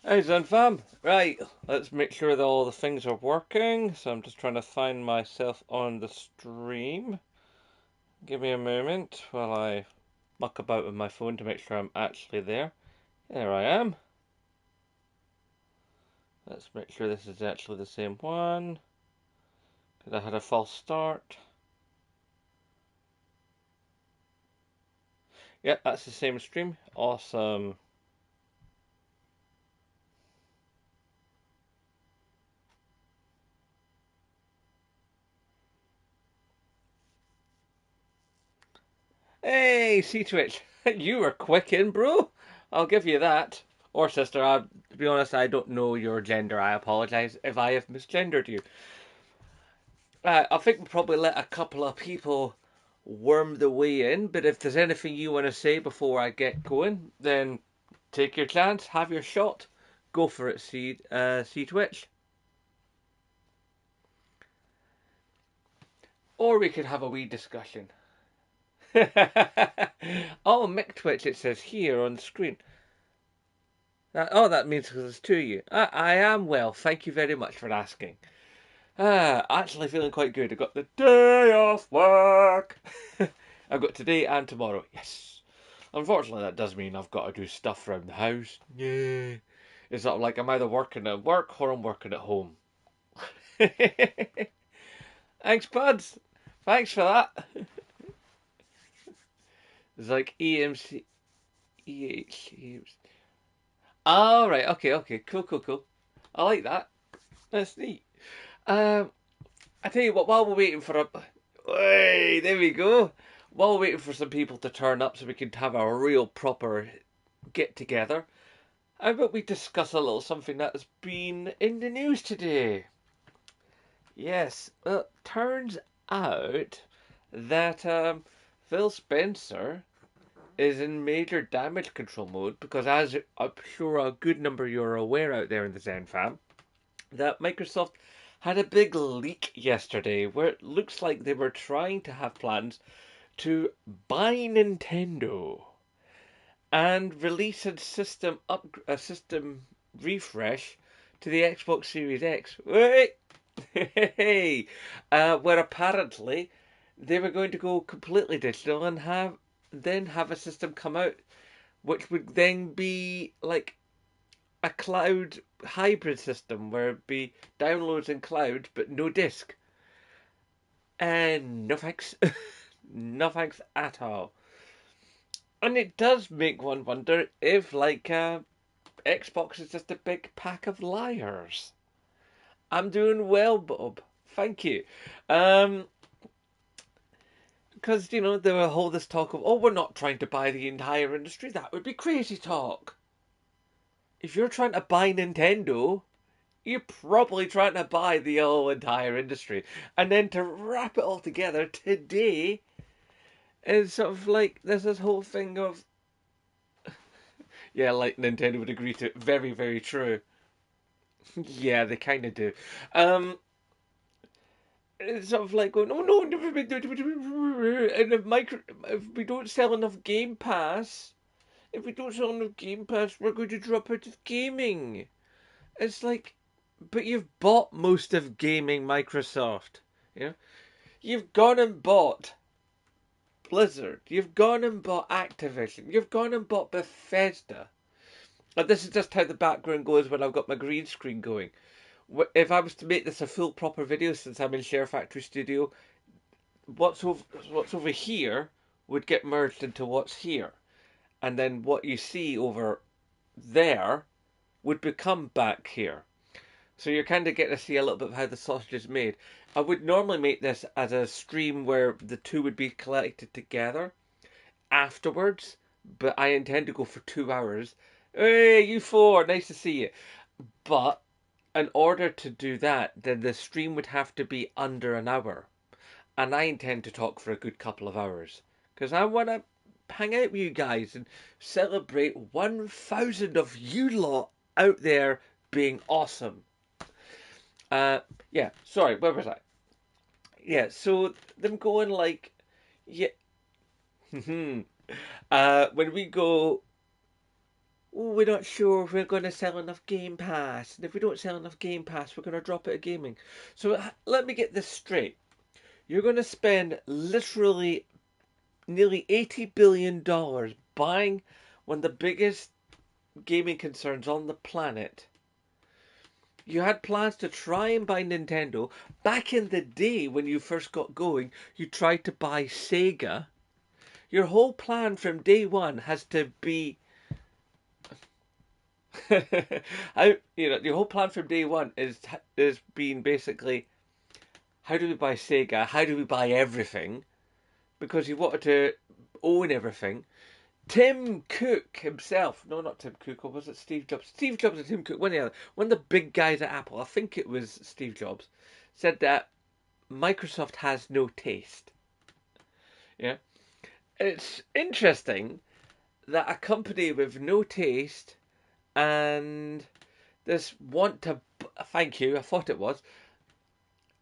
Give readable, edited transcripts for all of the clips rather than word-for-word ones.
Hey Zen fam, right, let's make sure that all the things are working. So I'm just trying to find myself on the stream. Give me a moment while I muck about with my phone to make sure I'm actually there. There I am. Let's make sure this is actually the same one, because I had a false start. Yep, that's the same stream. Awesome. Hey, C-Twitch, you were quick in, bro. I'll give you that. Or sister, to be honest, I don't know your gender. I apologize if I have misgendered you. I think we'll probably let a couple of people worm the way in, but if there's anything you want to say before I get going, then take your chance, have your shot, go for it, see Twitch. Or we could have a wee discussion. Oh, Mick Twitch, it says here on the screen. That means there's two of you. I am well, thank you very much for asking. Actually feeling quite good. I got the day off work. I've got today and tomorrow. Yes. Unfortunately, that does mean I've got to do stuff around the house. Yeah. It's sort of like I'm either working at work or I'm working at home. Thanks, buds. Thanks for that. It's like EMC, EH. Oh, right. Okay. Cool. I like that. That's neat. Um, I tell you what, while we're waiting for a. Hey, there we go. While we're waiting for some people to turn up so we can have a real proper get together, how about we discuss a little something that has been in the news today? Yes, well, turns out that Phil Spencer is in major damage control mode because, as I'm sure a good number of you are aware out there in the Zen fam, that Microsoft had a big leak yesterday where it looks like they were trying to have plans to buy Nintendo and release a system refresh to the Xbox Series X. Wait, hey, where apparently they were going to go completely digital and have a system come out which would then be like a cloud hybrid system where it'd be downloads in cloud but no disk. And no thanks. No thanks at all. And it does make one wonder if, like, Xbox is just a big pack of liars. I'm doing well, Bob. Thank you. Um, because, there will hold this talk of, oh, we're not trying to buy the entire industry. That would be crazy talk. If you're trying to buy Nintendo, you're probably trying to buy the whole entire industry. And then to wrap it all together today is sort of like there's this whole thing of, yeah, like Nintendo would agree to. Very, very true. Yeah, they kind of do. It's sort of like going, oh no, and if we don't sell enough Game Pass, we're going to drop out of gaming. It's like, but you've bought most of gaming, Microsoft. You know, you've gone and bought Blizzard. You've gone and bought Activision. You've gone and bought Bethesda. And this is just how the background goes when I've got my green screen going. If I was to make this a full proper video, since I'm in Share Factory Studio, what's over here would get merged into what's here, and then what you see over there would become back here. So you're kind of getting to see a little bit of how the sausage is made. I would normally make this as a stream where the two would be collected together afterwards, but I intend to go for 2 hours. Hey, you four, nice to see you. But in order to do that, then the stream would have to be under an hour. And I intend to talk for a good couple of hours. Because I want to hang out with you guys and celebrate 1,000 of you lot out there being awesome. Uh, yeah, sorry, where was I? Yeah, so them going like, yeah, when we go, we're not sure if we're going to sell enough Game Pass. And if we don't sell enough Game Pass, we're going to drop it at gaming. So let me get this straight. You're going to spend literally nearly $80 billion buying one of the biggest gaming concerns on the planet. You had plans to try and buy Nintendo. Back in the day when you first got going, you tried to buy Sega. Your whole plan from day one has to be your whole plan from day one is being basically, how do we buy Sega? How do we buy everything? Because you wanted to own everything. Tim Cook himself, no, not Tim Cook, or was it Steve Jobs? Steve Jobs and Tim Cook, one of the big guys at Apple, I think it was Steve Jobs, said that Microsoft has no taste. Yeah, it's interesting that a company with no taste and this want to. Thank you, I thought it was.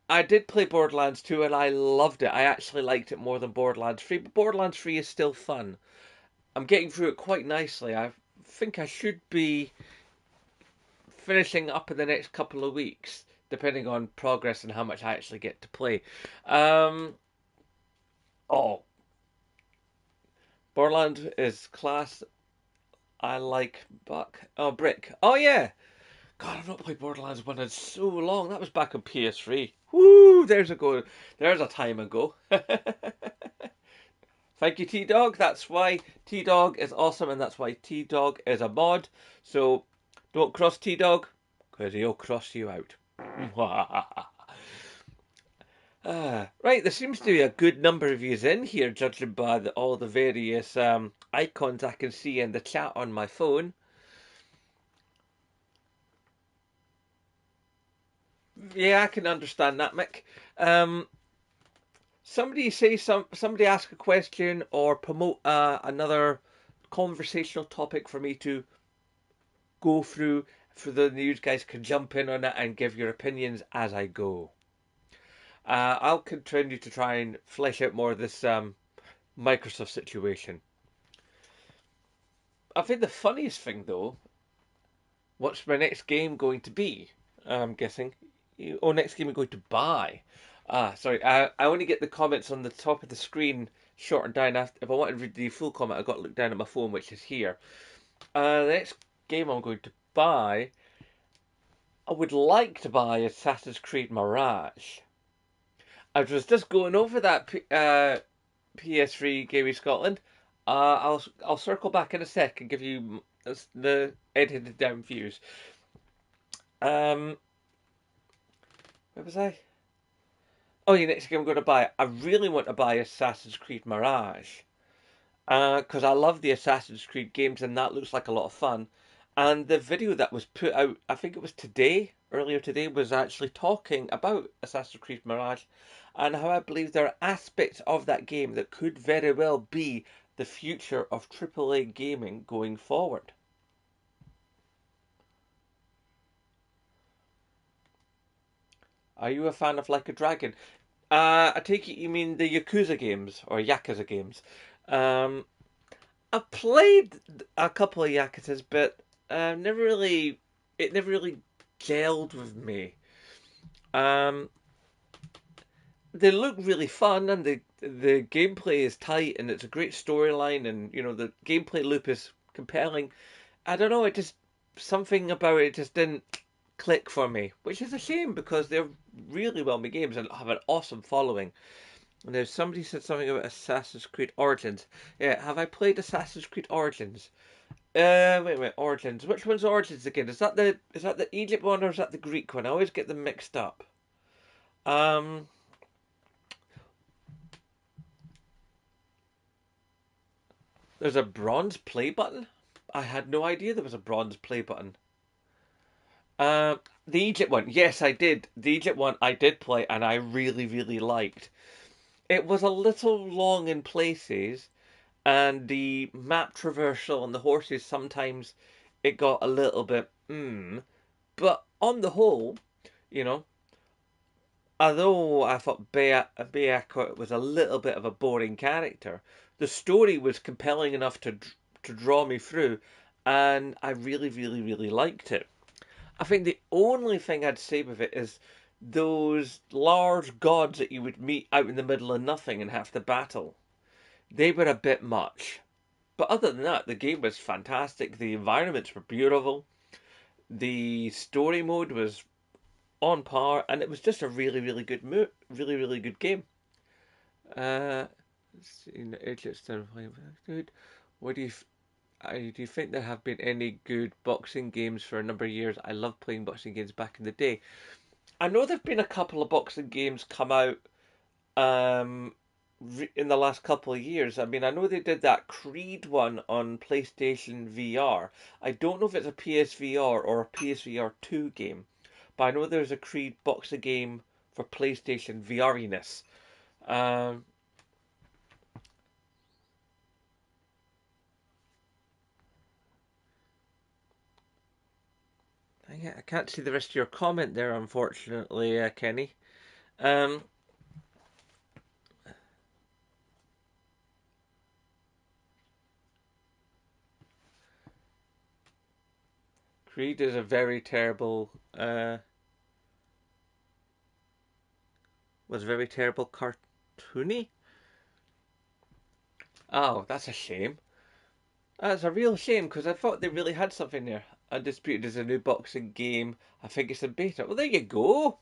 I did play Borderlands 2 and I loved it. I actually liked it more than Borderlands 3, but Borderlands 3 is still fun. I'm getting through it quite nicely. I think I should be finishing up in the next couple of weeks, depending on progress and how much I actually get to play. Um, oh, Borderlands is class. I like Buck. Oh, Brick. Oh, yeah. God, I've not played Borderlands 1 in so long. That was back on PS3. Woo! There's a time ago. Thank you, T-Dog. That's why T-Dog is awesome, and that's why T-Dog is a mod. So, don't cross T-Dog, because he'll cross you out. Right, there seems to be a good number of yous in here, judging by all the various icons I can see in the chat on my phone. Yeah, I can understand that, Mick. Somebody ask a question or promote another conversational topic for me to go through, for the news guys can jump in on it and give your opinions as I go. I'll continue to try and flesh out more of this Microsoft situation. I think the funniest thing, though, what's my next game going to be? I'm guessing. Next game I'm going to buy. Sorry, I only get the comments on the top of the screen shortened down. If I want to read the full comment, I've got to look down at my phone, which is here. The next game I'm going to buy, I would like to buy Assassin's Creed Mirage. I was just going over that PS3 Gaming Scotland. I'll circle back in a sec and give you the edited down views. Where was I? Oh, yeah, next game I'm going to buy. I really want to buy Assassin's Creed Mirage. Because I love the Assassin's Creed games and that looks like a lot of fun. And the video that was put out, I think it was earlier today, was actually talking about Assassin's Creed Mirage and how I believe there are aspects of that game that could very well be the future of AAA gaming going forward. Are you a fan of Like a Dragon? I take it you mean the Yakuza games or Yakuza games. Um, I played a couple of Yakuzas, but it never really gelled with me. Um, they look really fun, and the gameplay is tight, and it's a great storyline, and the gameplay loop is compelling. I don't know, it just something about it just didn't click for me, which is a shame because they're really well made games and have an awesome following. And there's somebody said something about Assassin's Creed Origins. Yeah, have I played Assassin's Creed Origins? Wait, Origins. Which one's Origins again? Is that the Egypt one or is that the Greek one? I always get them mixed up. Um, there's a bronze play button. I had no idea there was a bronze play button. The Egypt one. Yes, I did. The Egypt one I did play and I really, really liked. It was a little long in places, and the map traversal and the horses sometimes it got a little bit but on the whole, you know, although I thought Bayako was a little bit of a boring character, the story was compelling enough to draw me through, and I really, really, really liked it. I think the only thing I'd say with it is those large gods that you would meet out in the middle of nothing and have to battle. They were a bit much. But other than that, the game was fantastic. The environments were beautiful. The story mode was on par, and it was just a really, really good really, really good game. Uh, good. What do you do you think there have been any good boxing games for a number of years? I love playing boxing games back in the day. I know there've been a couple of boxing games come out um, in the last couple of years. I mean, I know they did that Creed one on PlayStation VR. I don't know if it's a PSVR or a PSVR 2 game, but I know there's a Creed boxing game for PlayStation VRiness. Um, I can't see the rest of your comment there, unfortunately, Kenny. Um, Creed is a very terrible, was very terrible cartoony. Oh, that's a shame. That's a real shame because I thought they really had something there. Undisputed is a new boxing game. I think it's in beta. Well, there you go.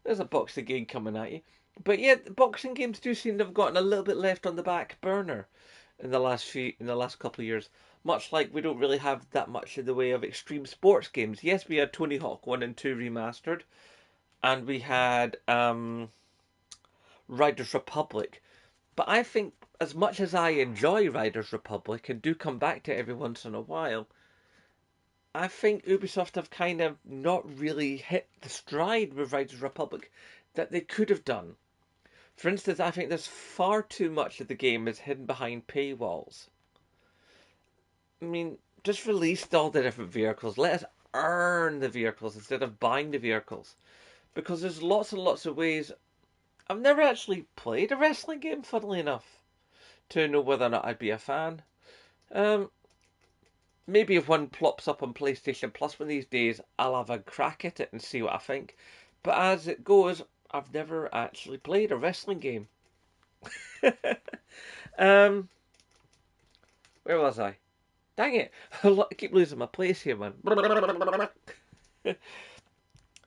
There's a boxing game coming at you. But yeah, boxing games do seem to have gotten a little bit left on the back burner in the last couple of years. Much like we don't really have that much in the way of extreme sports games. Yes, we had Tony Hawk 1 and 2 remastered, and we had Riders Republic. But I think as much as I enjoy Riders Republic and do come back to it every once in a while, I think Ubisoft have kind of not really hit the stride with Riders Republic that they could have done. For instance, I think there's far too much of the game is hidden behind paywalls. I mean, just release all the different vehicles. Let us earn the vehicles instead of buying the vehicles. Because there's lots and lots of ways. I've never actually played a wrestling game, funnily enough, to know whether or not I'd be a fan. Um, Maybe if one plops up on PlayStation Plus one of these days, I'll have a crack at it and see what I think. But as it goes, I've never actually played a wrestling game. um, where was I? Dang it! I keep losing my place here, man.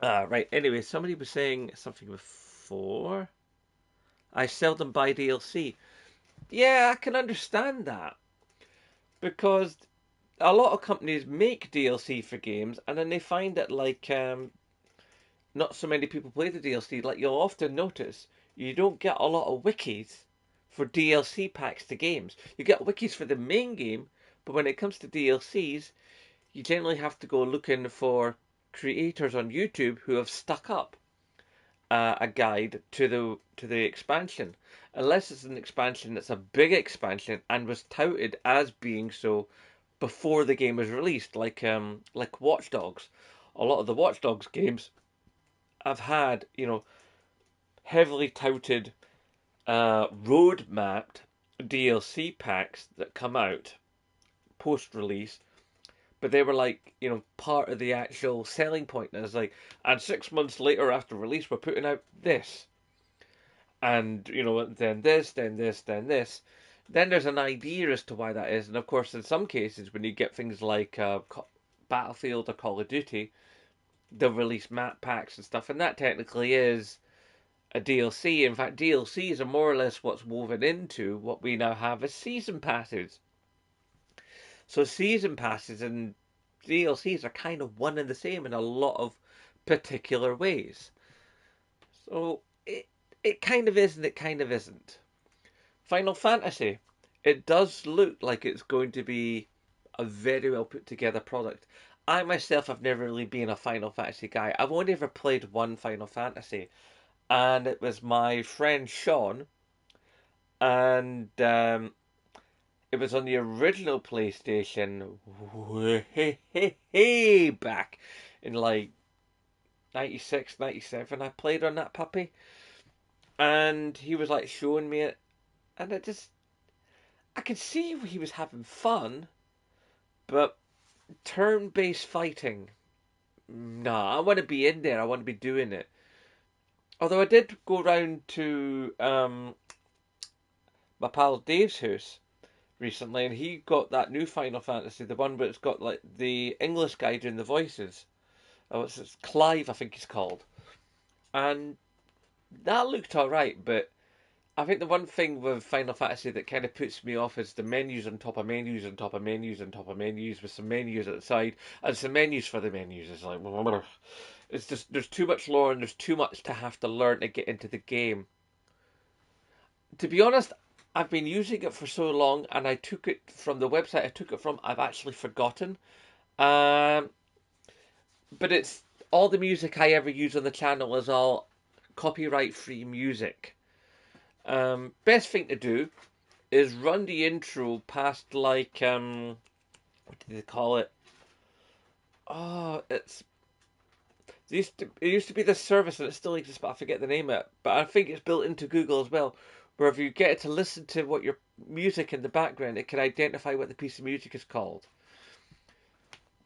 Right. Anyway, somebody was saying something before. I seldom buy DLC. Yeah, I can understand that because a lot of companies make DLC for games, and then they find that not so many people play the DLC. Like you'll often notice, you don't get a lot of wikis for DLC packs to games. You get wikis for the main game, but when it comes to DLCs, you generally have to go looking for creators on YouTube who have stuck up a guide to the expansion, unless it's an expansion that's a big expansion and was touted as being so before the game was released, like Watch Dogs. A lot of the Watch Dogs games have had heavily touted road mapped DLC packs that come out post release, but they were part of the actual selling point. And it's like, and 6 months later after release, we're putting out this, and then this, then this, then this. Then there's an idea as to why that is, and of course, in some cases, when you get things like Battlefield or Call of Duty, they'll release map packs and stuff, and that technically is a DLC. In fact, DLCs are more or less what's woven into what we now have as season passes. So season passes and DLCs are kind of one and the same in a lot of particular ways. So it kind of is and it kind of isn't. Final Fantasy. It does look like it's going to be a very well put together product. I myself have never really been a Final Fantasy guy. I've only ever played one Final Fantasy, and it was my friend Sean, and it was on the original PlayStation way back in like 96, 97. I played on that puppy, and he was like showing me it, and I could see he was having fun, but turn-based fighting. Nah, I want to be in there. I want to be doing it. Although I did go round to my pal Dave's house recently, and he got that new Final Fantasy, the one where it's got like the English guy doing the voices. Oh, it's Clive, I think he's called, and that looked alright. But I think the one thing with Final Fantasy that kind of puts me off is the menus on top of menus on top of menus on top of menus with some menus at the side and some menus for the menus. It's like it's just there's too much lore and there's too much to have to learn to get into the game. To be honest, I've been using it for so long, and I took it from the website I took it from. I've actually forgotten. Um, but it's all the music I ever use on the channel is all copyright free music. Best thing to do is run the intro past like what do they call it? Oh, it used to be this service and it still exists, but I forget the name of it. But I think it's built into Google as well, where if you get it to listen to what your music in the background, it can identify what the piece of music is called.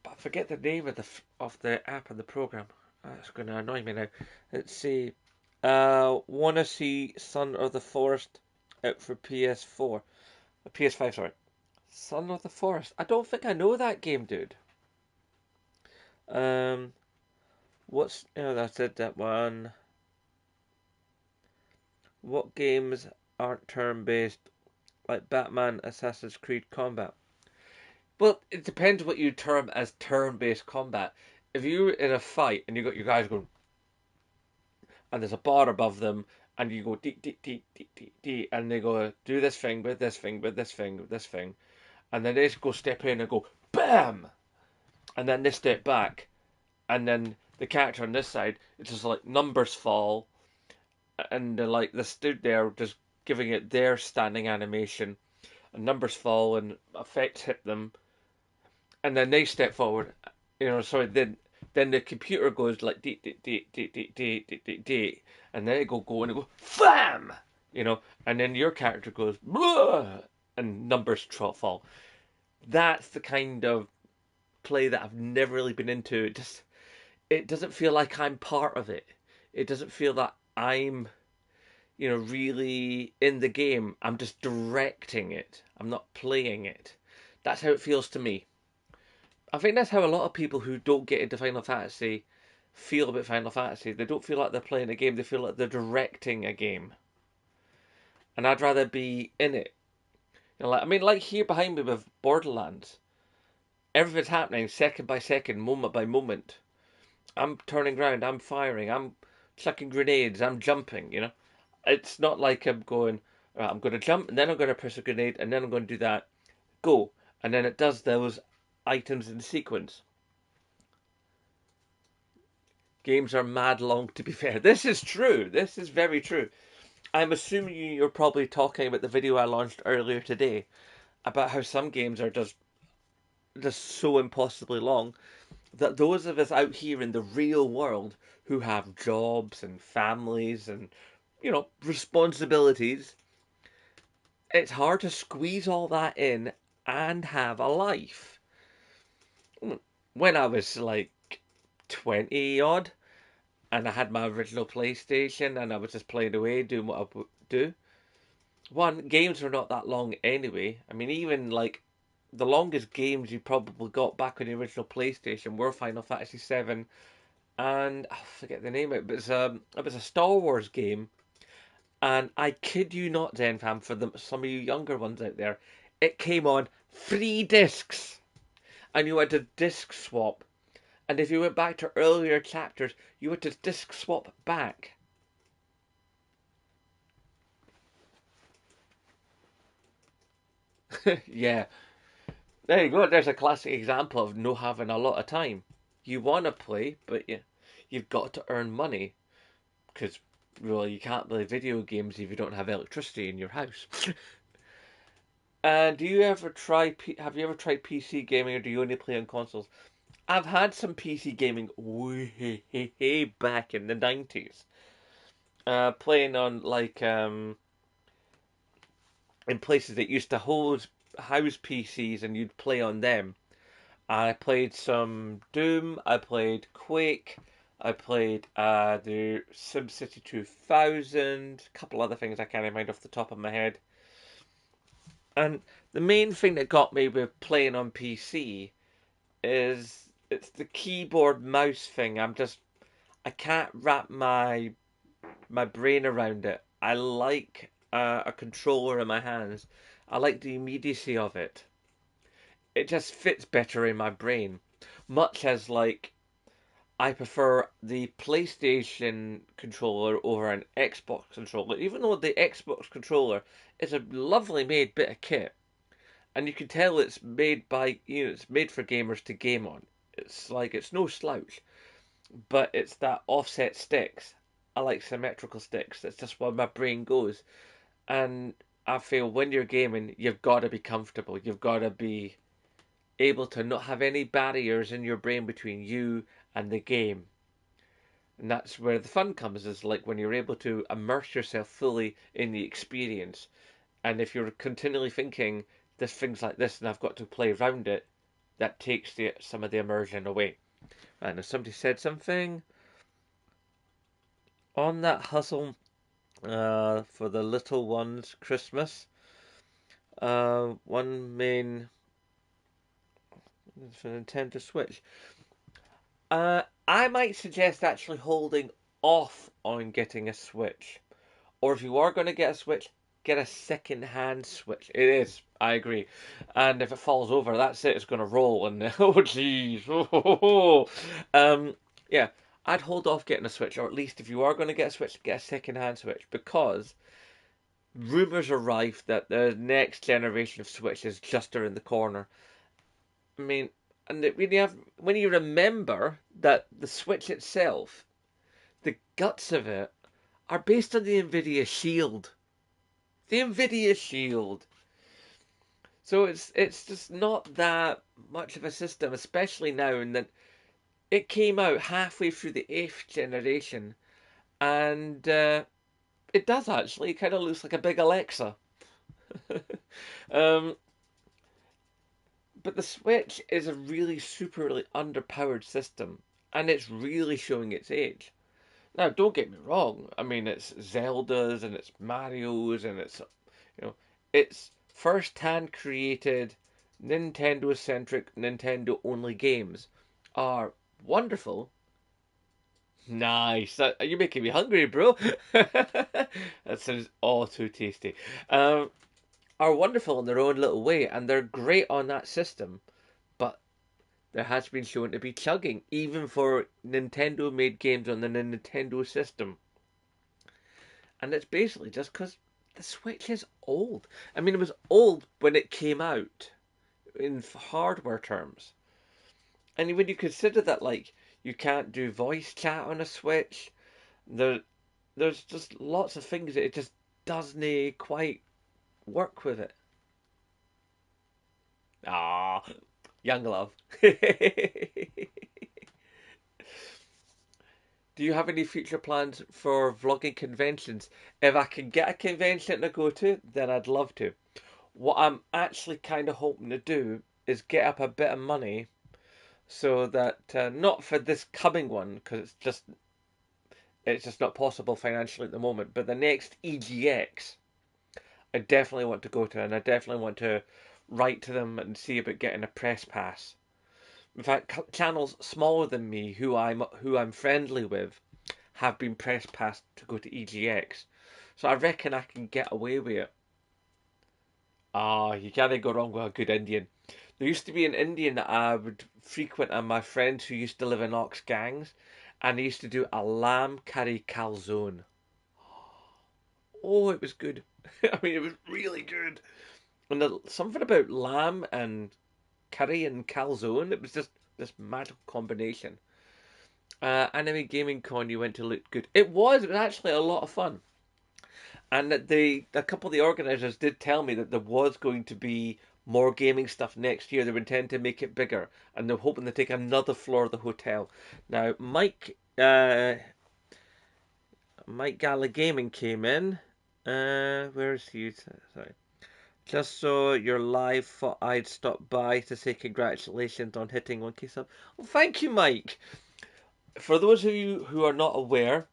But I forget the name of the app and the program. That's going to annoy me now. Let's see. Wanna see Son of the Forest out for PS4, PS5, sorry. Son of the Forest. I don't think I know that game, dude. Um, what's oh that's it, that one. What games aren't turn-based like Batman, Assassin's Creed Combat? Well, it depends what you term as turn-based combat. If you're in a fight and you got your guys going, and there's a bar above them, and you go dee dee dee dee dee dee, and they go do this thing with this thing with this thing with this thing, and then they just go step in and go bam, and then they step back, and then the character on this side, it's just like numbers fall, and they're like they stood there just giving it their standing animation, and numbers fall and effects hit them, and then they step forward. Sorry, then the computer goes like dee dee dee dee dee dee dee dee dee, and then it go and it go fam, and then your character goes blah, and numbers fall. That's the kind of play that I've never really been into. It doesn't feel like I'm part of it. It doesn't feel that I'm really in the game. I'm just directing it. I'm not playing it. That's how it feels to me. I think that's how a lot of people who don't get into Final Fantasy feel about Final Fantasy. They don't feel like they're playing a game, they feel like they're directing a game. And I'd rather be in it. Like here behind me with Borderlands. Everything's happening second by second, moment by moment. I'm turning around, I'm firing, I'm chucking grenades, I'm jumping. It's not like I'm going, right, I'm going to jump, and then I'm going to press a grenade, and then I'm going to do that. Go. And then it does those items in sequence. Games are mad long, to be fair. This is true. This is very true. I'm assuming you're probably talking about the video I launched earlier today about how some games are just so impossibly long that those of us out here in the real world who have jobs and families and responsibilities, it's hard to squeeze all that in and have a life. When I was like 20 odd, and I had my original PlayStation and I was just playing away, doing what I would do. One, games are not that long anyway. I mean, even like the longest games you probably got back on the original PlayStation were Final Fantasy VII and I forget the name of it, but it was a Star Wars game. And I kid you not, Zenfam, for some of you younger ones out there, it came on 3 discs, and you had to disc swap. And if you went back to earlier chapters, you had to disc swap back. Yeah, there you go. There's a classic example of no having a lot of time. You want to play, but you've got to earn money because, well, you can't play video games if you don't have electricity in your house. Do you ever try? Have you ever tried PC gaming, or do you only play on consoles? I've had some PC gaming way back in the 90s. Playing on like in places that used to house PCs, and you'd play on them. I played some Doom, I played Quake, I played the SimCity 2000, a couple other things I can't mind off the top of my head. And the main thing that got me with playing on PC is it's the keyboard mouse thing. I can't wrap my brain around it. I like a controller in my hands. I like the immediacy of it. It just fits better in my brain. Much as like I prefer the PlayStation controller over an Xbox controller, even though the Xbox controller is a lovely made bit of kit, and you can tell it's made by it's made for gamers to game on. It's like it's no slouch, but it's that offset sticks. I like symmetrical sticks. That's just where my brain goes, and I feel when you're gaming, you've got to be comfortable. You've got to be able to not have any barriers in your brain between you and the game. And that's where the fun comes, is like when you're able to immerse yourself fully in the experience. And if you're continually thinking, this thing's like this and I've got to play around it, that takes some of the immersion away. And if somebody said something on that hustle for the little ones Christmas, one main for Nintendo Switch. I might suggest actually holding off on getting a Switch. Or if you are going to get a Switch, get a second-hand Switch. It is, I agree. And if it falls over, that's it. It's going to roll. And oh, jeez. Yeah, I'd hold off getting a Switch, or at least if you are going to get a Switch, get a second-hand Switch, because rumors are rife that the next generation of Switch is just around the corner. I mean, and when you remember that the Switch itself, the guts of it, are based on the Nvidia Shield. The Nvidia Shield. So it's just not that much of a system, especially now, and that it came out halfway through the eighth generation, and it does actually. It kind of looks like a big Alexa. um, but the Switch is a really superly underpowered system, and it's really showing its age. Now, don't get me wrong. I mean, it's Zeldas and it's Mario's and it's first-hand created, Nintendo-centric, Nintendo-only games are wonderful. Nice. You're making me hungry, bro. That sounds all too tasty. Um, are wonderful in their own little way, and they're great on that system. But there has been shown to be chugging, even for Nintendo-made games on the Nintendo system. And it's basically just because the Switch is old. I mean, it was old when it came out in hardware terms. And when you consider that, like, you can't do voice chat on a Switch, there, there's just lots of things that it just doesn't quite work with it. Ah, young love. Do you have any future plans for vlogging conventions? If I can get a convention to go to, then I'd love to. What I'm actually kind of hoping to do is get up a bit of money so that not for this coming one because it's just not possible financially at the moment. But the next EGX, I definitely want to go to, and I definitely want to write to them and see about getting a press pass. In fact, channels smaller than me who I'm friendly with have been press passed to go to EGX, so I reckon I can get away with it. Ah, you can't go wrong with a good Indian. There used to be an Indian that I would frequent, and my friends who used to live in Ox Gangs, and they used to do a lamb curry calzone. Oh, it was good. I mean, it was really good. And something about lamb and curry and calzone, it was just this magical combination. Anime Gaming Con you went to looked good. It was actually a lot of fun. And that a couple of the organisers did tell me that there was going to be more gaming stuff next year. They were intending to make it bigger, and they're hoping to take another floor of the hotel. Now, Mike Gala Gaming came in. Where is he? Sorry. Just so you're live, thought I'd stop by to say congratulations on hitting 1K sub. Well, thank you, Mike. For those of you who are not aware,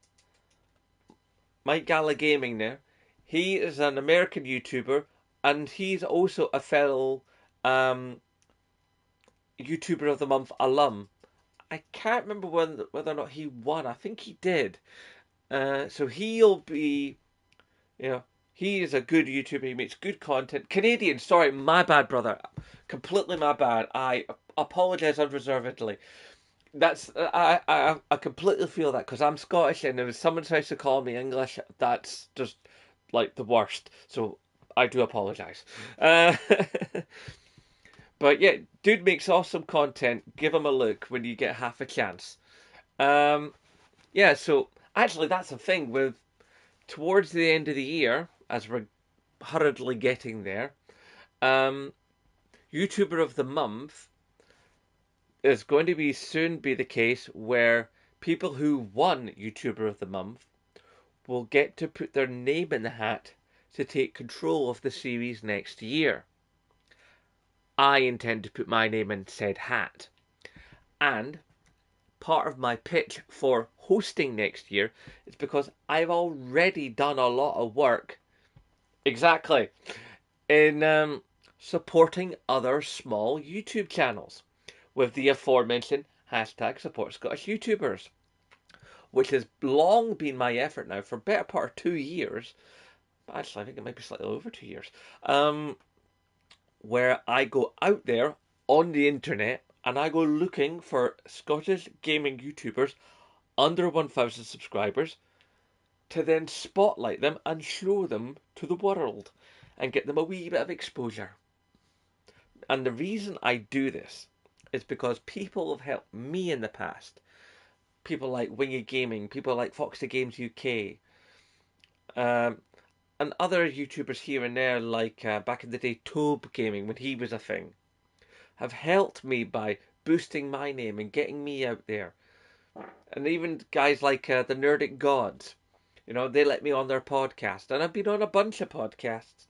Mike Gala Gaming there, he is an American YouTuber, and he's also a fellow um, YouTuber of the Month alum. I can't remember whether or not he won. I think he did. So he'll be, you know, he is a good YouTuber. He makes good content. Canadian, sorry, my bad, brother. Completely my bad. I apologise unreservedly. I completely feel that because I'm Scottish, and if someone tries to call me English, that's just like the worst. So I do apologise. Uh, but yeah, dude makes awesome content. Give him a look when you get half a chance. Um, yeah, so actually, that's the thing with towards the end of the year, as we're hurriedly getting there, um, YouTuber of the Month is going to be soon be the case where people who won YouTuber of the Month will get to put their name in the hat to take control of the series next year. I intend to put my name in said hat. And part of my pitch for hosting next year is because I've already done a lot of work. Exactly. In supporting other small YouTube channels with the aforementioned hashtag support Scottish YouTubers, which has long been my effort now for a better part of 2 years. Actually, I think it might be slightly over 2 years. Where I go out there on the internet and I go looking for Scottish gaming YouTubers under 1,000 subscribers to then spotlight them and show them to the world and get them a wee bit of exposure. And the reason I do this is because people have helped me in the past. People like Winged Gaming, people like Foxy Games UK, um, and other YouTubers here and there, like back in the day, Tobe Gaming, when he was a thing, have helped me by boosting my name and getting me out there. And even guys like the Nerdic Gods, they let me on their podcast, and I've been on a bunch of podcasts.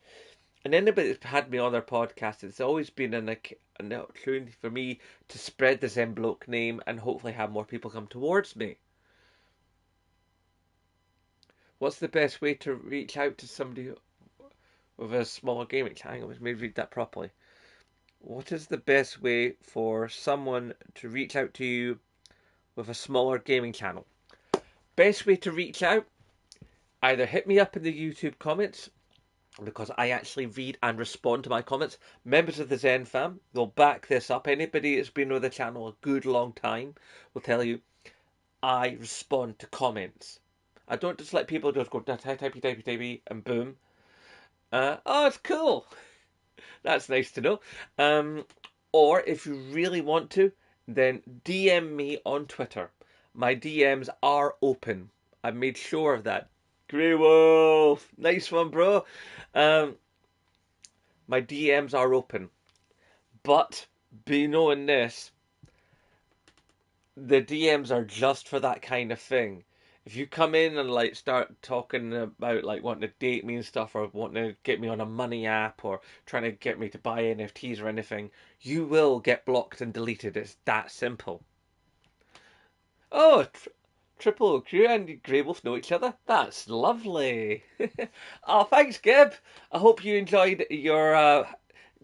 And anybody that's had me on their podcast, it's always been an opportunity for me to spread the Zembloke name and hopefully have more people come towards me. What's the best way to reach out to somebody with a small gaming channel? Hang on, let me read that properly. What is the best way for someone to reach out to you with a smaller gaming channel? Best way to reach out? Either hit me up in the YouTube comments, because I actually read and respond to my comments. Members of the Zen fam will back this up. Anybody that's been with the channel a good long time will tell you I respond to comments. I don't just let people just go typey and boom. Oh, it's cool. That's nice to know. Or if you really want to, then DM me on Twitter. My DMs are open. I made sure of that. Grey Wolf, nice one, bro. Um, my DMs are open, but be knowing this, the DMs are just for that kind of thing. If you come in and like start talking about like wanting to date me and stuff, or wanting to get me on a money app, or trying to get me to buy NFTs or anything, you will get blocked and deleted. It's that simple. Oh, Triple Q and Grey Wolf know each other. That's lovely. Oh, thanks, Gib. I hope you enjoyed your.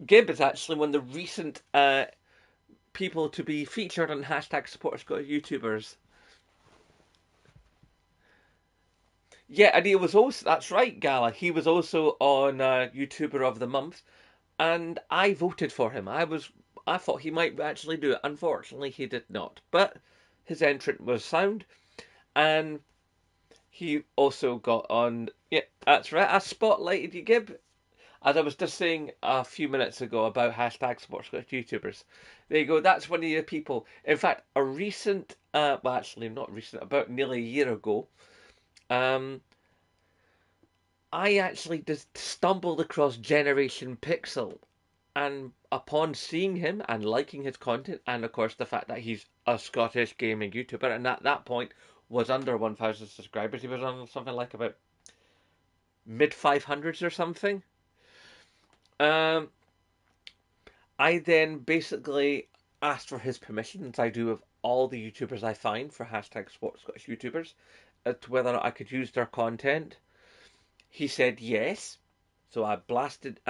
Gib is actually one of the recent people to be featured on hashtag support Scottish YouTubers. Yeah, and he was also, that's right, Gala. He was also on YouTuber of the Month, and I voted for him. I thought he might actually do it. Unfortunately, he did not. But his entrant was sound, and he also got on. Yeah, that's right. I spotlighted you, Gib, as I was just saying a few minutes ago about hashtag support Scottish YouTubers. There you go. That's one of your people. In fact, a recent, well, actually not recent, about nearly a year ago, um, I actually just stumbled across Generation Pixel, and upon seeing him and liking his content, and of course the fact that he's a Scottish gaming YouTuber, and at that point was under 1,000 subscribers, he was on something like about mid 500s or something. Um, I then basically asked for his permission, as I do with all the YouTubers I find for hashtag Sports Scottish YouTubers, as to whether or not I could use their content. He said yes, so I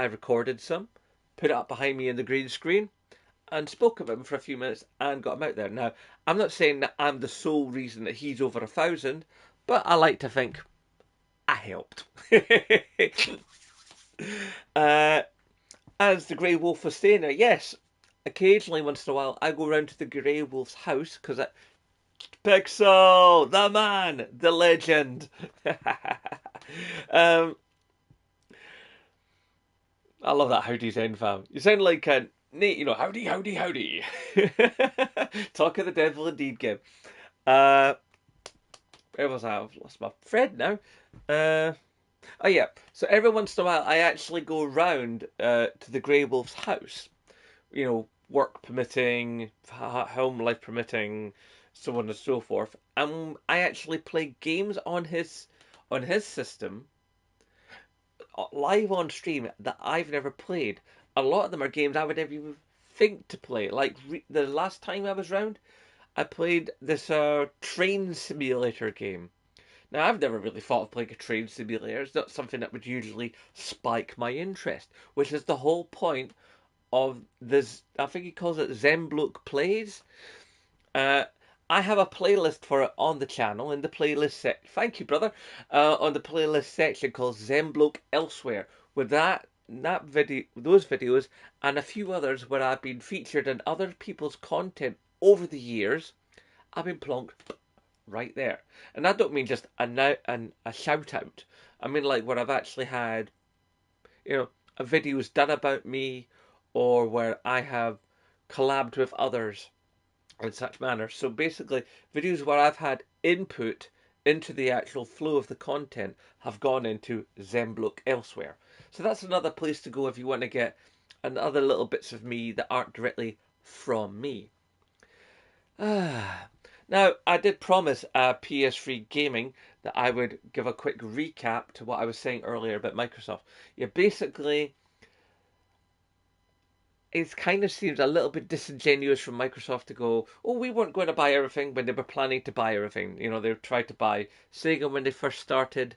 recorded some, put it up behind me in the green screen, and spoke of him for a few minutes and got him out there. Now, I'm not saying that I'm the sole reason that he's over 1,000, but I like to think I helped. uh, as the Grey Wolf was saying there, yes, occasionally, once in a while, I go round to the Grey Wolf's house because Pixel, the man, the legend. um, I love that howdy's end, fam. You sound like Nate, howdy, howdy, howdy. Talk of the devil indeed, Gib. Uh, where was I? I've lost my thread now. Uh, oh yeah. So every once in a while, I actually go round to the Grey Wolf's house. Work permitting, home life permitting, so on and so forth. And I actually play games on his system live on stream that I've never played. A lot of them are games I would never even think to play. Like the last time I was round, I played this train simulator game. Now, I've never really thought of playing a train simulator. It's not something that would usually spike my interest, which is the whole point of this. I think he calls it Zemblook Plays. Uh, I have a playlist for it on the channel in the playlist section. Thank you, brother. On the playlist section called Zemblook Elsewhere, with that video, those videos, and a few others where I've been featured in other people's content over the years. I've been plonked right there, and I don't mean just a shout out. I mean like where I've actually had, a videos done about me, or where I have collabed with others in such manner. So basically, videos where I've had input into the actual flow of the content have gone into Zemblook Elsewhere. So that's another place to go if you want to get other little bits of me that aren't directly from me. Now, I did promise PS3 Gaming that I would give a quick recap to what I was saying earlier about Microsoft. Yeah, basically, it kind of seems a little bit disingenuous from Microsoft to go, oh, we weren't going to buy everything when they were planning to buy everything. They tried to buy Sega when they first started.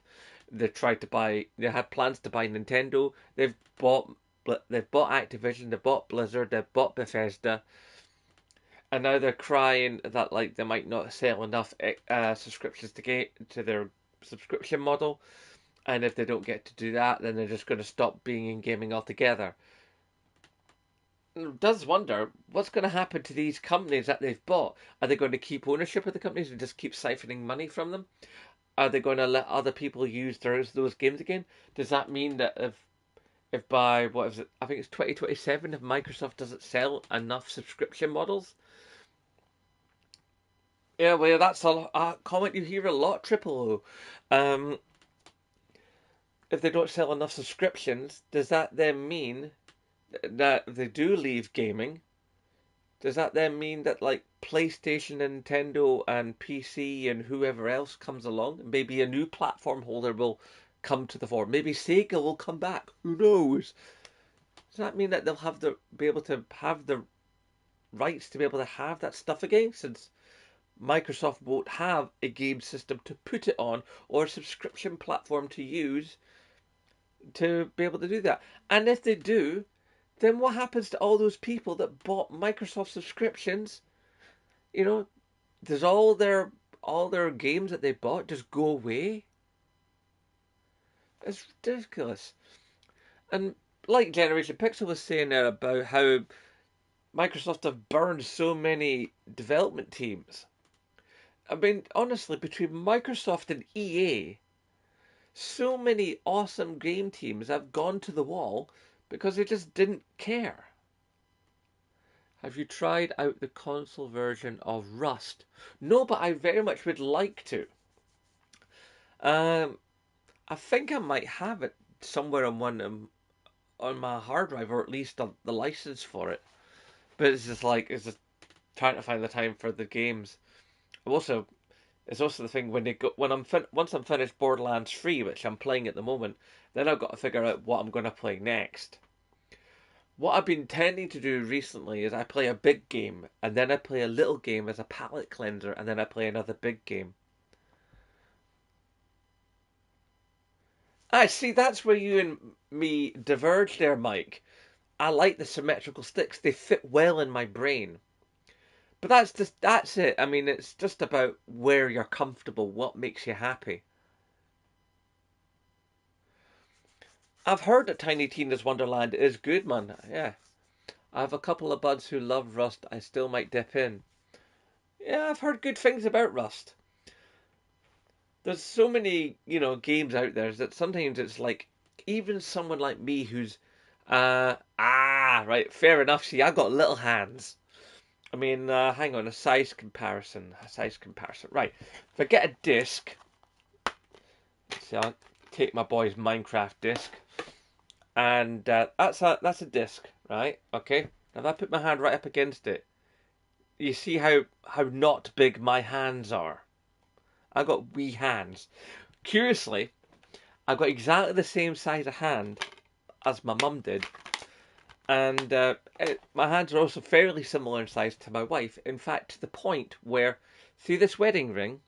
They had plans to buy Nintendo. They've bought Activision, they've bought Blizzard, they've bought Bethesda, and now they're crying that like they might not sell enough subscriptions to their subscription model, and if they don't get to do that, then they're just going to stop being in gaming altogether. It does wonder what's going to happen to these companies that they've bought. Are they going to keep ownership of the companies and just keep siphoning money from them? Are they going to let other people use those games again? Does that mean that if by what is it? I think it's 2027, if Microsoft doesn't sell enough subscription models? Yeah, well, that's a comment you hear a lot, Triple O. If they don't sell enough subscriptions, does that then mean that if they do leave gaming, does that then mean that like PlayStation, Nintendo, and PC and whoever else comes along, maybe a new platform holder will come to the fore? Maybe Sega will come back. Who knows? Does that mean that they'll be able to have the rights to be able to have that stuff again? Since Microsoft won't have a game system to put it on or a subscription platform to use to be able to do that. And if they do, then what happens to all those people that bought Microsoft subscriptions? Does all their games that they bought just go away? It's ridiculous. And like Generation Pixel was saying there about how Microsoft have burned so many development teams. I mean, honestly, between Microsoft and EA, so many awesome game teams have gone to the wall because they just didn't care. Have you tried out the console version of Rust? No, but I very much would like to. Um, I think I might have it somewhere on my hard drive, or at least the license for it. But it's just trying to find the time for the games. Also, it's also the thing once I'm finished Borderlands 3, which I'm playing at the moment, then I've got to figure out what I'm going to play next. What I've been tending to do recently is I play a big game, and then I play a little game as a palate cleanser, and then I play another big game. I see that's where you and me diverge there, Mike. I like the symmetrical sticks. They fit well in my brain. But that's it. I mean, it's just about where you're comfortable, what makes you happy. I've heard that Tiny Tina's Wonderland is good, man. Yeah. I have a couple of buds who love Rust. I still might dip in. Yeah, I've heard good things about Rust. There's so many, games out there that sometimes it's like, even someone like me who's, right, fair enough. See, I've got little hands. I mean, hang on, a size comparison. A size comparison. Right. If I get a disc, see, I'll take my boy's Minecraft disc, and that's a disc, right? Okay. Now, if I put my hand right up against it, you see how not big my hands are. I've got wee hands. Curiously, I've got exactly the same size of hand as my mum did, and my hands are also fairly similar in size to my wife. In fact, to the point where, see this wedding ring,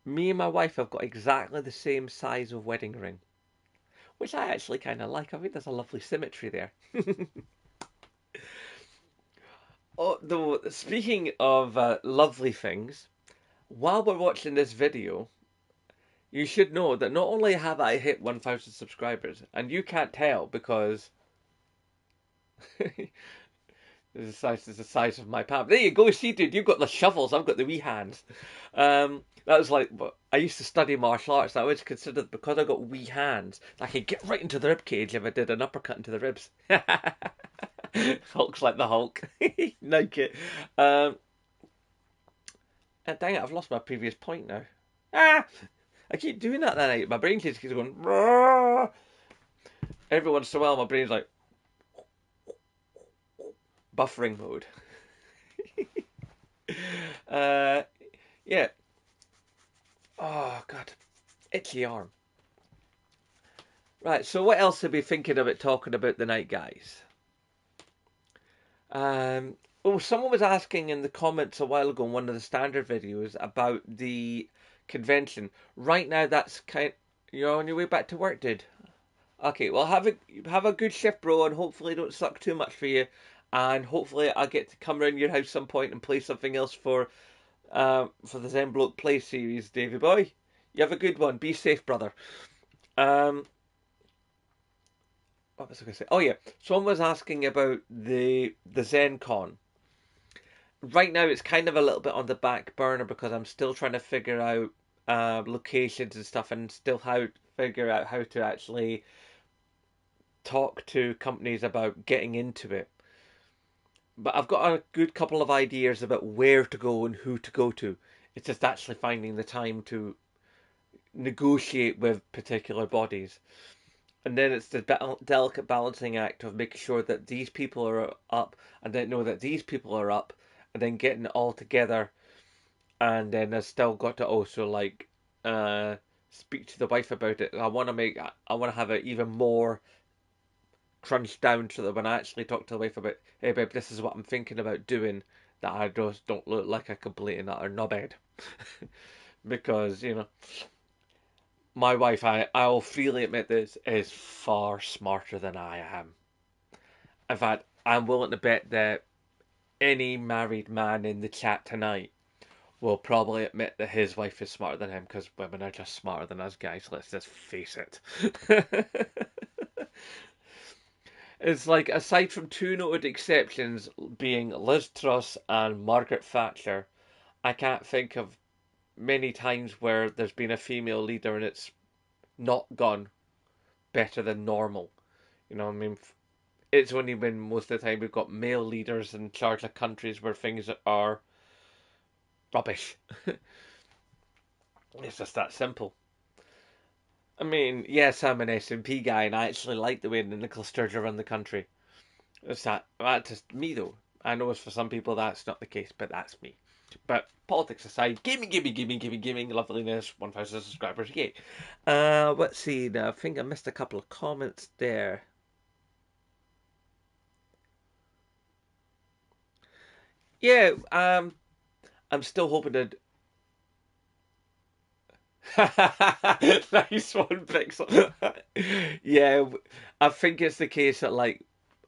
me and my wife have got exactly the same size of wedding ring, which I actually kind of like. I think there's a lovely symmetry there. Oh, though, speaking of lovely things, while we're watching this video, you should know that not only have I hit 1,000 subscribers, and you can't tell because it's the size of my palm. There you go, see, dude, you've got the shovels, I've got the wee hands. That was like, I used to study martial arts, and I always considered because I got wee hands, I could get right into the rib cage if I did an uppercut into the ribs. Hulk's like the Hulk. Naked. Dang it, I've lost my previous point now. Ah! I keep doing that night. My brain keeps going. Rah! Every once in a while, my brain's like buffering mode. uh, yeah. Oh god, itchy arm. Right. So, what else are we thinking about talking about tonight, guys? Someone was asking in the comments a while ago in one of the standard videos about the convention. Right now, that's you're on your way back to work, dude. Okay, well have a good shift, bro, and hopefully don't suck too much for you, and hopefully I'll get to come around your house some point and play something else for the Zen Bloke Play series, Davy boy. You have a good one. Be safe, brother. Um, what was I going to say? Oh yeah, someone was asking about the Zen Con. Right now, it's kind of a little bit on the back burner because I'm still trying to figure out locations and stuff, and still figure out how to actually talk to companies about getting into it. But I've got a good couple of ideas about where to go and who to go to. It's just actually finding the time to negotiate with particular bodies. And then it's the delicate balancing act of making sure that these people are up and then know that these people are up and then getting it all together. And then I've still got to also speak to the wife about it. I want to have it even more crunched down so that when I actually talk to the wife about, hey babe, this is what I'm thinking about doing, that I just don't look like a complete and utter knobhead. Because, my wife, I'll freely admit this, is far smarter than I am. In fact, I'm willing to bet that any married man in the chat tonight will probably admit that his wife is smarter than him because women are just smarter than us guys, let's just face it. It's like, aside from two noted exceptions being Liz Truss and Margaret Thatcher, I can't think of many times where there's been a female leader and it's not gone better than normal. I mean, it's only been most of the time we've got male leaders in charge of countries where things are rubbish. It's just that simple. I mean, yes, I'm an SNP guy and I actually like the way the Nicola Sturgeon run the country. That's just me though. I know for some people that's not the case, but that's me. But politics aside, gaming, loveliness, 1,000 subscribers, yay. Let's see now. I think I missed a couple of comments there. yeah, I'm still hoping to. Nice one, Pixel. Yeah, I think it's the case that like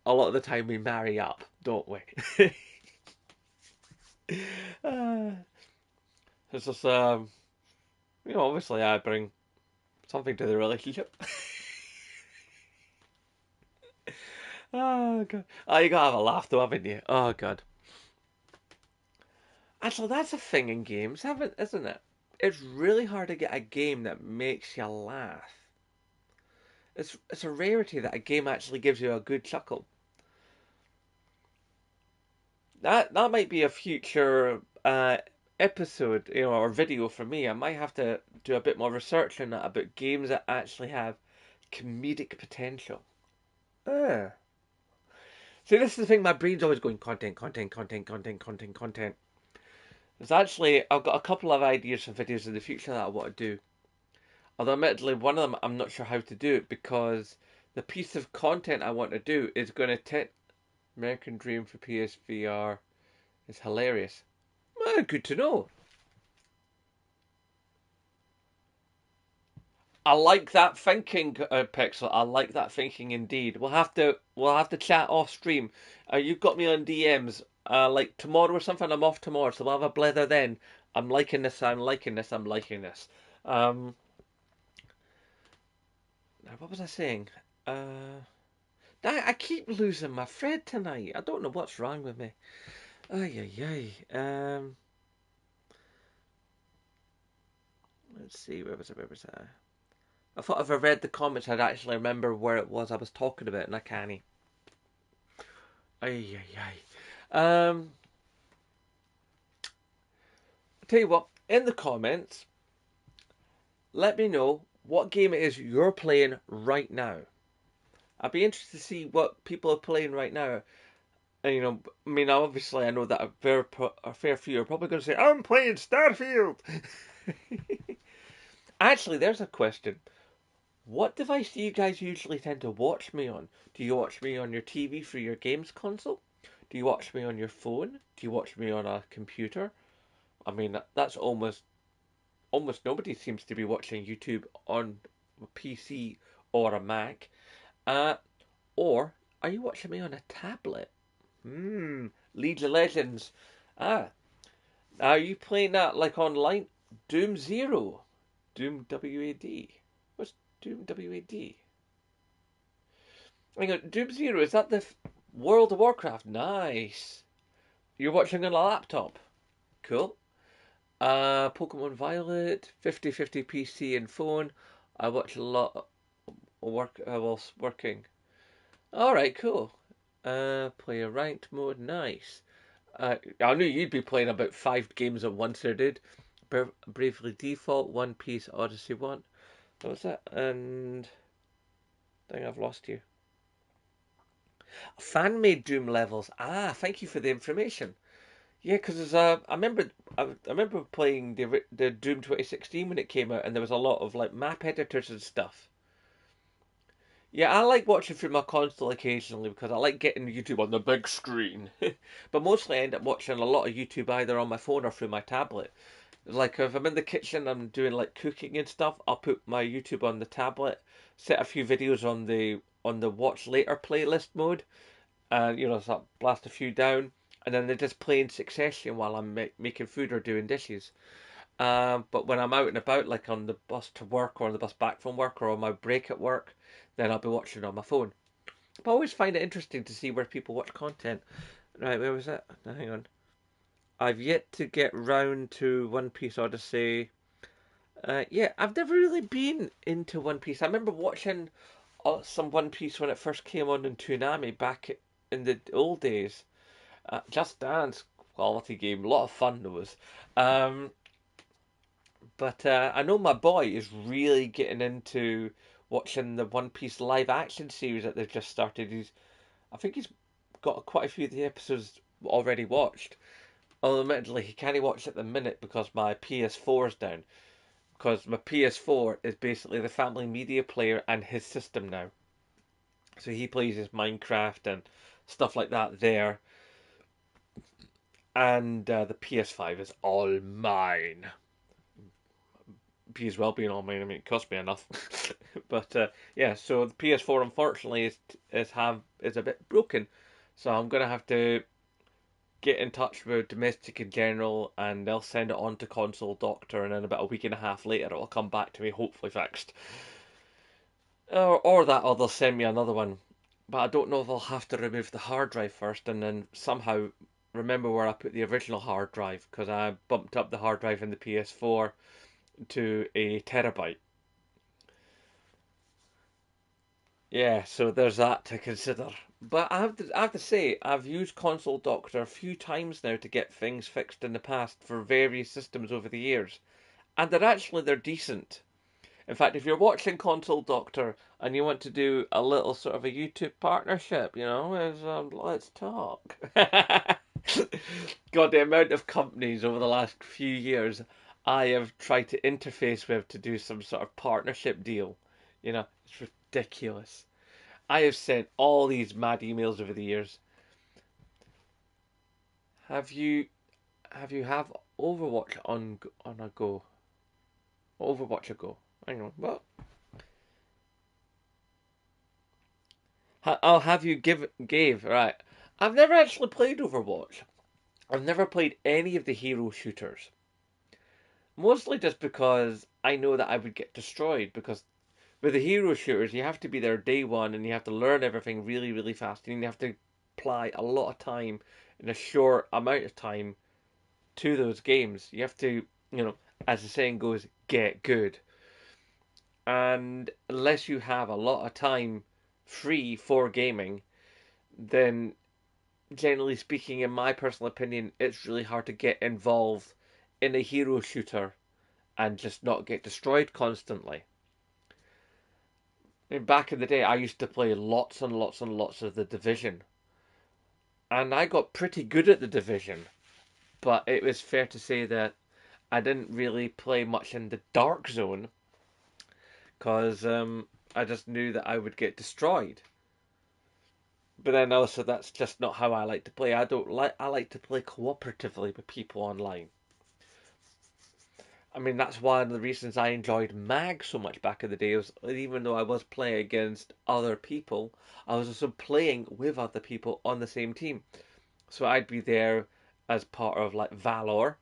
a lot of the time we marry up, don't we? uh, it's just obviously I bring something to the relationship. Oh god. Oh, you gotta have a laugh though, haven't you? Oh god. Actually, that's a thing in games, haven't isn't it? It's really hard to get a game that makes you laugh. It's a rarity that a game actually gives you a good chuckle. That might be a future episode, or video for me. I might have to do a bit more research on that about games that actually have comedic potential. Ah. See, this is the thing. My brain's always going content, content, content, content, content, content. There's actually I've got a couple of ideas for videos in the future that I want to do. Although admittedly, one of them I'm not sure how to do it because the piece of content I want to do is going to take American Dream for PSVR is hilarious. Well, good to know. I like that thinking, Pixel. I like that thinking indeed. We'll have to chat off stream. You've got me on DMs. Like tomorrow or something. I'm off tomorrow, so we'll have a blether then. I'm liking this. I'm liking this. I'm liking this. Um, what was I saying? Uh, I keep losing my thread tonight. I don't know what's wrong with me. Ay ay ay. Let's see. Where was I? Where was I? I thought if I read the comments, I'd actually remember where it was I was talking about, and I can't. Ay, ay, ay. I'll tell you what, in the comments, let me know what game it is you're playing right now. I'd be interested to see what people are playing right now. And, I mean, obviously, I know that a fair few are probably going to say, I'm playing Starfield! Actually, there's a question. What device do you guys usually tend to watch me on? Do you watch me on your TV for your games console? Do you watch me on your phone? Do you watch me on a computer? I mean, that's almost nobody seems to be watching YouTube on a PC or a Mac. Uh, or are you watching me on a tablet? League of Legends. Ah, are you playing that like online? Doom Zero. Doom WAD. What's Doom WAD? Hang on, Doom Zero, is that the World of Warcraft? Nice. You're watching on a laptop. Cool. Pokemon Violet, 50-50 PC and phone. I watch a lot of work whilst working. Alright, cool. Play a ranked mode, nice. I knew you'd be playing about 5 games at once there, dude. Bravely Default, One Piece, Odyssey 1. What was that? And I think I've lost you. Fan-made Doom levels. Ah, thank you for the information. Yeah, because I remember playing the Doom 2016 when it came out, and there was a lot of like map editors and stuff. Yeah, I like watching through my console occasionally because I like getting YouTube on the big screen. But mostly I end up watching a lot of YouTube either on my phone or through my tablet. Like if I'm in the kitchen, I'm doing like cooking and stuff. I'll put my YouTube on the tablet, set a few videos on the watch later playlist mode, and so I'll blast a few down, and then they just play in succession while I'm making food or doing dishes. But when I'm out and about, like on the bus to work or on the bus back from work or on my break at work, then I'll be watching on my phone. But I always find it interesting to see where people watch content. Right, where was that? Hang on. I've yet to get round to One Piece Odyssey. Yeah, I've never really been into One Piece. I remember watching some One Piece when it first came on in Toonami back in the old days. Just Dance quality game, a lot of fun those. Um, but I know my boy is really getting into watching the One Piece live action series that they've just started. I think he's got quite a few of the episodes already watched. Although admittedly he can't watch at the minute because my PS4 is down. Because my PS4 is basically the family media player and his system now. So he plays his Minecraft and stuff like that there. and the PS5 is all mine. Be as well being all mine. I mean, it cost me enough, but yeah. So the PS4 unfortunately is a bit broken, so I'm gonna have to get in touch with Domestic in General, and they'll send it on to Console Doctor, and then about a week and a half later, it'll come back to me, hopefully fixed. Or that, or they'll send me another one. But I don't know if I'll have to remove the hard drive first, and then somehow remember where I put the original hard drive, because I bumped up the hard drive in the PS4 to a terabyte. Yeah, so there's that to consider. But I have to say, I've used Console Doctor a few times now to get things fixed in the past for various systems over the years, and they're decent. In fact, if you're watching Console Doctor and you want to do a little sort of a YouTube partnership, let's talk. God, the amount of companies over the last few years I have tried to interface with to do some sort of partnership deal. It's ridiculous. I have sent all these mad emails over the years. Have you have Overwatch on a go? Overwatch a go. Hang on. What? I'll have you gave right. I've never actually played Overwatch. I've never played any of the hero shooters. Mostly just because I know that I would get destroyed. Because with the hero shooters, you have to be there day one, and you have to learn everything really, really fast, and you have to apply a lot of time in a short amount of time to those games. You have to, as the saying goes, get good. And unless you have a lot of time free for gaming, then generally speaking, in my personal opinion, it's really hard to get involved in a hero shooter and just not get destroyed constantly. I mean, back in the day, I used to play lots and lots and lots of the Division, and I got pretty good at the Division, but it was fair to say that I didn't really play much in the Dark Zone because I just knew that I would get destroyed. But then also, that's just not how I like to play. I like to play cooperatively with people online. I mean, that's one of the reasons I enjoyed Mag so much back in the day. Was even though I was playing against other people, I was also playing with other people on the same team. So I'd be there as part of like Valor,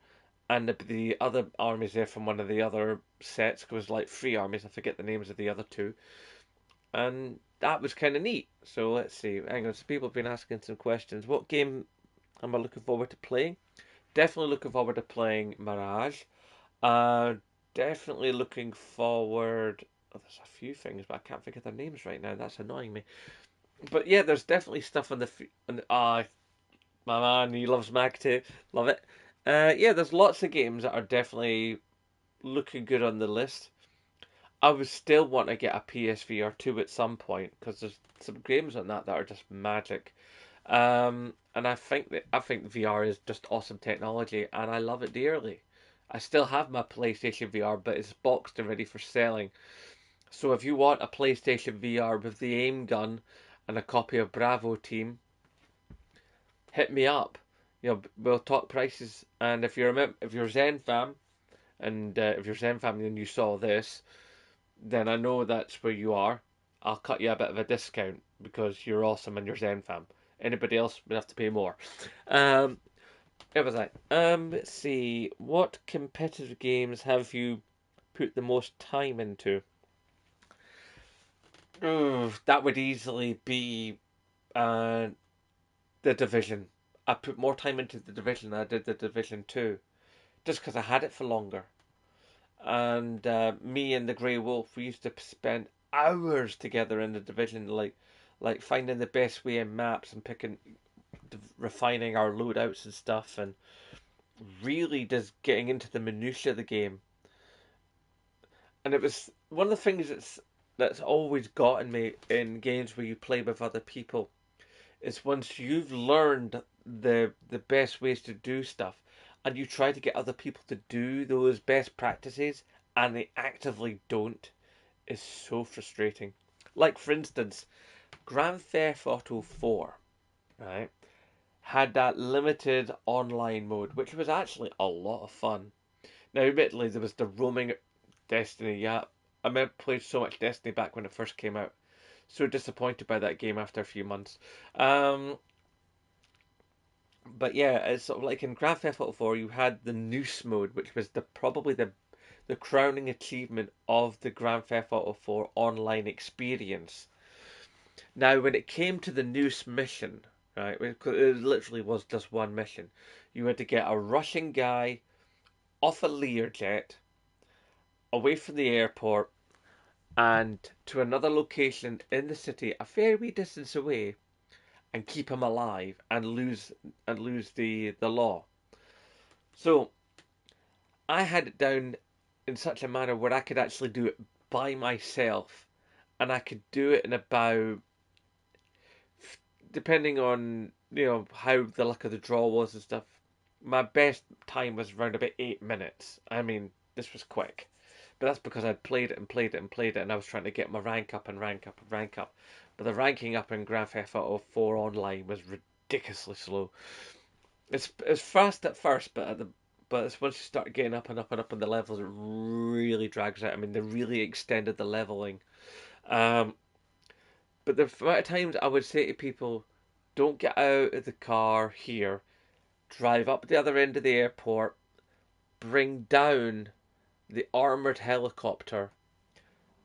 and the other armies there from one of the other sets. It was like three armies. I forget the names of the other two, and that was kind of neat. So let's see. Hang on. So people have been asking some questions. What game am I looking forward to playing? Definitely looking forward to playing Mirage. Uh, Definitely looking forward. Oh, there's a few things, but I can't think of their names right now. That's annoying me. But yeah, there's definitely stuff my man, he loves Mag too. Love it. Yeah, there's lots of games that are definitely looking good on the list. I would still want to get a PSVR 2 at some point because there's some games on that are just magic. And I think VR is just awesome technology, and I love it dearly. I still have my PlayStation VR, but it's boxed and ready for selling. So if you want a PlayStation VR with the aim gun and a copy of Bravo Team, hit me up. We'll talk prices. And if you're Zen fam, and if you're Zen fam and you saw this, then I know that's where you are. I'll cut you a bit of a discount because you're awesome and you're Zen fam. Anybody else would have to pay more. Where was I? Let's see. What competitive games have you put the most time into? Ooh, that would easily be uh, the Division. I put more time into the Division than I did the Division 2, just because I had it for longer. And me and the Grey Wolf, we used to spend hours together in the Division, like finding the best way in maps and refining our loadouts and stuff, and really just getting into the minutiae of the game. And it was one of the things that's always gotten me in games where you play with other people is once you've learned the best ways to do stuff, and you try to get other people to do those best practices, and they actively don't, is so frustrating. Like for instance, Grand Theft Auto 4, right, had that limited online mode, which was actually a lot of fun. Now, admittedly, there was the roaming Destiny. Yeah, I remember played so much Destiny back when it first came out. So disappointed by that game after a few months. Um, but yeah, it's sort of like in Grand Theft Auto 4, you had the Noose mode, which was probably the crowning achievement of the Grand Theft Auto 4 online experience. Now, when it came to the Noose mission, right, it literally was just one mission. You had to get a Russian guy off a Learjet, away from the airport, and to another location in the city, a fair wee distance away, and keep him alive and lose the law. So I had it down in such a manner where I could actually do it by myself, and I could do it in about, depending on how the luck of the draw was and stuff. My best time was around about 8 minutes. I mean, this was quick, but that's because I'd played it and played it and played it, and I was trying to get my rank up and rank up and rank up. But the ranking up in Grand Theft Auto 4 online was ridiculously slow. It's fast at first, but it's once you start getting up and up and up in the levels, it really drags out. I mean, they really extended the leveling. Um, but the amount of times I would say to people, don't get out of the car here, drive up the other end of the airport, bring down the armored helicopter,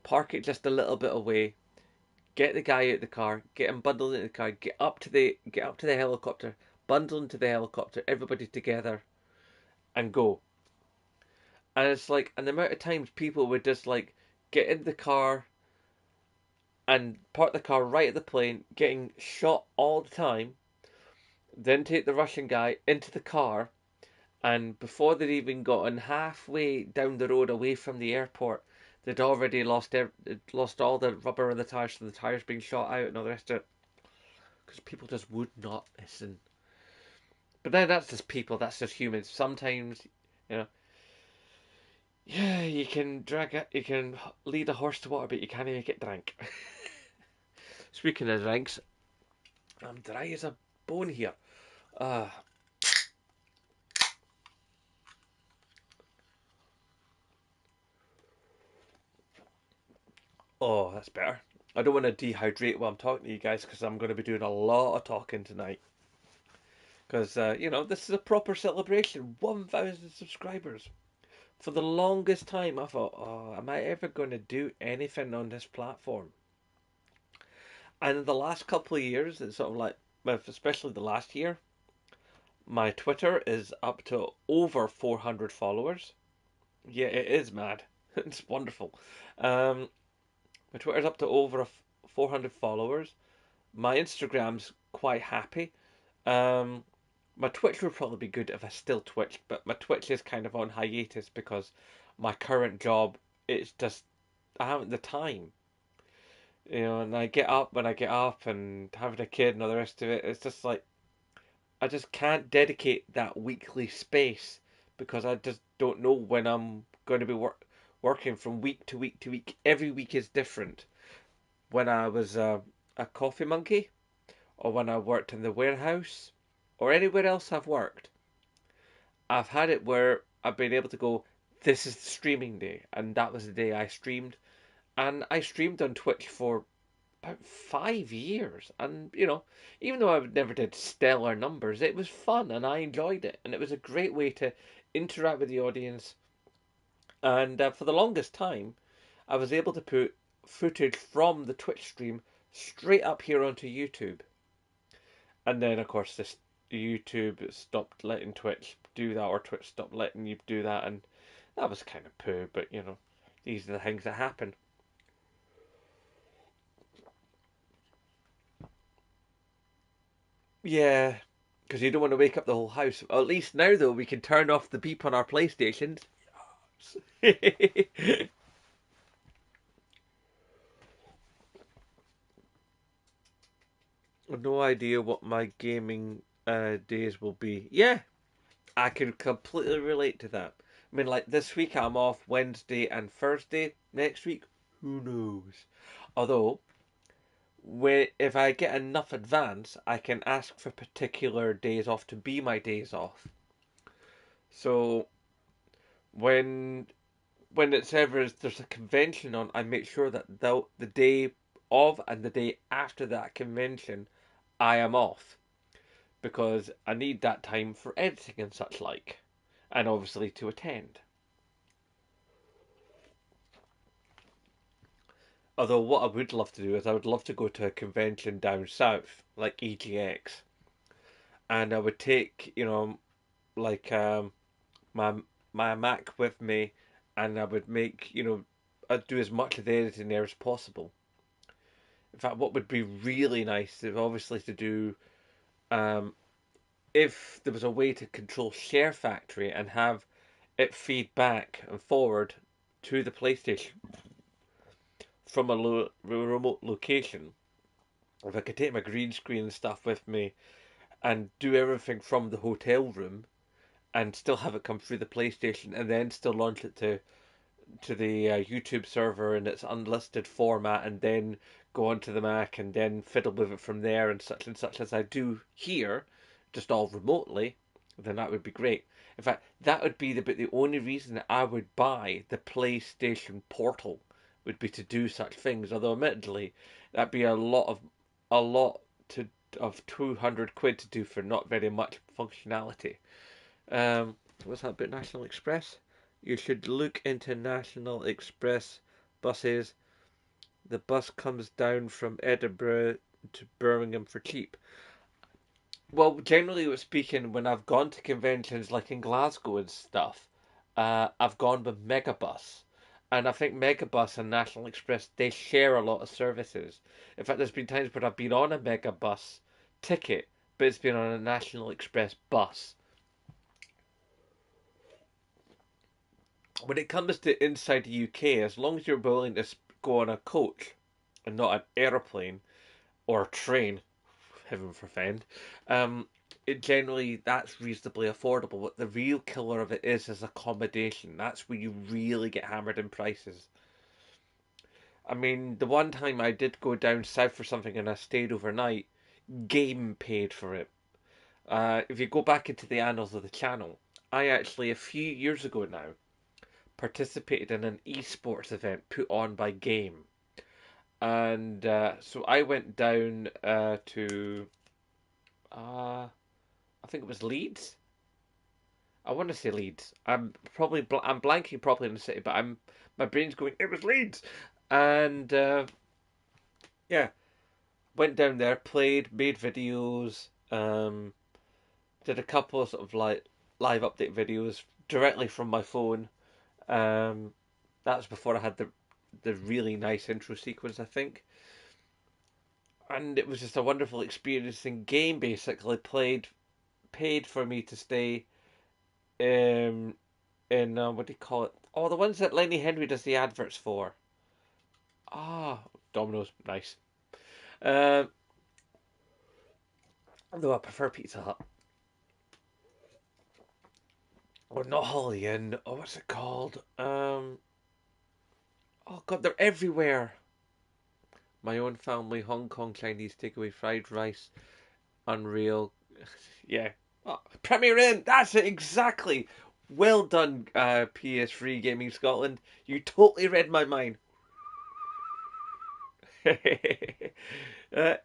park it just a little bit away, get the guy out of the car, get him bundled into the car, get up to the helicopter, bundle into the helicopter, everybody together, and go. And it's like, and the amount of times people would just like get in the car and park the car right at the plane, getting shot all the time, then take the Russian guy into the car, and before they'd even gotten halfway down the road away from the airport, they'd already lost all the rubber in the tires from the tires being shot out and all the rest of it. Because people just would not listen. But then that's just people, that's just humans. Sometimes, you know, yeah, you can lead a horse to water, but you can't make it drink. Speaking of drinks, I'm dry as a bone here. Uh, oh, that's better. I don't want to dehydrate while I'm talking to you guys because I'm going to be doing a lot of talking tonight. Because, this is a proper celebration. 1,000 subscribers. For the longest time, I thought, oh, am I ever going to do anything on this platform? And in the last couple of years, it's sort of like, well, especially the last year, my Twitter is up to over 400 followers. Yeah, it is mad. It's wonderful. Um, my Twitter's up to over 400 followers. My Instagram's quite happy. Um, my Twitch would probably be good if I still twitched, but my Twitch is kind of on hiatus because my current job, it's just, I haven't the time. And I get up when I get up and having a kid and all the rest of it. It's just like, I just can't dedicate that weekly space because I just don't know when I'm going to be working from week to week to week. Every week is different. When I was a coffee monkey, or when I worked in the warehouse, or anywhere else I've worked, I've had it where I've been able to go, this is the streaming day, and that was the day I streamed. And I streamed on Twitch for about 5 years, and even though I never did stellar numbers, it was fun and I enjoyed it, and it was a great way to interact with the audience. And for the longest time, I was able to put footage from the Twitch stream straight up here onto YouTube. And then, of course, this YouTube stopped letting Twitch do that, or Twitch stopped letting you do that, and that was kind of poo. But these are the things that happen. Yeah, because you don't want to wake up the whole house. At least now, though, we can turn off the beep on our PlayStations. No idea what my gaming days will be. Yeah, I can completely relate to that. I mean, like this week I'm off Wednesday and Thursday. Next week, who knows? Although if I get enough advance, I can ask for particular days off to be my days off. So when it's ever there's a convention on, I make sure that the day of and the day after that convention, I am off because I need that time for editing and such like, and obviously to attend. Although what I would love to do is I would love to go to a convention down south like EGX, and I would take like my my Mac with me, and I would make I'd do as much of the editing there as possible. In fact, what would be really nice is obviously to do um, if there was a way to control Share Factory and have it feed back and forward to the PlayStation from a remote location. If I could take my green screen and stuff with me and do everything from the hotel room and still have it come through the PlayStation and then still launch it to the YouTube server in its unlisted format and then go onto the Mac and then fiddle with it from there and such as I do here, just all remotely, then that would be great. In fact, that would be the only reason that I would buy the PlayStation Portal would be to do such things. Although admittedly, that'd be a lot to of 200 quid to do for not very much functionality. What's that about National Express? You should look into National Express buses. The bus comes down from Edinburgh to Birmingham for cheap. Well, generally speaking, when I've gone to conventions like in Glasgow and stuff, I've gone with Megabus. And I think Megabus and National Express, they share a lot of services. In fact, there's been times where I've been on a Megabus ticket, but it's been on a National Express bus. When it comes to inside the UK, as long as you're willing to go on a coach and not an aeroplane or a train, heaven forfend, it generally that's reasonably affordable. But the real killer of it is accommodation. That's where you really get hammered in prices. I mean, the one time I did go down south for something and I stayed overnight, Game paid for it. If you go back into the annals of the channel, I actually a few years ago now participated in an esports event put on by Game. And so I went down to, I think it was Leeds. I want to say Leeds. I'm blanking probably in the city, but my brain's going. It was Leeds, and yeah, went down there, played, made videos, did a couple of sort of like live update videos directly from my phone. Um, that was before I had the really nice intro sequence, I think. And it was just a wonderful experience in game. Basically, played paid for me to stay in what do you call it? Oh, the ones that Lenny Henry does the adverts for. Ah, Domino's, nice. Um, Although I prefer Pizza Hut. Or not Holly Inn. Oh, what's it called? Oh God, they're everywhere. My own family, Hong Kong Chinese takeaway, fried rice, unreal. Yeah. Oh, Premier Inn, that's it exactly. Well done, PS3 Gaming Scotland. You totally read my mind. uh,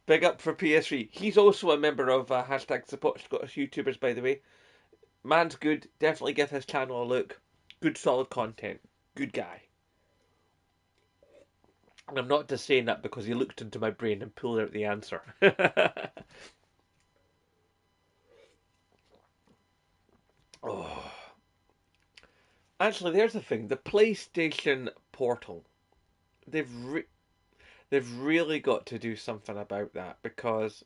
Big up for PS3. He's also a member of hashtag support Scottish YouTubers, by the way. Man's good. Definitely give his channel a look. Good, solid content. Good guy. And I'm not just saying that because he looked into my brain and pulled out the answer. Oh. Actually, there's the thing. The PlayStation Portal. They've re- they've really got to do something about that because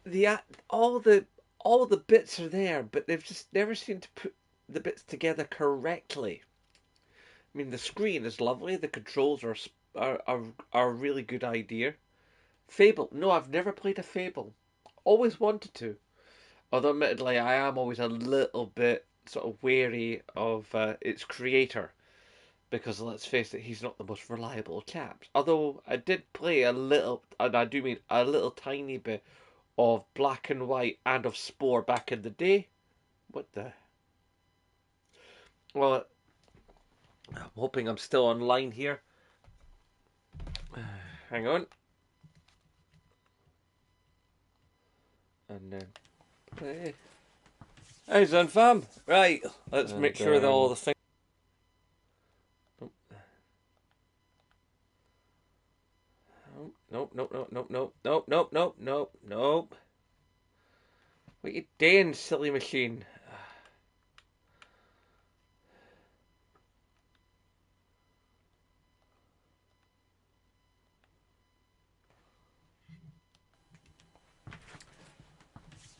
the all the all the bits are there, but they've just never seemed to put the bits together correctly. I mean, the screen is lovely. The controls are a really good idea. Fable. No, I've never played a Fable. Always wanted to. Although, admittedly, I am always a little bit sort of wary of its creator because let's face it, he's not the most reliable chap. Although I did play a little, and I do mean a little tiny bit, of Black and White and of Spore back in the day. What the? Well, I'm hoping I'm still online here. Hang on. And then play. Hey, Zun fam. Right, let's And make sure that all the things. Nope, nope, nope, nope, nope, nope, nope, nope, nope, nope. What you doing, silly machine?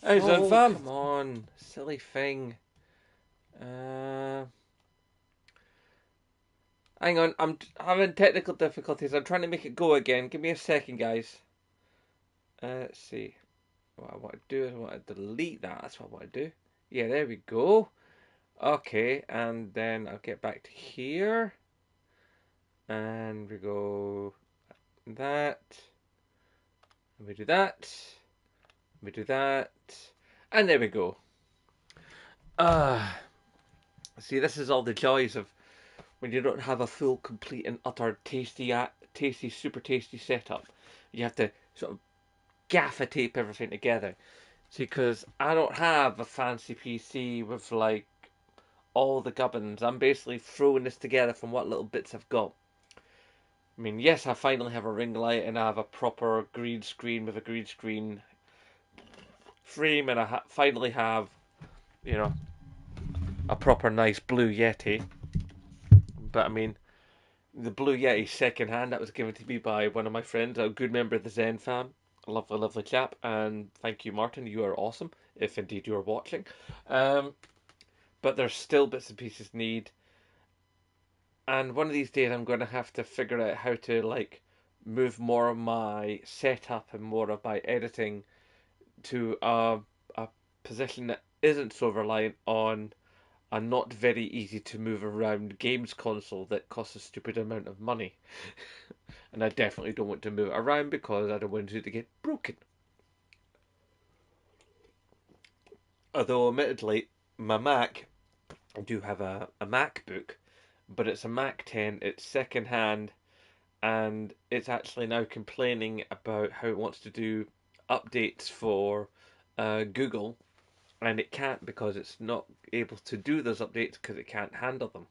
Hey, Zun fam. Come on, silly thing. Hang on, I'm having technical difficulties. I'm trying to make it go again. Give me a second, guys. Let's see. What I want to do is I want to delete that. That's what I want to do. Yeah, there we go. Okay, and then I'll get back to here. And we go that. And we do that. We do that. And there we go. See, this is all the joys of when you don't have a full, complete, and utter tasty, super tasty setup. You have to sort of gaffer tape everything together. See, because I don't have a fancy PC with like all the gubbins. I'm basically throwing this together from what little bits I've got. I mean, yes, I finally have a ring light and I have a proper green screen with a green screen frame, and I finally have, you know, a proper nice Blue Yeti. But I mean, the Blue Yeti second hand that was given to me by one of my friends, a good member of the Zen fam, a lovely, lovely chap, and thank you, Martin. You are awesome, if indeed you are watching. But there's still bits and pieces need, and one of these days I'm going to have to figure out how to like move more of my setup and more of my editing to a position that isn't so reliant on a not very easy to move around games console that costs a stupid amount of money. And I definitely don't want to move it around because I don't want it to get broken. Although, admittedly, my Mac, I do have a MacBook, but it's a Mac 10, it's second hand, and it's actually now complaining about how it wants to do updates for Google, and it can't because it's not able to do those updates because it can't handle them.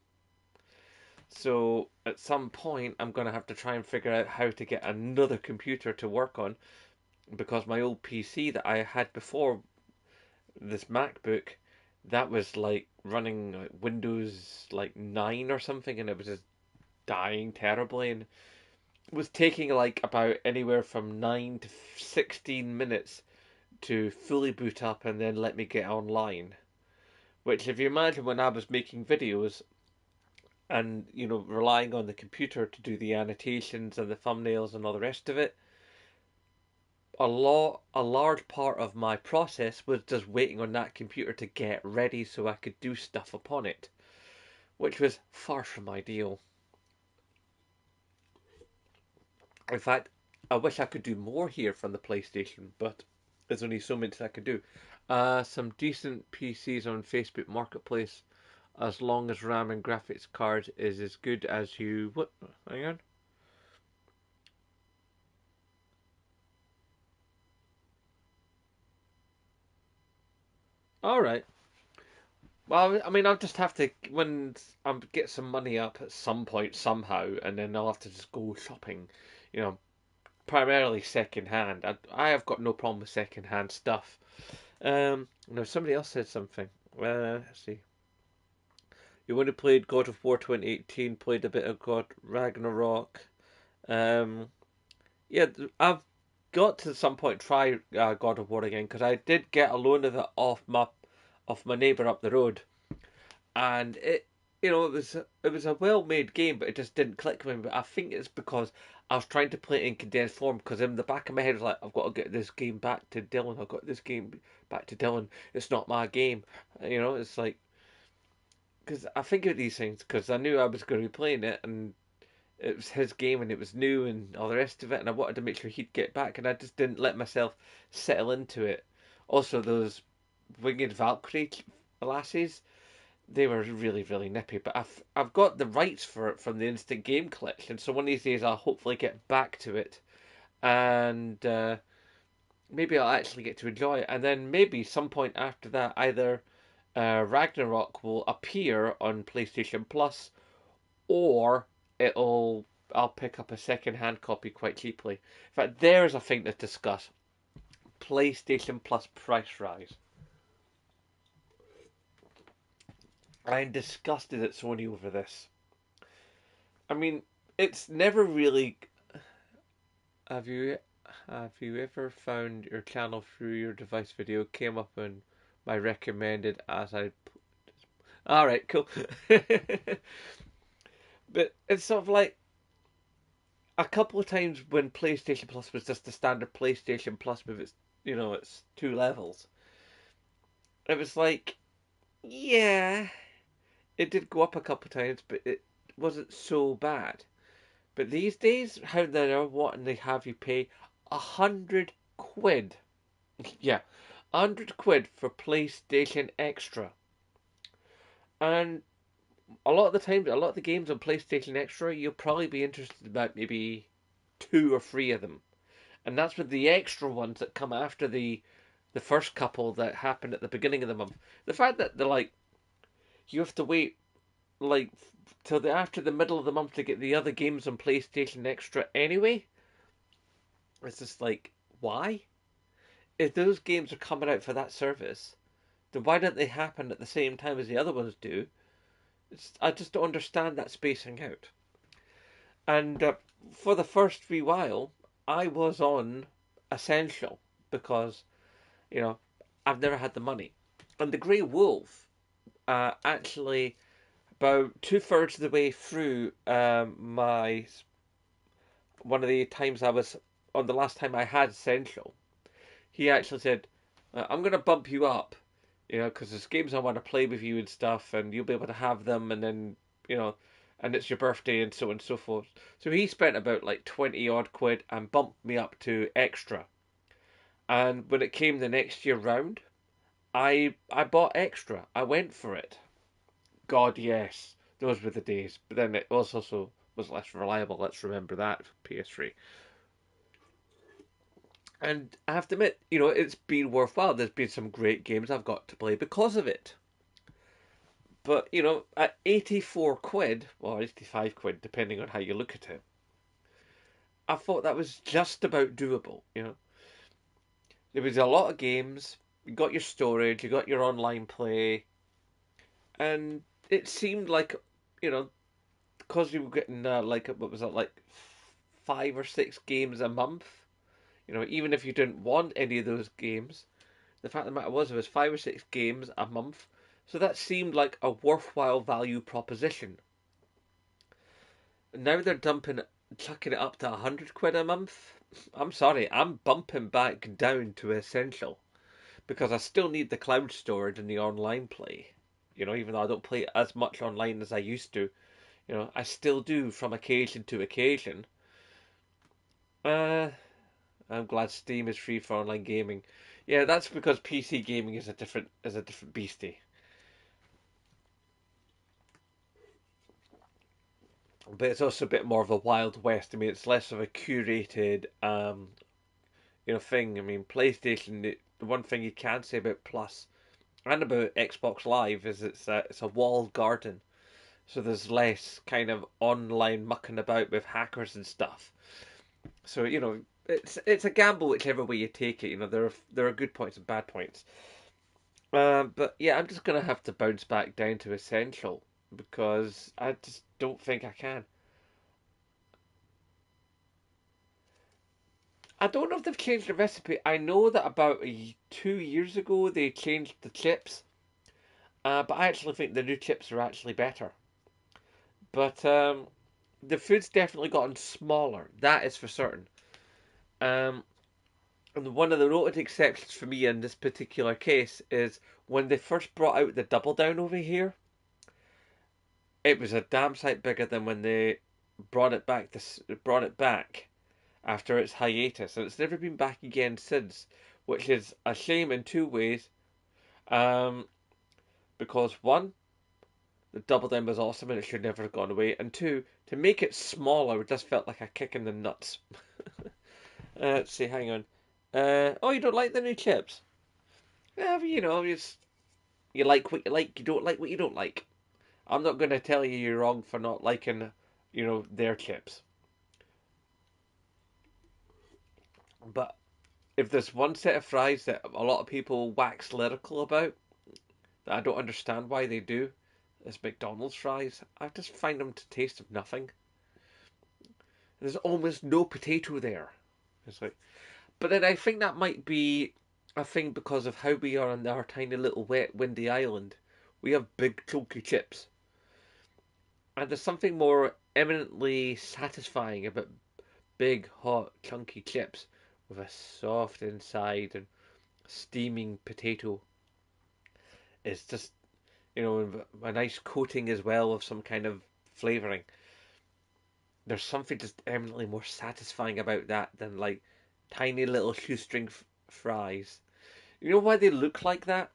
So at some point, I'm going to have to try and figure out how to get another computer to work on, because my old PC that I had before this MacBook, that was like running like Windows like 9 or something, and it was just dying terribly, and it was taking like about anywhere from 9 to 16 minutes to fully boot up and then let me get online. Which, if you imagine when I was making videos and, you know, relying on the computer to do the annotations and the thumbnails and all the rest of it, a large part of my process was just waiting on that computer to get ready so I could do stuff upon it, which was far from ideal. In fact, I wish I could do more here from the PlayStation, but there's only so much I could do. Some decent PCs on Facebook Marketplace, as long as RAM and graphics card is as good as you. What? Hang on. All right. Well, I mean, I'll just have to when I get some money up at some point somehow, and then I'll have to just go shopping. You know, primarily second hand. I have got no problem with second hand stuff. No, somebody else said something. Let's see. You only played God of War 2018, played a bit of God Ragnarok. Um, yeah, I've got to some point try God of War again because I did get a loan of it off my neighbour up the road, and it was a well made game, but it just didn't click with me. But I think it's because I was trying to play it in condensed form because in the back of my head was like, I've got to get this game back to Dylan. I've got this game back to Dylan. It's not my game. You know, it's like because I think of these things because I knew I was going to be playing it, and it was his game and it was new and all the rest of it, and I wanted to make sure he'd get back, and I just didn't let myself settle into it. Also, those winged Valkyrie lasses, they were really, really nippy, but I've got the rights for it from the Instant Game Collection, so one of these days I'll hopefully get back to it, and maybe I'll actually get to enjoy it, and then maybe some point after that, either Ragnarok will appear on PlayStation Plus, or it'll I'll pick up a second-hand copy quite cheaply. In fact, there's a thing to discuss: PlayStation Plus price rise. I'm disgusted at Sony over this. I mean, it's never really. Have you have you ever found your channel through your device video came up on my recommended as I? All right, cool. But it's sort of like a couple of times when PlayStation Plus was just the standard PlayStation Plus with its, its two levels. It was like, yeah, it did go up a couple of times, but it wasn't so bad. But these days, how they are wanting to have you pay £100. Yeah, £100 for PlayStation Extra. And a lot of the time, a lot of the games on PlayStation Extra, you'll probably be interested about maybe two or three of them. And that's with the extra ones that come after the first couple that happened at the beginning of the month. The fact that they're like you have to wait like till after the middle of the month to get the other games on PlayStation Extra anyway. It's just like, why? If those games are coming out for that service, then why don't they happen at the same time as the other ones do? I just don't understand that spacing out. And for the first wee while, I was on Essential because I've never had the money. And the Grey Wolf, actually, about two-thirds of the way through my one of the times I was on the last time I had Essential, he actually said, "I'm going to bump you up, because there's games I want to play with you and stuff, and you'll be able to have them, and then you know." And it's your birthday and so on and so forth. So he spent about like 20 odd quid and bumped me up to extra. And when it came the next year round, I bought extra. I went for it. God, yes, those were the days. But then it also was less reliable. Let's remember that for PS3. And I have to admit, it's been worthwhile. There's been some great games I've got to play because of it. But at 84 quid, or 85 quid, depending on how you look at it, I thought that was just about doable. There was a lot of games. You got your storage, you got your online play, and it seemed like because you were getting like what was it, like 5 or 6 games a month. Even if you didn't want any of those games, the fact of the matter was it was 5 or 6 games a month, so that seemed like a worthwhile value proposition. Now they're chucking it up to 100 quid a month. I'm sorry, I'm bumping back down to Essential because I still need the cloud storage and the online play. Even though I don't play as much online as I used to, I still do from occasion to occasion. Uh, I'm glad Steam is free for online gaming. Yeah, that's because PC gaming is a different beastie. But it's also a bit more of a wild west. I mean, it's less of a curated thing. I mean, PlayStation. The one thing you can say about Plus and about Xbox Live is it's a walled garden. So there's less kind of online mucking about with hackers and stuff. So it's a gamble whichever way you take it. There are good points and bad points. But yeah, I'm just gonna have to bounce back down to Essential because I just don't think I can. I don't know if they've changed the recipe. I know that about 2 years ago they changed the chips, but I actually think the new chips are actually better. But the food's definitely gotten smaller. That is for certain. Um, and one of the noted exceptions for me in this particular case is when they first brought out the double down over here. It was a damn sight bigger than when they brought it back after its hiatus, and it's never been back again since, which is a shame in two ways. Um, because one, the Double M was awesome and it should never have gone away, and two, to make it smaller, it just felt like a kick in the nuts. Let's see, hang on. Oh, you don't like the new chips? You know, you like what you like, you don't like what you don't like. I'm not going to tell you you're wrong for not liking, their chips. But if there's one set of fries that a lot of people wax lyrical about, that I don't understand why they do, it's McDonald's fries. I just find them to taste of nothing. There's almost no potato there. It's like, but then I think that might be a thing because of how we are on our tiny little wet, windy island. We have big, chunky chips. And there's something more eminently satisfying about big, hot, chunky chips with a soft inside and steaming potato. It's just, a nice coating as well of some kind of flavoring. There's something just eminently more satisfying about that than like tiny little shoestring fries. You know why they look like that?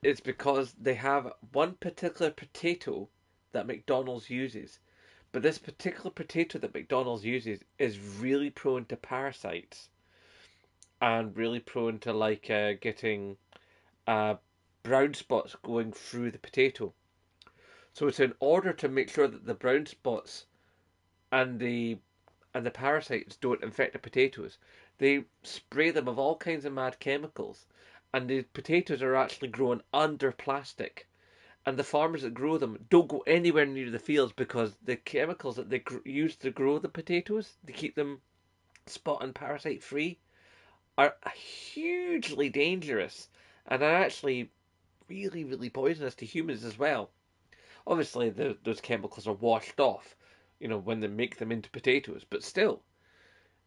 It's because they have one particular potato that McDonald's uses. But this particular potato that McDonald's uses is really prone to parasites and really prone to like getting uh, brown spots going through the potato. So it's in order to make sure that the brown spots and the parasites don't infect the potatoes, they spray them with all kinds of mad chemicals, and the potatoes are actually grown under plastic. And the farmers that grow them don't go anywhere near the fields because the chemicals that they use to grow the potatoes to keep them spot and parasite free are hugely dangerous and are actually really, really poisonous to humans as well. Obviously, those chemicals are washed off, when they make them into potatoes, but still,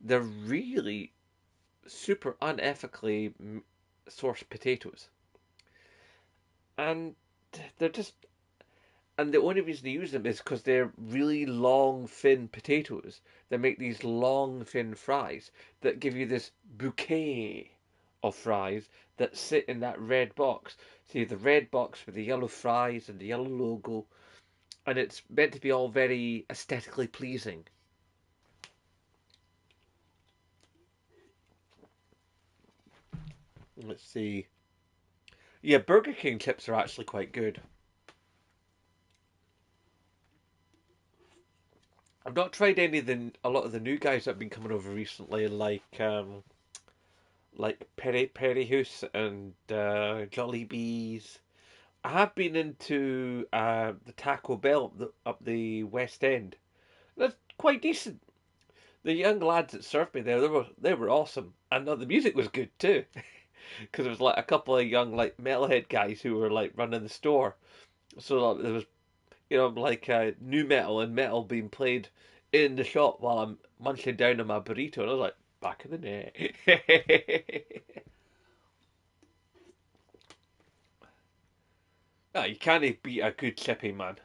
they're really super unethically sourced potatoes. And they're just and the only reason they use them is because they're really long, thin potatoes that make these long, thin fries that give you this bouquet of fries that sit in that red box. See, the red box with the yellow fries and the yellow logo, and it's meant to be all very aesthetically pleasing. Let's see. Yeah, Burger King chips are actually quite good. I've not tried any of a lot of the new guys that have been coming over recently, like Peri House and Jollibees. I have been into the Taco Bell up the West End. That's quite decent. The young lads that served me there, they were awesome, and the music was good too, because it was like a couple of young like metalhead guys who were like running the store. So there was like new metal and metal being played in the shop while I'm munching down on my burrito, and I was like, back in the net. Ah, you can't beat a good chippy, man.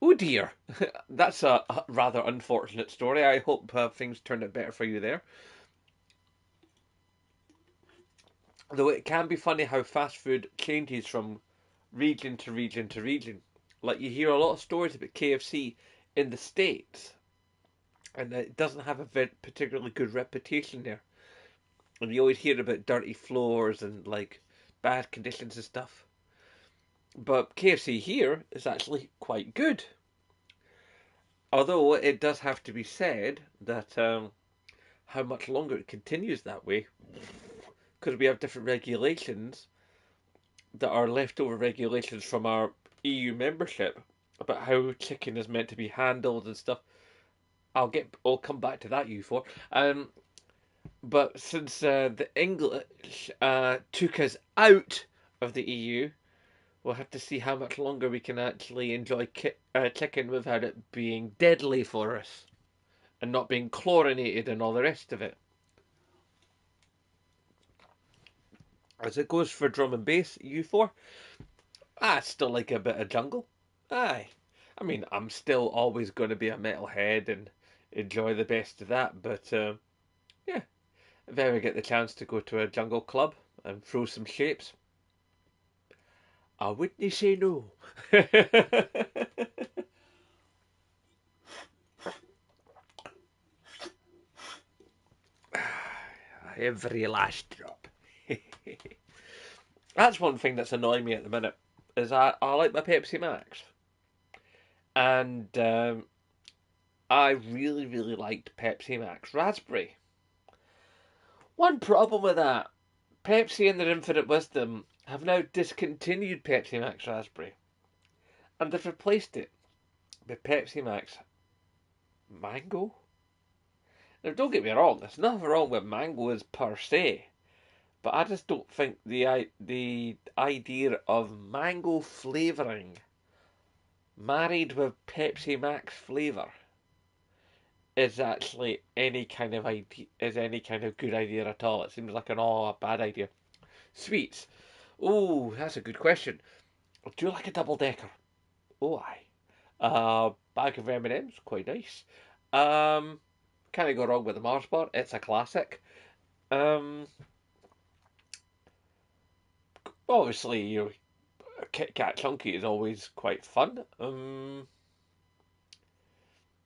Oh dear, that's a rather unfortunate story. I hope things turn out better for you there. Though it can be funny how fast food changes from region to region to region. Like you hear a lot of stories about KFC in the States, and it doesn't have a very particularly good reputation there. And you always hear about dirty floors and like bad conditions and stuff. But KFC here is actually quite good. Although it does have to be said that how much longer it continues that way, because we have different regulations that are leftover regulations from our EU membership about how chicken is meant to be handled and stuff. I'll come back to that, you four. But since the English took us out of the EU, we'll have to see how much longer we can actually enjoy chicken without it being deadly for us and not being chlorinated and all the rest of it. As it goes for drum and bass, you four, I still like a bit of jungle. Aye. I mean, I'm still always going to be a metalhead and enjoy the best of that, but yeah, if I ever get the chance to go to a jungle club and throw some shapes, I wouldn't say no. Every last drop. That's one thing that's annoying me at the minute. Is I like my Pepsi Max, and I really really liked Pepsi Max Raspberry. One problem with that, Pepsi in their infinite wisdom have now discontinued Pepsi Max Raspberry, and they've replaced it with Pepsi Max Mango. Now, don't get me wrong, there's nothing wrong with mangoes per se, but I just don't think the idea of mango flavouring married with Pepsi Max flavour is actually any kind of good idea at all. It seems like a bad idea. Sweets. Oh, that's a good question. Do you like a double decker? Oh, aye. Bag of M&M's, quite nice. Um, can't go wrong with the Mars bar. It's a classic. Um, obviously, Kit Kat Chunky is always quite fun.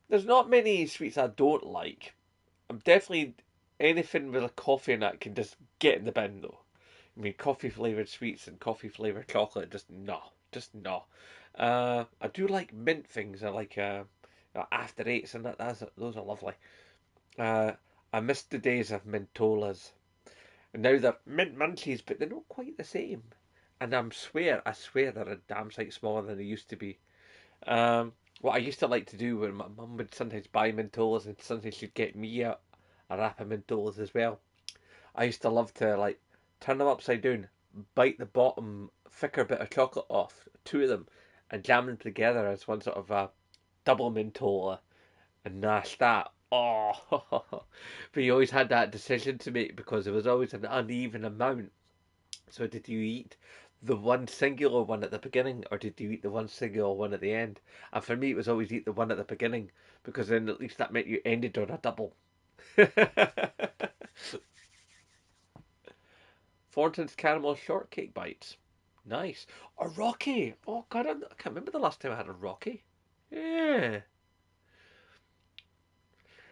There's not many sweets I don't like. I'm definitely anything with a coffee in it can just get in the bin though. I mean, coffee flavored sweets and coffee flavored chocolate, just no. I do like mint things. I like after eights and those are lovely. Uh, I missed the days of Mentolas. And now they're mint munchies, but they're not quite the same. And I swear they're a damn sight smaller than they used to be. What I used to like to do when my mum would sometimes buy Mentolas and sometimes she'd get me a wrap of Mentolas as well. I used to love to like turn them upside down, bite the bottom thicker bit of chocolate off, two of them, and jam them together as one sort of a double Mentola and mash that. Oh, but you always had that decision to make because there was always an uneven amount. So did you eat the one singular one at the beginning, or did you eat the one singular one at the end? And for me, it was always eat the one at the beginning because then at least that meant you ended on a double. Thornton's caramel shortcake bites, nice. A Rocky. Oh God, I can't remember the last time I had a Rocky. Yeah.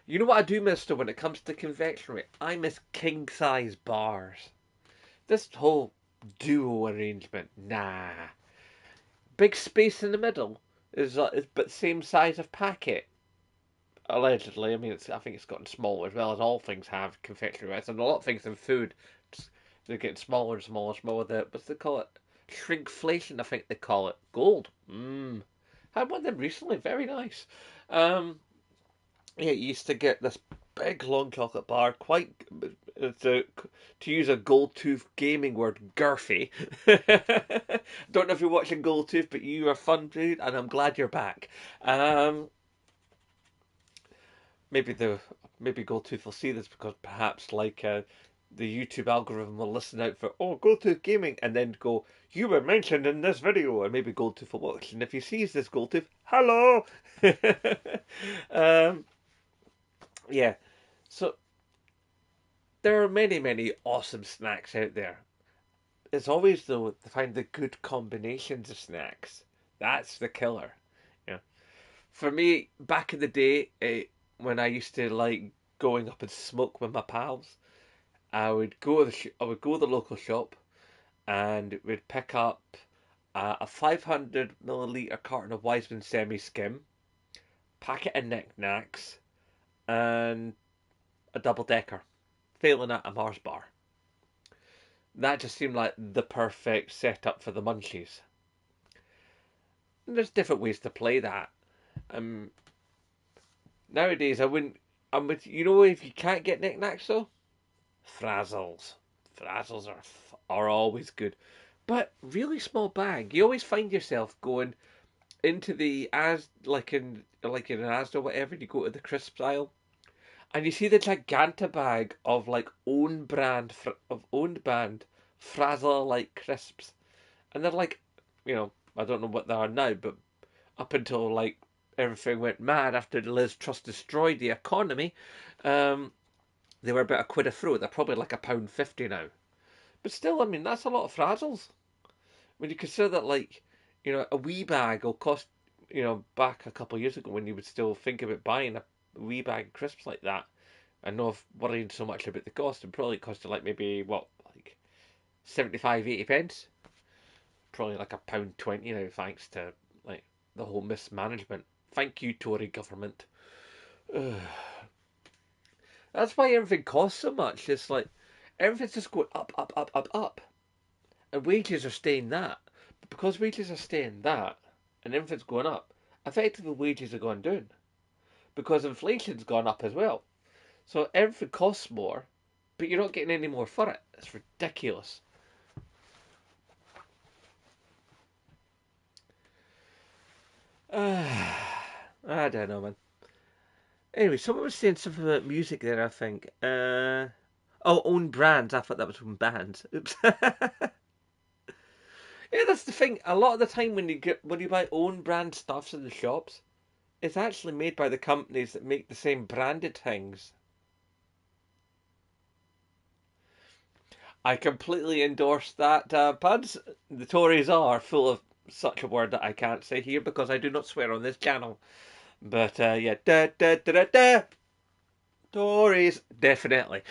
You know what I do miss though when it comes to confectionery? I miss king size bars. This whole duo arrangement, nah. Big space in the middle is but same size of packet. Allegedly, I mean, I think it's gotten smaller as well as all things have confectionery wise, and a lot of things in food. They're getting smaller and smaller and smaller. What's they call it? Shrinkflation, I think they call it. Gold. Mmm. Had one of them recently. Very nice. Um, yeah, you used to get this big long chocolate bar, quite to use a gold tooth gaming word, girthy. Don't know if you're watching Gold Tooth, but you are fun, dude, and I'm glad you're back. Um, maybe the maybe Gold Tooth will see this because perhaps the YouTube algorithm will listen out for Gold Tooth gaming and then go, you were mentioned in this video, and maybe Gold Tooth will watch, and if he sees this Gold Tooth, hello. um, yeah. So there are many, many awesome snacks out there. It's always though to find the good combinations of snacks. That's the killer. Yeah. For me, back in the day, when I used to like going up and smoke with my pals, I would go to the local shop and we'd pick up a 500 milliliter carton of Wiseman semi skim, packet of Knick Knacks, and a double decker. Failing that, a Mars bar. That just seemed like the perfect setup for the munchies. And there's different ways to play that. Um, Nowadays, I wouldn't. I'm with you know if you can't get knickknacks though, frazzles. Frazzles are always good, but really small bag. You always find yourself going into the as like in an Asda or whatever. You go to the crisps aisle and you see the giganta bag of like own brand frazzle like crisps, and they're like I don't know what they are now, but up until like everything went mad after Liz Truss destroyed the economy, um, they were about a quid a throat. They're probably like £1.50 now. But still, I mean, that's a lot of frazzles. When you consider that, like, a wee bag will cost, back a couple of years ago when you would still think about buying a wee bag of crisps like that, and not worrying so much about the cost, it probably costed like maybe, what, like 75, 80 pence? Probably like £1.20 now, thanks to, like, the whole mismanagement. Thank you, Tory government. Ugh. That's why everything costs so much. It's like, everything's just going up, up, up, up, up. And wages are staying that. But because wages are staying that, and everything's going up, effectively wages are going down. Because inflation's gone up as well. So everything costs more, but you're not getting any more for it. It's ridiculous. I don't know, man. Anyway, someone was saying something about music there, I think. Oh, own brands. I thought that was from bands. Oops. Yeah, that's the thing. A lot of the time when you buy own brand stuffs in the shops, it's actually made by the companies that make the same branded things. I completely endorse that, Puds. The Tories are full of such a word that I can't say here because I do not swear on this channel. But yeah, da da da da da. Tories, definitely.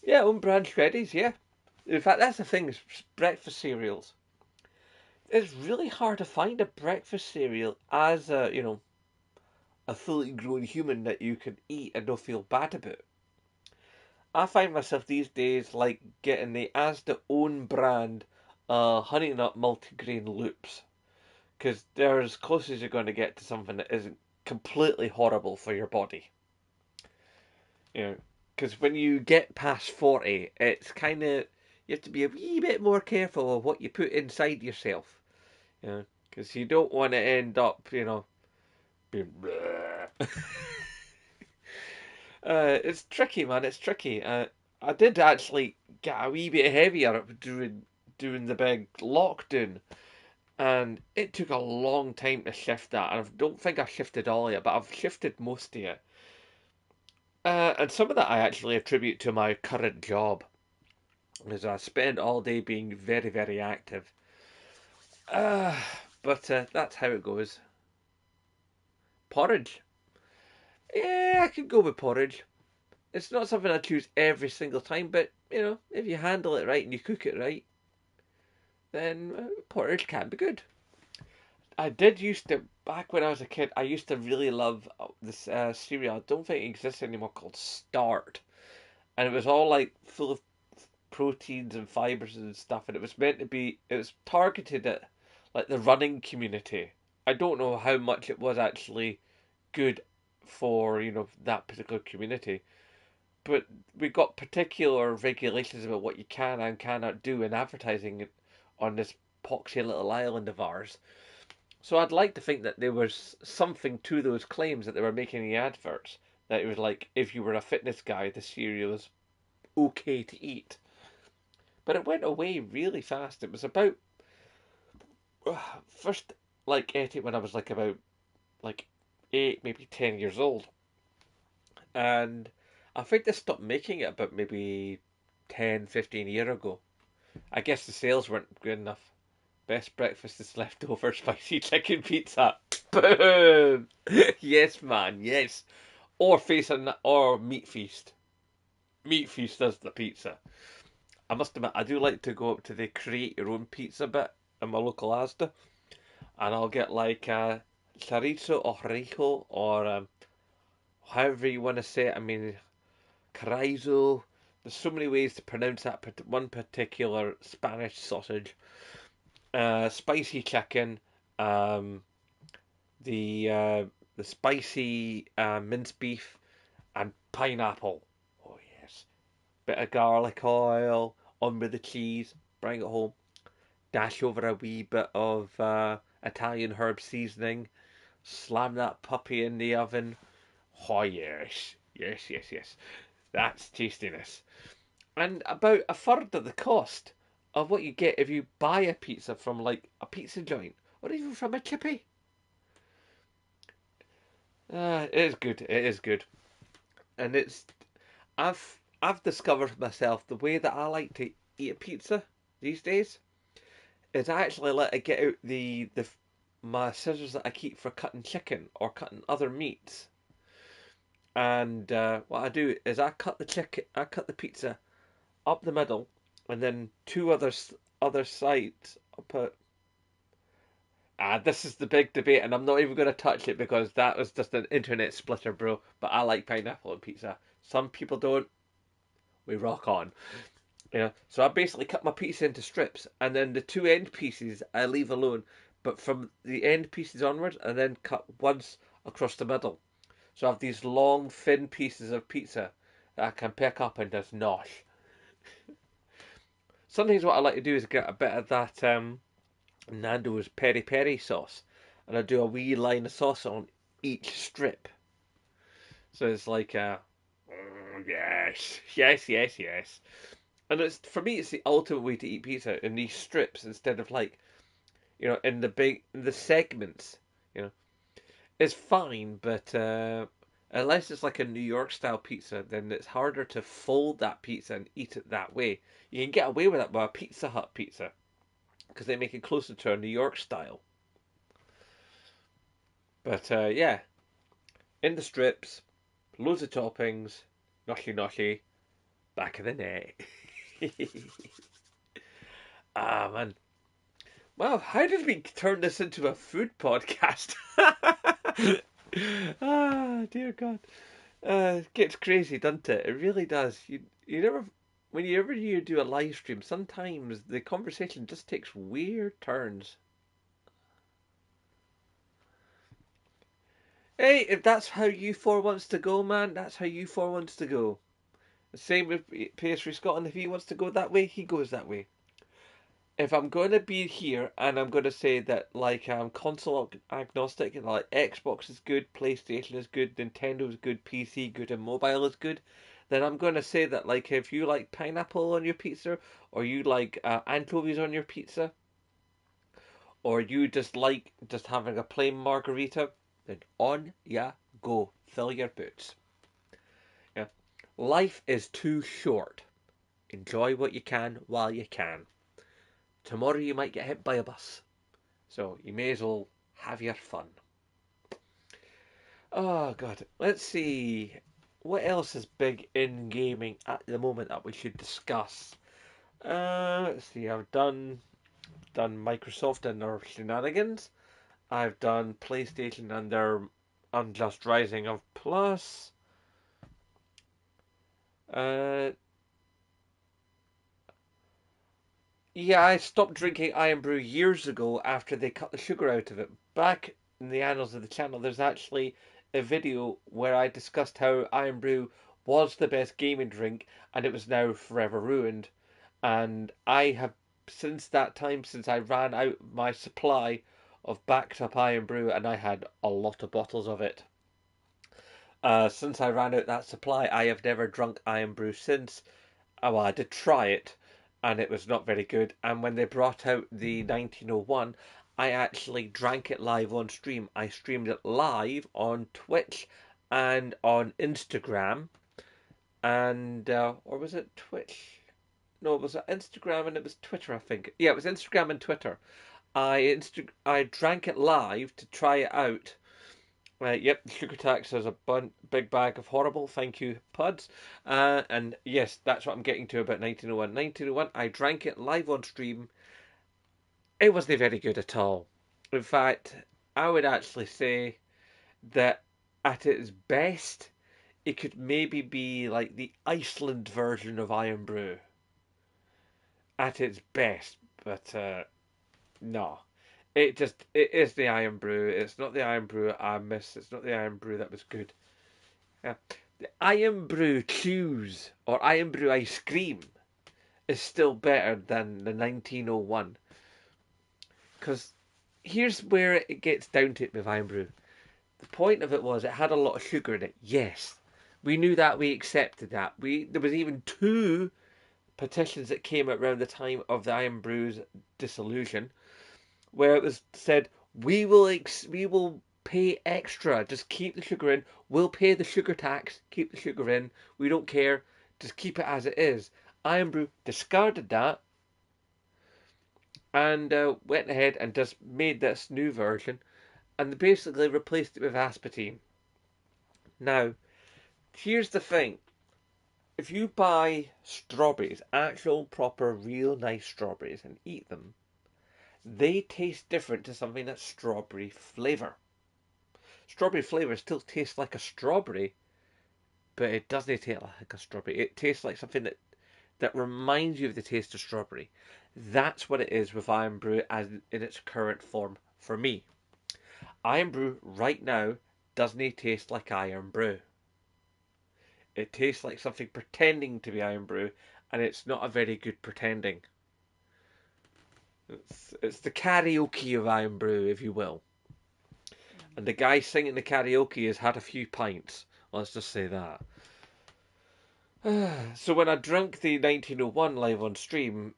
Yeah, own brand shreddies, yeah. In fact, that's the thing, is breakfast cereals. It's really hard to find a breakfast cereal as a fully grown human that you can eat and don't feel bad about. I find myself these days like getting the Asda own brand Honey Nut multigrain loops because they're as close as you're going to get to something that isn't completely horrible for your body. You know, because when you get past 40, it's kind of you have to be a wee bit more careful of what you put inside yourself. You know, because you don't want to end up, being. It's tricky, man. It's tricky. I did actually get a wee bit heavier during the big lockdown, and it took a long time to shift that. And I don't think I shifted all of it, but I've shifted most of it. And some of that I actually attribute to my current job, as I spend all day being very, very active. Uh, but that's how it goes. Porridge. Yeah, I could go with porridge. It's not something I choose every single time, but if you handle it right and you cook it right, then porridge can be good. I did used to back when I was a kid. I used to really love this cereal. I don't think it exists anymore called Start, and it was all like full of proteins and fibers and stuff. And it was meant to be. It was targeted at like the running community. I don't know how much it was actually good for that particular community, but we got particular regulations about what you can and cannot do in advertising on this poxy little island of ours. So I'd like to think that there was something to those claims that they were making in the adverts. That it was like, if you were a fitness guy, the cereal was okay to eat. But it went away really fast. It was about first like ate it when I was like about like 8, maybe 10 years old, and I think they stopped making it about maybe 10, 15 years ago. I guess the sales weren't good enough. Best breakfast is leftover spicy chicken pizza. Boom! Yes, man, yes. Or meat feast. Meat feast does the pizza. I must admit, I do like to go up to the create your own pizza bit in my local Asda, and I'll get like a chorizo or rico or however you want to say it. I mean, chorizo. There's so many ways to pronounce that one particular Spanish sausage. Spicy chicken, um, the spicy minced beef, and pineapple. Oh yes, bit of garlic oil on with the cheese. Bring it home. Dash over a wee bit of Italian herb seasoning. Slam that puppy in the oven. Oh yes, yes, yes, yes. That's tastiness. And about a third of the cost. of what you get if you buy a pizza from like a pizza joint or even from a chippy. It is good. It is good, and it's I've discovered myself the way that I like to eat a pizza these days is I actually let it get out the my scissors that I keep for cutting chicken or cutting other meats. And what I do is I cut the pizza up the middle, and then two other sides. I'll put. This is the big debate, and I'm not even going to touch it because that was just an internet splitter, bro. But I like pineapple on pizza. Some people don't. We rock on. So I basically cut my pizza into strips, and then the two end pieces I leave alone. But from the end pieces onwards, and then cut once across the middle. So I have these long, thin pieces of pizza that I can pick up and just nosh. Sometimes what I like to do is get a bit of that Nando's peri peri sauce, and I do a wee line of sauce on each strip. So it's like, yes, yes, yes, yes. And it's for me, it's the ultimate way to eat pizza in these strips instead of like, in the segments. You know, it's fine, but unless it's like a New York style pizza, then it's harder to fold that pizza and eat it that way. You can get away with that with a Pizza Hut pizza because they make it closer to a New York style. But yeah, in the strips, loads of toppings, noshy noshy, back of the net. Man. Wow, how did we turn this into a food podcast? Dear God. It gets crazy, doesn't it? It really does. You never, whenever you do a live stream, sometimes the conversation just takes weird turns. Hey, if that's how you four wants to go, man, that's how you four wants to go. The same with Pastry Scotland. If he wants to go that way, he goes that way. If I'm going to be here and I'm going to say that like I'm console agnostic and like Xbox is good, PlayStation is good, Nintendo is good, PC good, and mobile is good, then I'm going to say that like if you like pineapple on your pizza or you like anchovies on your pizza or you just like just having a plain margarita, then on ya go, fill your boots. Yeah, life is too short. Enjoy what you can while you can. Tomorrow you might get hit by a bus. So you may as well have your fun. Oh god, let's see. What else is big in gaming at the moment that we should discuss? Let's see. I've done Microsoft and their shenanigans. I've done PlayStation and their unjust rising of Plus. Uh, yeah, I stopped drinking Iron Brew years ago after they cut the sugar out of it. Back in the annals of the channel, there's actually a video where I discussed how Iron Brew was the best gaming drink and it was now forever ruined. And I have, since that time, since I ran out my supply of backed up Iron Brew, and I had a lot of bottles of it. Since I ran out that supply, I have never drunk Iron Brew since. Oh, well, I did try it, and it was not very good. And when they brought out the 1901, I actually drank it live on stream. I streamed it live on Twitch and on Instagram, and or was it Twitch? No, it was Instagram and it was Twitter, I think. Yeah, it was Instagram and Twitter. I drank it live to try it out. Yep, sugar tax has a big bag of horrible. Thank you, Puds. And yes, that's what I'm getting to about 1901. 1901, I drank it live on stream. It wasn't very good at all. In fact, I would actually say that at its best, it could maybe be like the Iceland version of Iron Brew. At its best, but no. It is the Iron Brew. It's not the Iron Brew I miss. It's not the Iron Brew that was good. Yeah. The Iron Brew Chews or Iron Brew Ice Cream is still better than the 1901. Because here's where it gets down to it with Iron Brew. The point of it was it had a lot of sugar in it. Yes, we knew that. We accepted that. There was even two petitions that came out around the time of the Iron Brew's dissolution, where it was said, we will pay extra, just keep the sugar in. We'll pay the sugar tax, keep the sugar in. We don't care, just keep it as it is. Iron Brew discarded that and went ahead and just made this new version and basically replaced it with aspartame. Now, here's the thing. If you buy strawberries, actual proper real nice strawberries, and eat them, they taste different to something that's strawberry flavour. Strawberry flavour still tastes like a strawberry, but it doesn't taste like a strawberry. It tastes like something that reminds you of the taste of strawberry. That's what it is with Iron Brew as in its current form for me. Iron Brew right now doesn't taste like Iron Brew. It tastes like something pretending to be Iron Brew, and it's not a very good pretending. It's the karaoke of Iron Brew, if you will. And the guy singing the karaoke has had a few pints. Let's just say that. So when I drank the 1901 live on stream,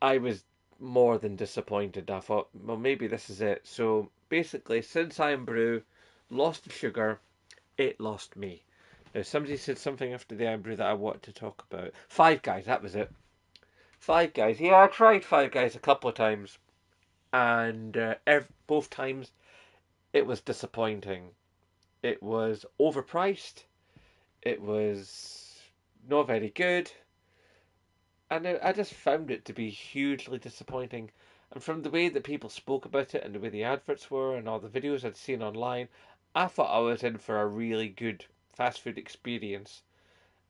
I was more than disappointed. I thought, well, maybe this is it. So basically, since Iron Brew lost the sugar, it lost me. Now, somebody said something after the Iron Brew that I wanted to talk about. Five Guys, that was it. Five Guys. Yeah, I tried Five Guys a couple of times. And both times it was disappointing. It was overpriced. It was not very good. And I just found it to be hugely disappointing. And from the way that people spoke about it and the way the adverts were and all the videos I'd seen online, I thought I was in for a really good fast food experience.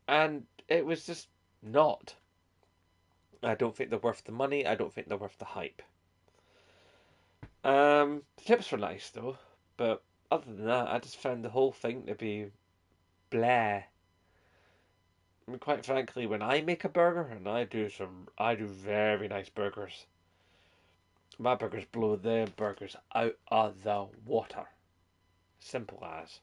And it was just not. I don't think they're worth the money. I don't think they're worth the hype. The tips were nice though, but other than that, I just found the whole thing to be blah. I mean, quite frankly, when I make a burger, and I do very nice burgers. My burgers blow their burgers out of the water. Simple as.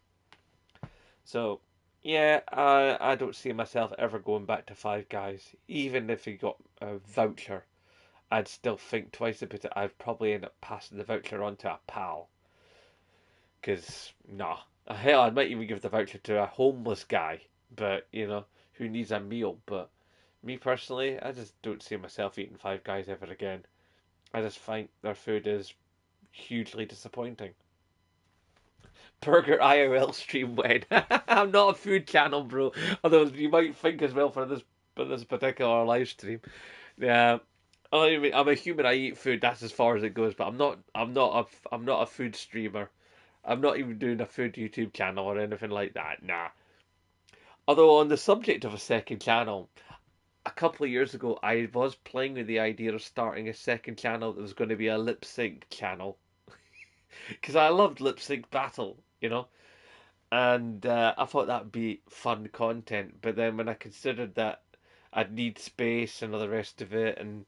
So, yeah, I don't see myself ever going back to Five Guys. Even if you got a voucher, I'd still think twice about it. I'd probably end up passing the voucher on to a pal. Because, nah. Hell, I might even give the voucher to a homeless guy, but, who needs a meal. But me personally, I just don't see myself eating Five Guys ever again. I just find their food is hugely disappointing. Burger IRL stream when I'm not a food channel, bro. Although you might think as well for this particular live stream. Yeah, I mean, I'm a human. I eat food. That's as far as it goes. But I'm not a food streamer. I'm not even doing a food YouTube channel or anything like that. Nah. Although on the subject of a second channel, a couple of years ago, I was playing with the idea of starting a second channel that was going to be a lip sync channel. Because I loved lip sync battle. And I thought that would be fun content. But then when I considered that I'd need space and all the rest of it, and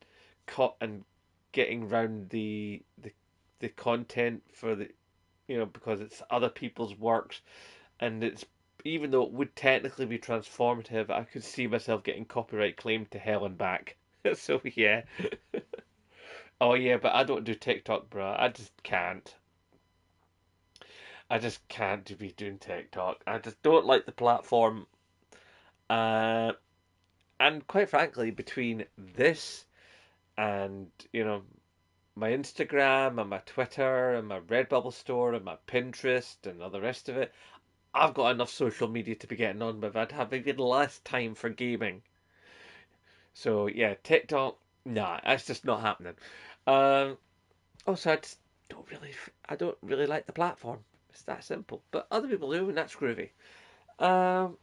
getting round the content for because it's other people's works, and it's even though it would technically be transformative, I could see myself getting copyright claimed to hell and back. So yeah. Oh yeah, but I don't do TikTok, bro. I just can't. I just can't be doing TikTok. I just don't like the platform. Uh, and quite frankly, between this and, my Instagram and my Twitter and my Redbubble store and my Pinterest and all the rest of it, I've got enough social media to be getting on with. I'd have even less time for gaming. So yeah, TikTok, nah, that's just not happening. Um, Also, I don't really like the platform. It's that simple. But other people do, and that's groovy. Um,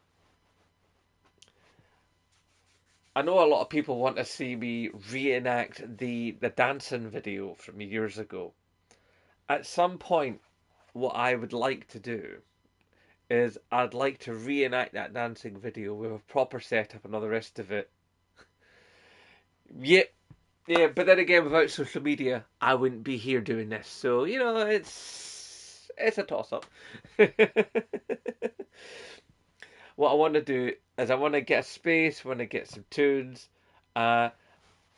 I know a lot of people want to see me reenact the dancing video from years ago. At some point, what I would like to do is I'd like to reenact that dancing video with a proper setup and all the rest of it. Yeah, yeah, but then again, without social media, I wouldn't be here doing this. So it's a toss up. What I want to do is I want to get a space, want to get some tunes, Uh,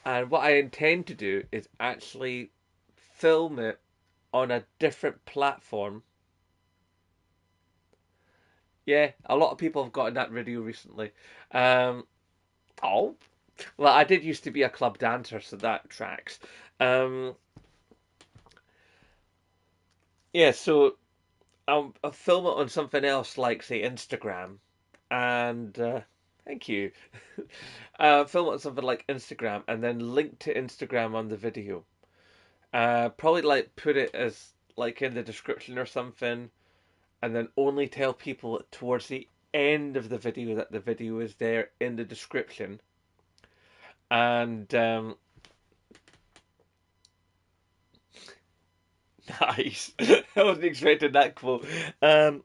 and what I intend to do is actually film it on a different platform. Yeah, a lot of people have gotten that video recently. Um, oh, well, I did used to be a club dancer, so that tracks. Um, yeah, so I'll film it on something else like, say, Instagram, and thank you. Film it on something like Instagram, and then link to Instagram on the video. Probably like put it as like in the description or something, and then only tell people towards the end of the video that the video is there in the description. And nice. I wasn't expecting that quote. Um,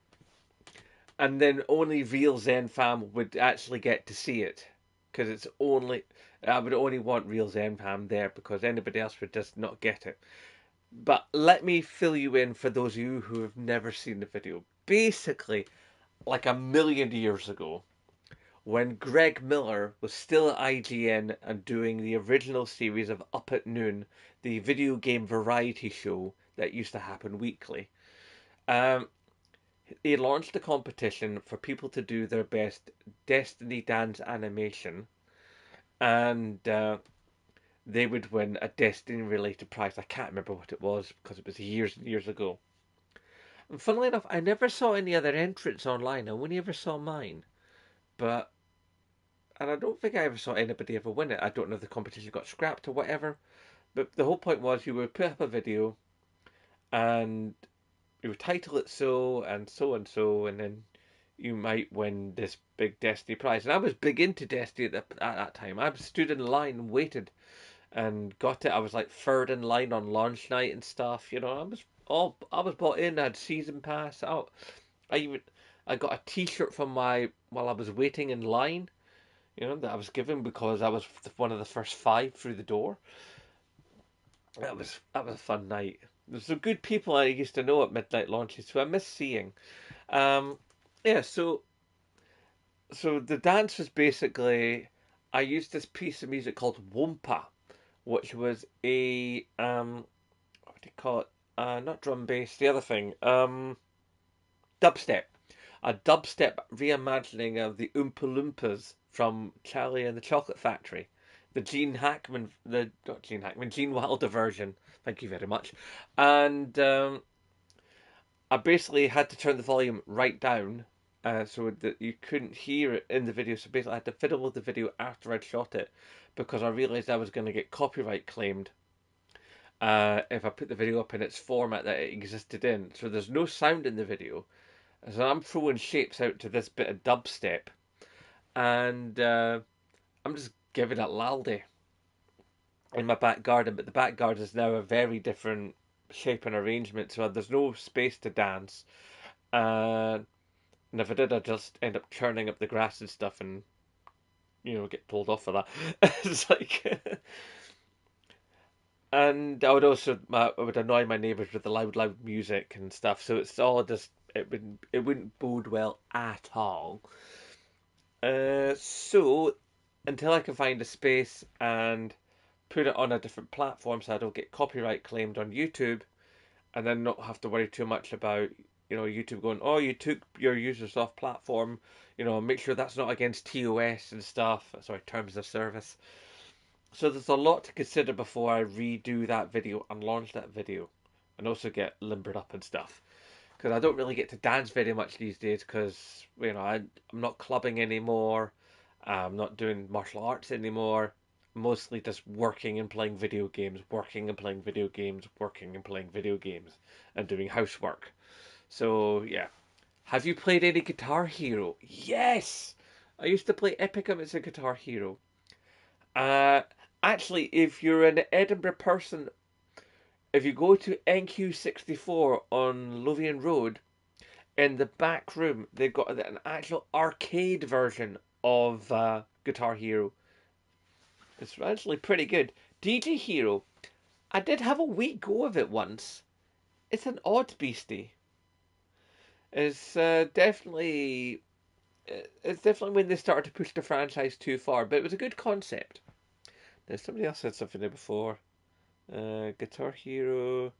and then only real Zen fam would actually get to see it because it's only I would only want real Zen fam there because anybody else would just not get it. But let me fill you in for those of you who have never seen the video. Basically, like a million years ago, when Greg Miller was still at IGN and doing the original series of Up at Noon, the video game variety show that used to happen weekly. Um, he launched a competition for people to do their best Destiny dance animation, and they would win a Destiny related prize. I can't remember what it was because it was years and years ago. And funnily enough, I never saw any other entrants online. I only ever saw mine. But and I don't think I ever saw anybody ever win it. I don't know if the competition got scrapped or whatever. But the whole point was you would put up a video and you would title it so and so and so, and then you might win this big Destiny prize. And I was big into Destiny at that time. I stood in line and waited and got it. I was like third in line on launch night and stuff. You know, I was bought in. I had season pass out. I even I got a T-shirt from my while I was waiting in line. You know that I was given because I was one of the first five through the door. That was a fun night. There's some good people I used to know at midnight launches who I miss seeing. Um, yeah, so the dance was basically I used this piece of music called Wompa, which was a what do you call it? Not drum bass, the other thing. Dubstep. A dubstep reimagining of the Oompa Loompas from Charlie and the Chocolate Factory. The Gene Wilder version. Thank you very much. And I basically had to turn the volume right down so that you couldn't hear it in the video. So basically, I had to fiddle with the video after I'd shot it because I realized I was going to get copyright claimed if I put the video up in its format that it existed in. So there's no sound in the video. So I'm throwing shapes out to this bit of dubstep, and I'm just giving it laldy in my back garden. But the back garden is now a very different shape and arrangement, so there's no space to dance. Uh, and if I did, I'd just end up churning up the grass and stuff, and get told off for that. It's like, and I would annoy my neighbours with the loud music and stuff. So it's all just it wouldn't bode well at all. So until I can find a space and put it on a different platform so I don't get copyright claimed on YouTube and then not have to worry too much about YouTube going, oh, you took your users off platform, make sure that's not against TOS and stuff, sorry, terms of service. So there's a lot to consider before I redo that video and launch that video and also get limbered up and stuff because I don't really get to dance very much these days because I'm not clubbing anymore. I'm not doing martial arts anymore. Mostly just working and playing video games, working and playing video games, working and playing video games, and doing housework. So yeah. Have you played any Guitar Hero? Yes! I used to play Epicum as a Guitar Hero. Uh, Actually, if you're an Edinburgh person, if you go to NQ64 on Lothian Road, in the back room, they've got an actual arcade version of Guitar Hero. It's actually pretty good. DJ Hero, I did have a wee go of it once. It's an odd beastie. It's definitely when they started to push the franchise too far, but it was a good concept. There's somebody else said something there before. Guitar Hero.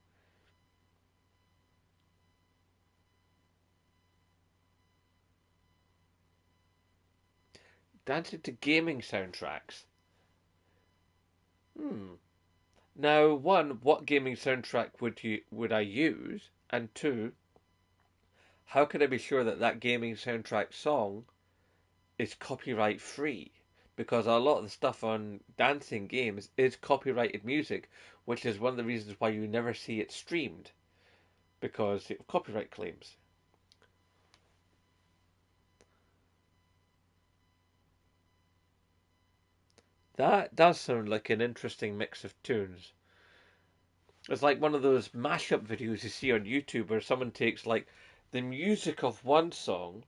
Dancing to gaming soundtracks. Hmm. Now, one, what gaming soundtrack would I use? And two, how can I be sure that that gaming soundtrack song is copyright free? Because a lot of the stuff on dancing games is copyrighted music, which is one of the reasons why you never see it streamed, because of copyright claims. That does sound like an interesting mix of tunes. It's like one of those mashup videos you see on YouTube where someone takes like the music of one song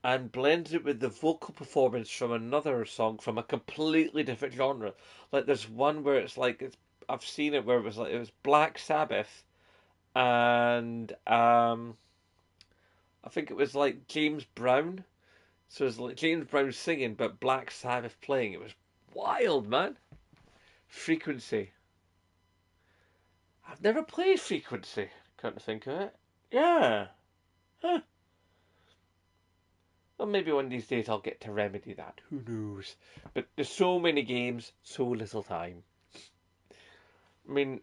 and blends it with the vocal performance from another song from a completely different genre. Like there's one where it's like I've seen it where it was Black Sabbath and I think it was like James Brown. So it's like James Brown singing but Black Sabbath playing. It was wild, man. Frequency. I've never played Frequency. Can't think of it. Yeah. Huh. Well, maybe one of these days I'll get to remedy that. Who knows? But there's so many games, so little time. I mean,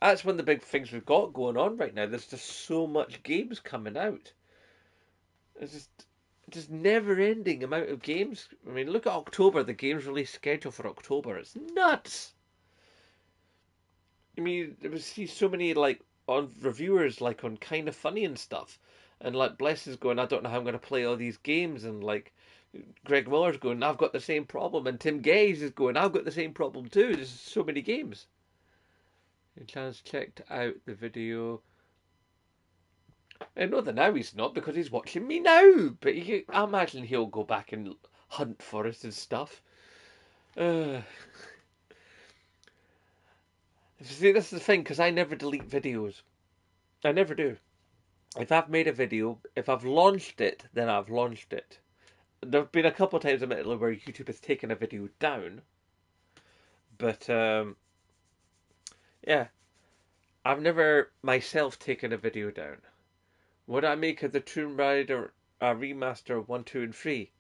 that's one of the big things we've got going on right now. There's just so much games coming out. It's just never ending amount of games. I mean, look at October, the games release schedule for October. It's nuts. I mean, there was see so many like on reviewers like on Kind of Funny and stuff, and like Bless is going, I don't know how I'm going to play all these games, and like Greg Miller's going, I've got the same problem, and Tim Gaze is going, I've got the same problem too. There's so many games. And Chance checked out the video. I know that now he's not because he's watching me now, but I imagine he'll go back and hunt for us and stuff. Uh, see, this is the thing because I never delete videos. I never do. If I've made a video, if I've launched it, then I've launched it. There have been a couple of times, admittedly, where YouTube has taken a video down, but yeah, I've never myself taken a video down. What I make of the Tomb Raider remaster 1, 2, and 3?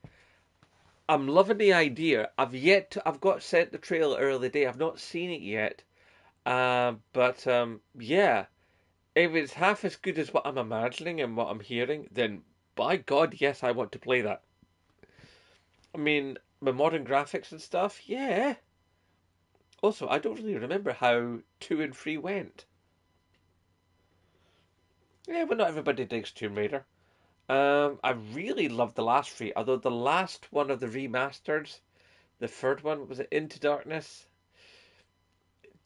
I'm loving the idea. I've got sent the trailer early day. I've not seen it yet, but yeah, if it's half as good as what I'm imagining and what I'm hearing, then by God, yes, I want to play that. I mean, the modern graphics and stuff, yeah. Also, I don't really remember how 2 and 3 went. Yeah, but not everybody digs Tomb Raider. I really loved the last three, although the last one of the remasters, the third one, was it Into Darkness?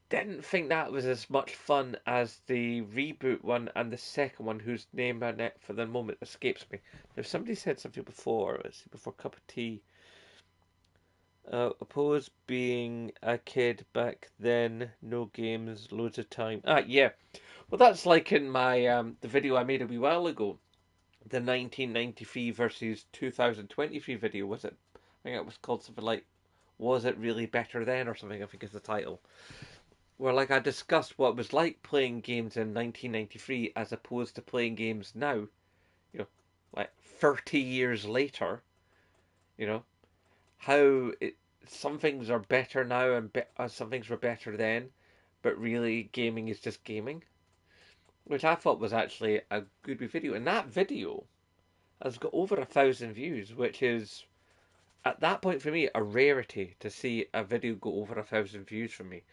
Didn't think that was as much fun as the reboot one and the second one, whose name for the moment escapes me. There's somebody said something before, let's see, before Cup of Tea. Oppose being a kid back then, no games, loads of time. Ah, yeah. Well, that's like in my the video I made a wee while ago, the 1993 versus 2023 video. Was it? I think it was called something like "Was It Really Better Then" or something. I think is the title. Where like I discussed what it was like playing games in 1993 as opposed to playing games now. You know, like 30 years later. You know, how some things are better now and some things were better then, but really gaming is just gaming, which I thought was actually a good video. And that video has got over 1,000 views, which is at that point for me a rarity to see a video go over 1,000 views for me.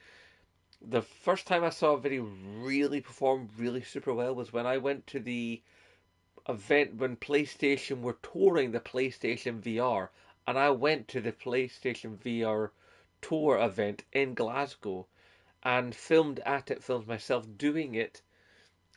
The first time I saw a video really perform really super well was when I went to the event when PlayStation were touring the PlayStation VR, and I went to the PlayStation VR tour event in Glasgow and filmed myself doing it,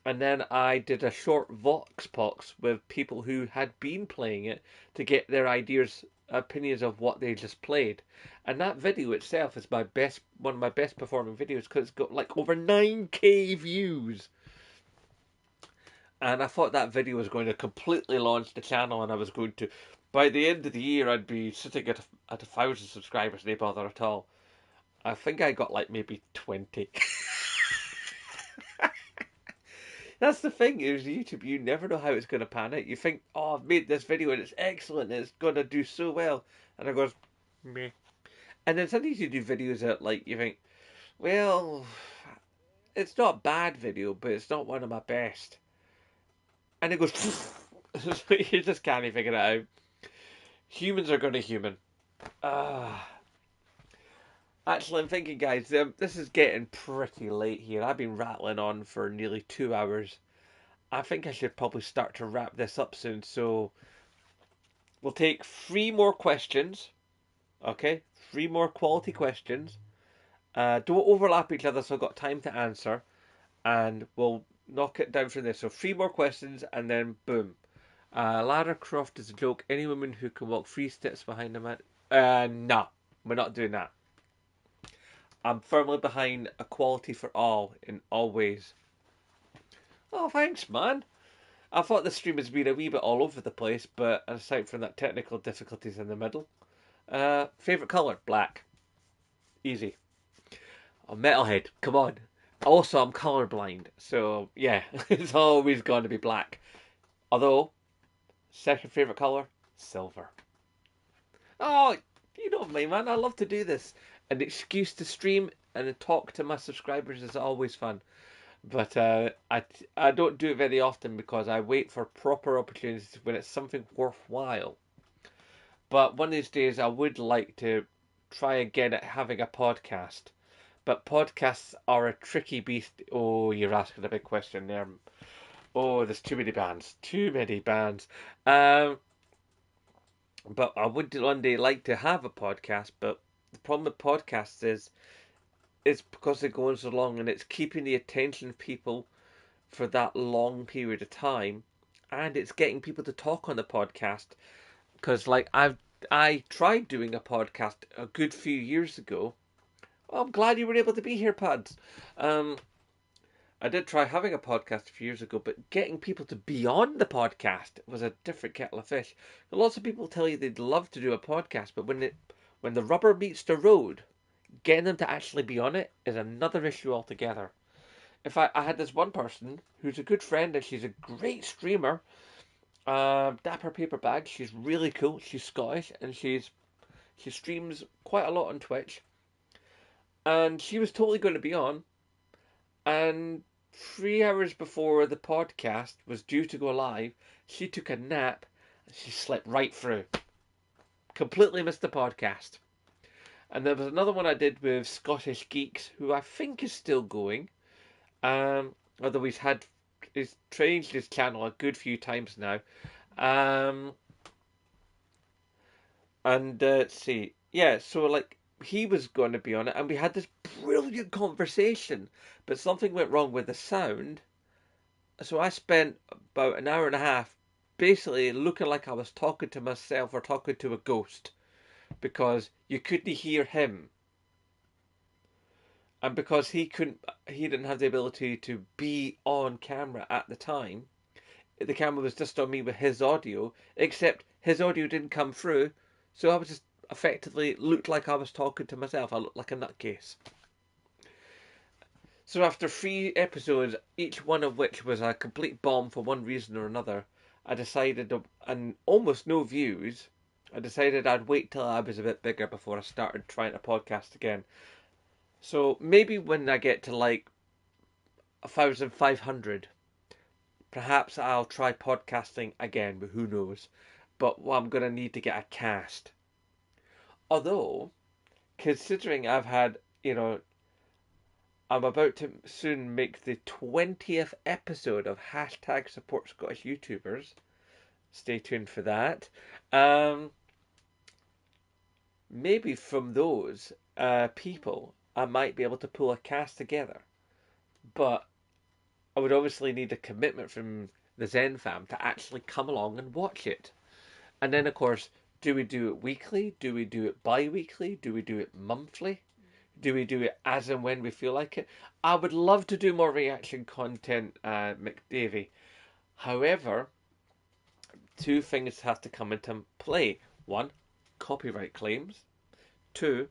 and then I did a short vox pops with people who had been playing it to get their opinions of what they just played. And that video itself is one of my best performing videos because it's got like over 9K views. And I thought that video was going to completely launch the channel, and I was going to, by the end of the year, I'd be sitting at 1,000 subscribers, no bother at all. I think I got like maybe 20. That's the thing is YouTube, you never know how it's going to pan out. You think, oh, I've made this video and it's excellent and it's going to do so well. And it goes, meh. And then sometimes you do videos that like, you think, well, it's not a bad video, but it's not one of my best. And it goes, you just can't figure it out. Humans are going to human. Ah. Actually, I'm thinking, guys, this is getting pretty late here. I've been rattling on for nearly 2 hours. I think I should probably start to wrap this up soon. So we'll take 3 more questions. Okay, 3 more quality questions. Don't overlap each other, so I've got time to answer, and we'll knock it down from there. So 3 more questions, and then boom. Lara Croft is a joke. Any woman who can walk 3 steps behind a man. No, we're not doing that. I'm firmly behind equality for all in all ways. Oh, thanks, man. I thought the stream has been a wee bit all over the place, but aside from that, technical difficulties in the middle. Favourite colour? Black. Easy. Oh, metalhead. Come on. Also, I'm colourblind, so yeah, it's always going to be black. Although, second favourite colour? Silver. Oh, you know me, man. I love to do this. An excuse to stream and talk to my subscribers is always fun. But I don't do it very often because I wait for proper opportunities when it's something worthwhile. But one of these days I would like to try again at having a podcast. But podcasts are a tricky beast. Oh, you're asking a big question there. Oh, there's too many bands. Too many bands. But I would one day like to have a podcast. But the problem with podcasts is it's because they're going so long and it's keeping the attention of people for that long period of time, and it's getting people to talk on the podcast. Because like I tried doing a podcast a good few years ago. Oh, I'm glad you were able to be here, Pads. I did try having a podcast a few years ago, but getting people to be on the podcast was a different kettle of fish. Lots of people tell you they'd love to do a podcast, but when the rubber meets the road, getting them to actually be on it is another issue altogether. In fact, I had this one person who's a good friend and she's a great streamer. Dapper Paper Bag. She's really cool. She's Scottish and she streams quite a lot on Twitch. And she was totally going to be on. And 3 hours before the podcast was due to go live, she took a nap and she slept right through. Completely missed the podcast. And there was another one I did with Scottish Geeks, who I think is still going. Although he's changed his channel a good few times now. Let's see. Yeah, so like he was going to be on it, and we had this brilliant conversation, but something went wrong with the sound. So I spent about an hour and a half basically looking like I was talking to myself or talking to a ghost because you couldn't hear him. And because he didn't have the ability to be on camera at the time, the camera was just on me with his audio, except his audio didn't come through, so I was just effectively looked like I was talking to myself. I looked like a nutcase. So after 3 episodes, each one of which was a complete bomb for one reason or another, I decided, and almost no views, I decided I'd wait till I was a bit bigger before I started trying to podcast again. So maybe when I get to like 1,500, perhaps I'll try podcasting again, but who knows. But well, I'm going to need to get a cast. Although, considering I've had, I'm about to soon make the 20th episode of hashtag support Scottish YouTubers. Stay tuned for that. Maybe from those people, I might be able to pull a cast together. But I would obviously need a commitment from the Zen fam to actually come along and watch it. And then, of course, do we do it weekly? Do we do it bi-weekly? Do we do it monthly? Do we do it as and when we feel like it? I would love to do more reaction content, McDavie. However, 2 things have to come into play. 1, copyright claims. 2,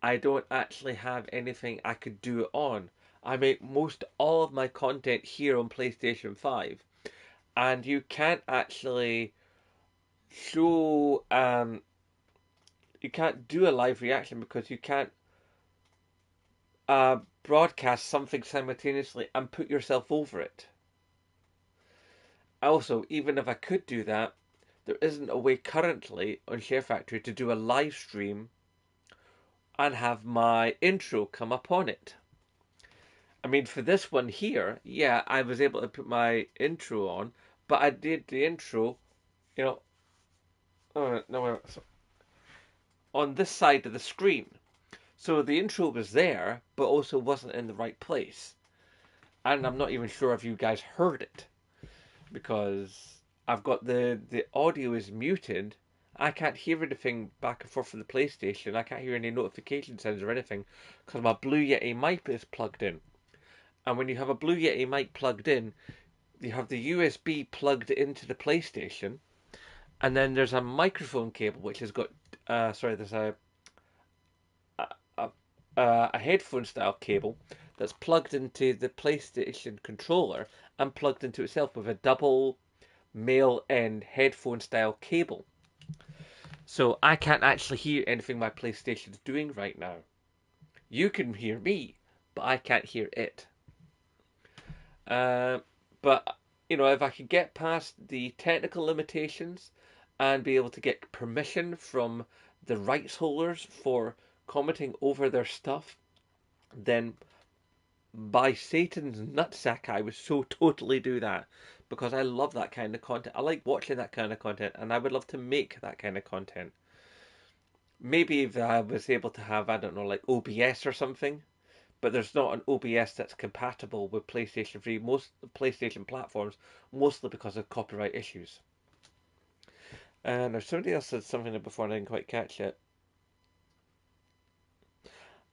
I don't actually have anything I could do it on. I make most all of my content here on PlayStation 5, and you can't actually show you can't do a live reaction because you can't broadcast something simultaneously and put yourself over it. Also, even if I could do that, there isn't a way currently on Share Factory to do a live stream and have my intro come up on it. I mean, for this one here, yeah, I was able to put my intro on, but I did the intro, you know, no, on this side of the screen. So the intro was there, but also wasn't in the right place. And I'm not even sure if you guys heard it, because I've got the audio is muted. I can't hear anything back and forth from the PlayStation. I can't hear any notification sounds or anything because my Blue Yeti mic is plugged in. And when you have a Blue Yeti mic plugged in, you have the USB plugged into the PlayStation, and then there's a microphone cable which has got there's a, a headphone style cable that's plugged into the PlayStation controller and plugged into itself with a double male end headphone style cable. So I can't actually hear anything my PlayStation's doing right now. You can hear me, but I can't hear it. Uh, but if I could get past the technical limitations and be able to get permission from the rights holders for commenting over their stuff, then by Satan's nutsack, I would so totally do that because I love that kind of content. I like watching that kind of content, and I would love to make that kind of content. Maybe if I was able to have, I don't know, like OBS or something, but there's not an OBS that's compatible with PlayStation 3, most PlayStation platforms, mostly because of copyright issues. And there's somebody else said something before and I didn't quite catch it.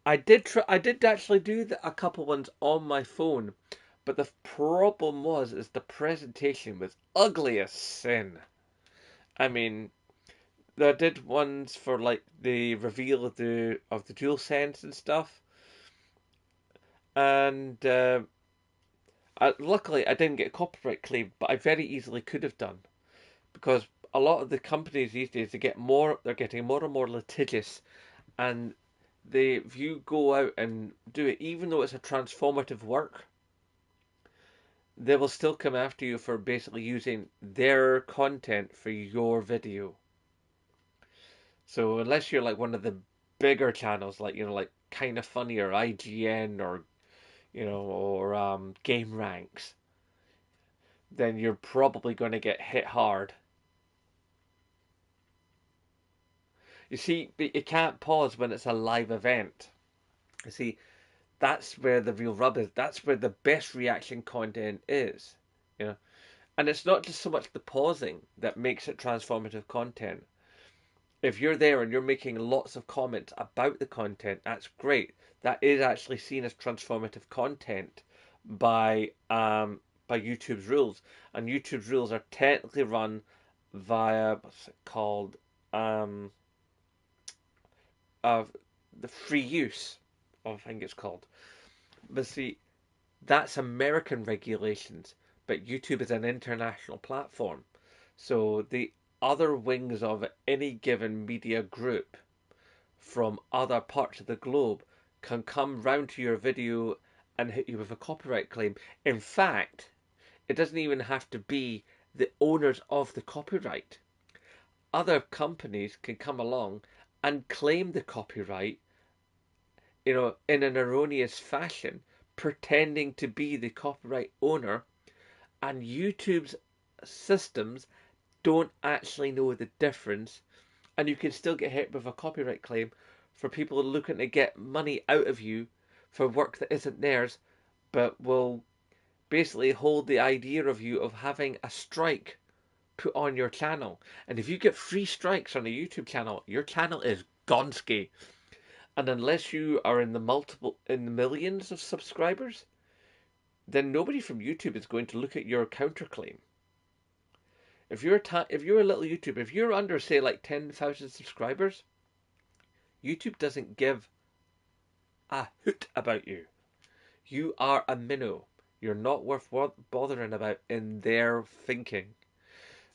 I did actually do a couple ones on my phone, but the problem is the presentation was ugly as sin. I mean, I did ones for like the reveal of the DualSense and stuff, and luckily I didn't get copyright claim, but I very easily could have done because a lot of the companies these days they're getting more and more litigious, and if you go out and do it, even though it's a transformative work, they will still come after you for basically using their content for your video. So unless you're like one of the bigger channels, like like Kind of Funny or IGN or Game Ranks, then you're probably going to get hit hard. You see, but you can't pause when it's a live event. You see, that's where the real rub is. That's where the best reaction content is. You know, and it's not just so much the pausing that makes it transformative content. If you're there and you're making lots of comments about the content, that's great. That is actually seen as transformative content by YouTube's rules, and YouTube's rules are technically run via what's it called of the free use, I think it's called. But see, that's American regulations, but YouTube is an international platform. So the other wings of any given media group from other parts of the globe can come round to your video and hit you with a copyright claim. In fact, it doesn't even have to be the owners of the copyright. Other companies can come along and claim the copyright, in an erroneous fashion, pretending to be the copyright owner, and YouTube's systems don't actually know the difference, and you can still get hit with a copyright claim for people looking to get money out of you for work that isn't theirs, but will basically hold the idea of you of having a strike put on your channel. And if you get 3 strikes on a YouTube channel, your channel is gonski. And unless you are in the millions of subscribers, then nobody from YouTube is going to look at your counterclaim. If you're a little YouTuber, if you're under say like 10,000 subscribers, YouTube doesn't give a hoot about you. You are a minnow. You're not worth bothering about in their thinking.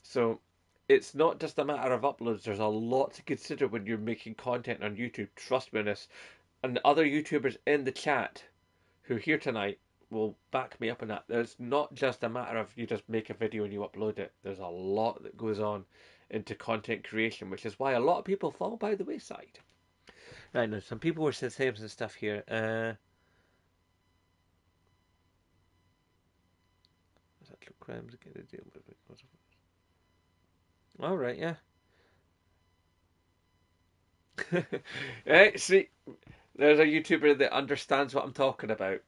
So it's not just a matter of uploads. There's a lot to consider when you're making content on YouTube. Trust me on this. And other YouTubers in the chat who are here tonight will back me up on that. There's not just a matter of you just make a video and you upload it. There's a lot that goes on into content creation, which is why a lot of people fall by the wayside. Right now, some people were saying some stuff here. Crimes get a deal with it. All right, yeah. Right, see, there's a YouTuber that understands what I'm talking about.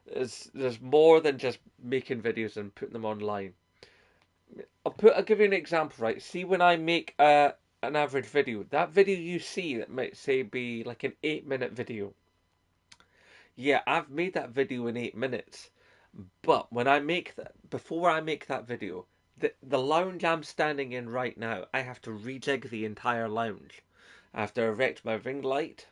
There's more than just making videos and putting them online. I'll give you an example, right? See, when I make an average video, that video you see that might say be like an 8-minute video. Yeah, I've made that video in 8 minutes. But when I make that, before I make that video, the lounge I'm standing in right now, I have to rejig the entire lounge. I have to erect my ring light.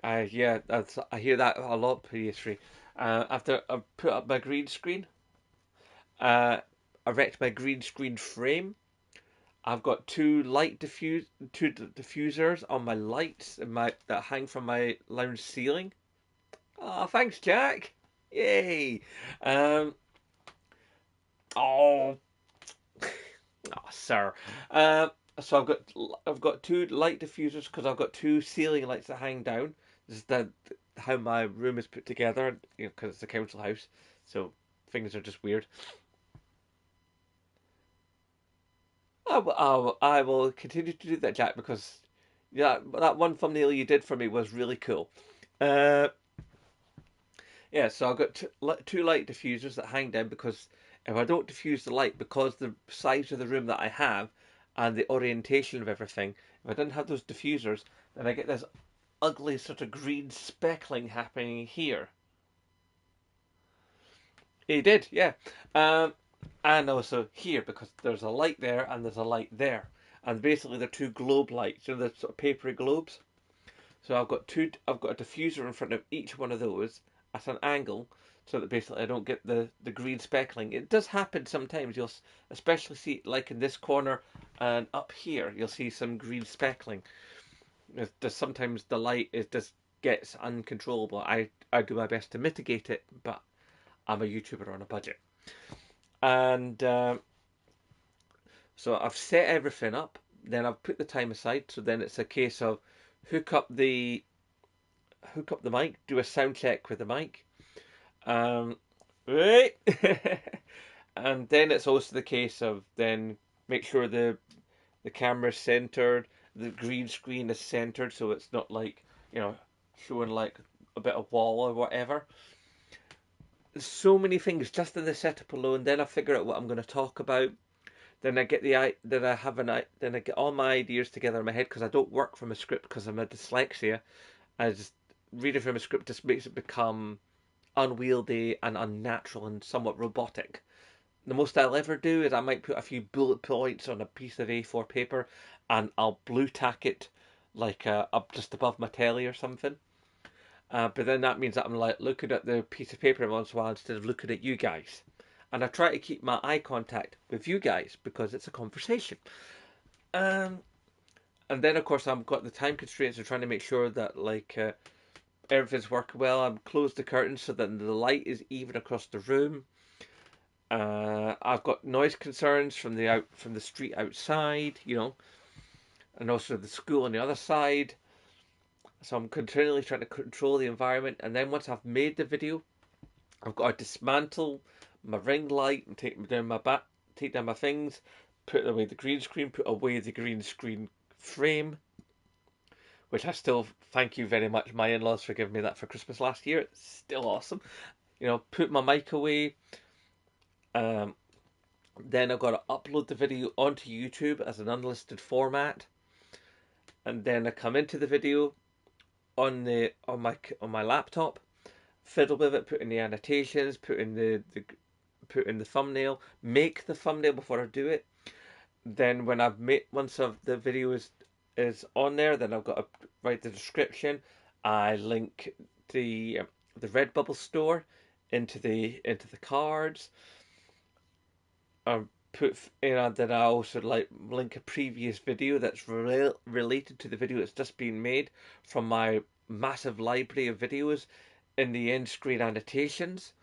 I hear that a lot, PS3. After I put up my green screen, uh, erect my green screen frame. I've got two diffusers on my lights that hang from my lounge ceiling. Oh, thanks, Jack. Yay. Um, oh, oh, sir. So I've got two light diffusers because I've got two ceiling lights that hang down. This is how my room is put together, because it's a council house, so things are just weird. I will continue to do that, Jack, because yeah, that one thumbnail you did for me was really cool. Uh, yeah, so I've got two light diffusers that hang down because if I don't diffuse the light, because the size of the room that I have and the orientation of everything, if I didn't have those diffusers, then I get this ugly sort of green speckling happening here. He did, yeah. Um, and also here because there's a light there and there's a light there, and basically they're two globe lights, the sort of papery globes. So I've got a diffuser in front of each one of those at an angle, so that basically I don't get the green speckling. It does happen sometimes. You'll especially see like in this corner and up here, you'll see some green speckling. There's sometimes the light is just gets uncontrollable. I do my best to mitigate it, but I'm a YouTuber on a budget. And so I've set everything up. Then I've put the time aside. So then it's a case of hook up the mic, do a sound check with the mic. Right. And then it's also the case of then make sure the camera's centered, the green screen is centered, so it's not like showing like a bit of wall or whatever. So many things just in the setup alone. Then I figure out what I'm going to talk about. Then I get then I get all my ideas together in my head because I don't work from a script because I'm a dyslexia. I just reading from a script just makes it become unwieldy and unnatural and somewhat robotic. The most I'll ever do is I might put a few bullet points on a piece of A4 paper and I'll blue tack it like up just above my telly or something. But then that means that I'm like looking at the piece of paper once in a while instead of looking at you guys. And I try to keep my eye contact with you guys because it's a conversation. Um, and then of course I've got the time constraints of trying to make sure that everything's working well. I've closed the curtains so that the light is even across the room. I've got noise concerns from the street outside, and also the school on the other side. So I'm continually trying to control the environment. And then once I've made the video, I've got to dismantle my ring light and take down my things, put away the green screen, put away the green screen frame, which I still thank you very much, my in-laws, for giving me that for Christmas last year. It's still awesome. Put my mic away. Then I've got to upload the video onto YouTube as an unlisted format, and then I come into the video on my laptop, fiddle with it, put in the annotations, put in the thumbnail, make the thumbnail before I do it. Then once the video is on there, then I've got to write the description, I link the Redbubble store into the cards. Then I also like link a previous video that's related to the video that's just been made from my massive library of videos in the end screen annotations.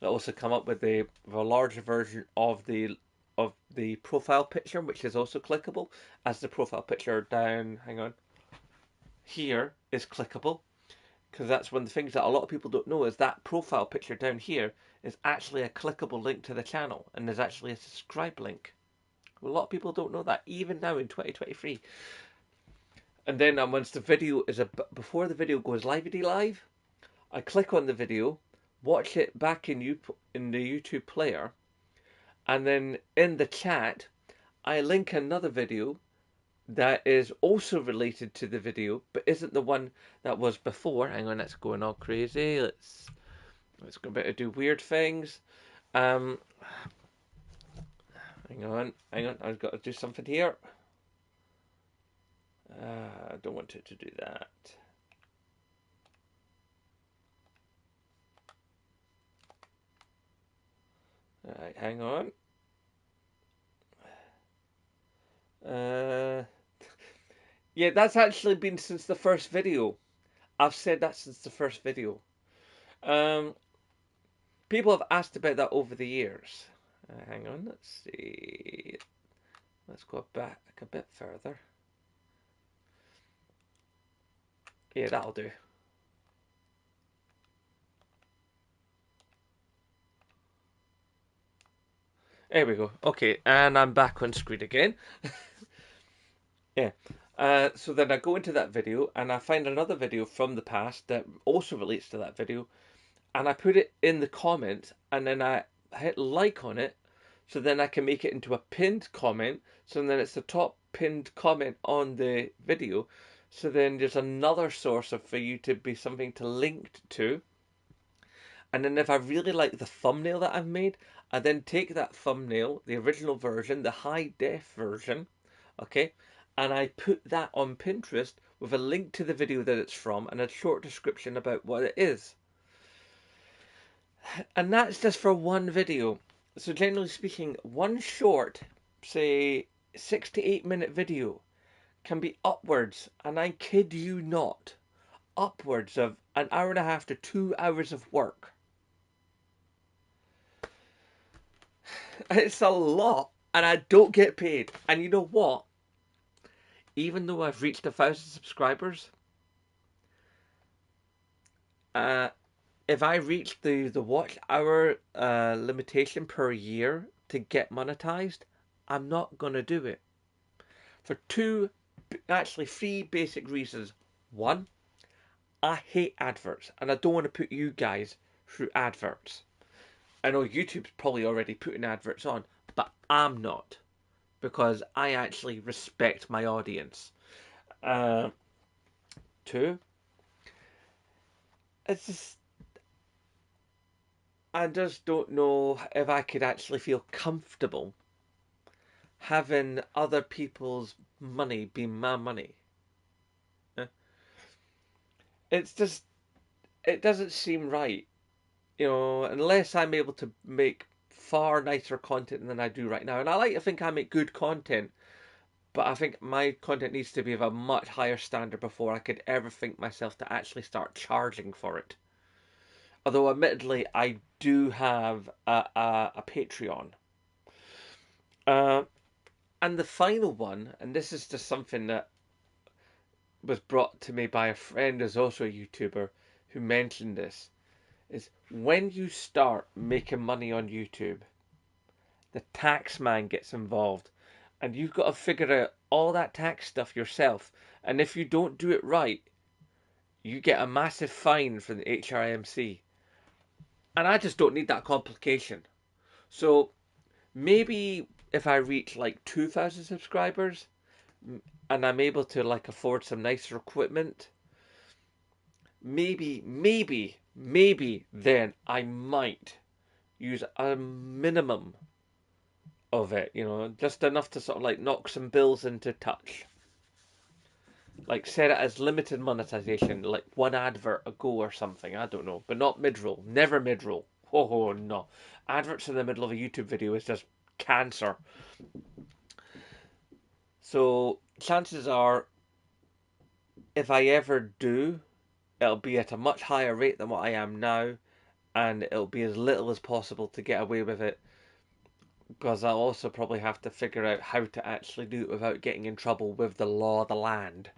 I also come up with a larger version of the profile picture, which is also clickable, as the profile picture down, hang on, here is clickable, because that's one of the things that a lot of people don't know is that profile picture down here is actually a clickable link to the channel, and there's actually a subscribe link. A lot of people don't know that, even now in 2023. And then once the video is before the video goes live, I click on the video, watch it back in the YouTube player, and then in the chat, I link another video that is also related to the video, but isn't the one that was before. Hang on, that's going all crazy. Let's go back to do weird things. Hang on. I've got to do something here. I don't want it to do that. Alright, hang on. Yeah, that's actually been since the first video. I've said that since the first video. Um, People have asked about that over the years. Hang on, let's see. Let's go back a bit further. Yeah, that'll do. There we go. Okay, and I'm back on screen again. Yeah. So then I go into that video and I find another video from the past that also relates to that video, and I put it in the comments, and then I hit like on it, so then I can make it into a pinned comment, so then it's the top pinned comment on the video, so then there's another source for you to be something to link to. And then if I really like the thumbnail that I've made, I then take that thumbnail, the original version, the high def version, okay, and I put that on Pinterest with a link to the video that it's from and a short description about what it is. And that's just for one video. So generally speaking, one short, say 6 to 8 minute video can be upwards, and I kid you not, upwards of an hour and a half to 2 hours of work. It's a lot, and I don't get paid. And you know what? Even though I've reached 1,000 subscribers, if I reach the watch hour limitation per year to get monetized, I'm not gonna do it for actually three basic reasons. One, I hate adverts, and I don't want to put you guys through adverts. I know YouTube's probably already putting adverts on, but I'm not, because I actually respect my audience. Two, it's just, I just don't know if I could actually feel comfortable having other people's money be my money. It's just, it doesn't seem right, unless I'm able to make far nicer content than I do right now. And I like to think I make good content, but I think my content needs to be of a much higher standard before I could ever think myself to actually start charging for it. Although, admittedly, I do have a Patreon. And the final one, and this is just something that was brought to me by a friend who's also a YouTuber who mentioned this, is when you start making money on YouTube, the tax man gets involved, and you've got to figure out all that tax stuff yourself. And if you don't do it right, you get a massive fine from the HMRC. And I just don't need that complication. So maybe if I reach like 2,000 subscribers and I'm able to like afford some nicer equipment, maybe then I might use a minimum of it, just enough to sort of like knock some bills into touch. Like set it as limited monetization, like one advert a go or something. I don't know, but not mid-roll. Never mid-roll. Oh no, adverts in the middle of a YouTube video is just cancer. So chances are, if I ever do, it'll be at a much higher rate than what I am now, and it'll be as little as possible to get away with it. Because I'll also probably have to figure out how to actually do it without getting in trouble with the law of the land.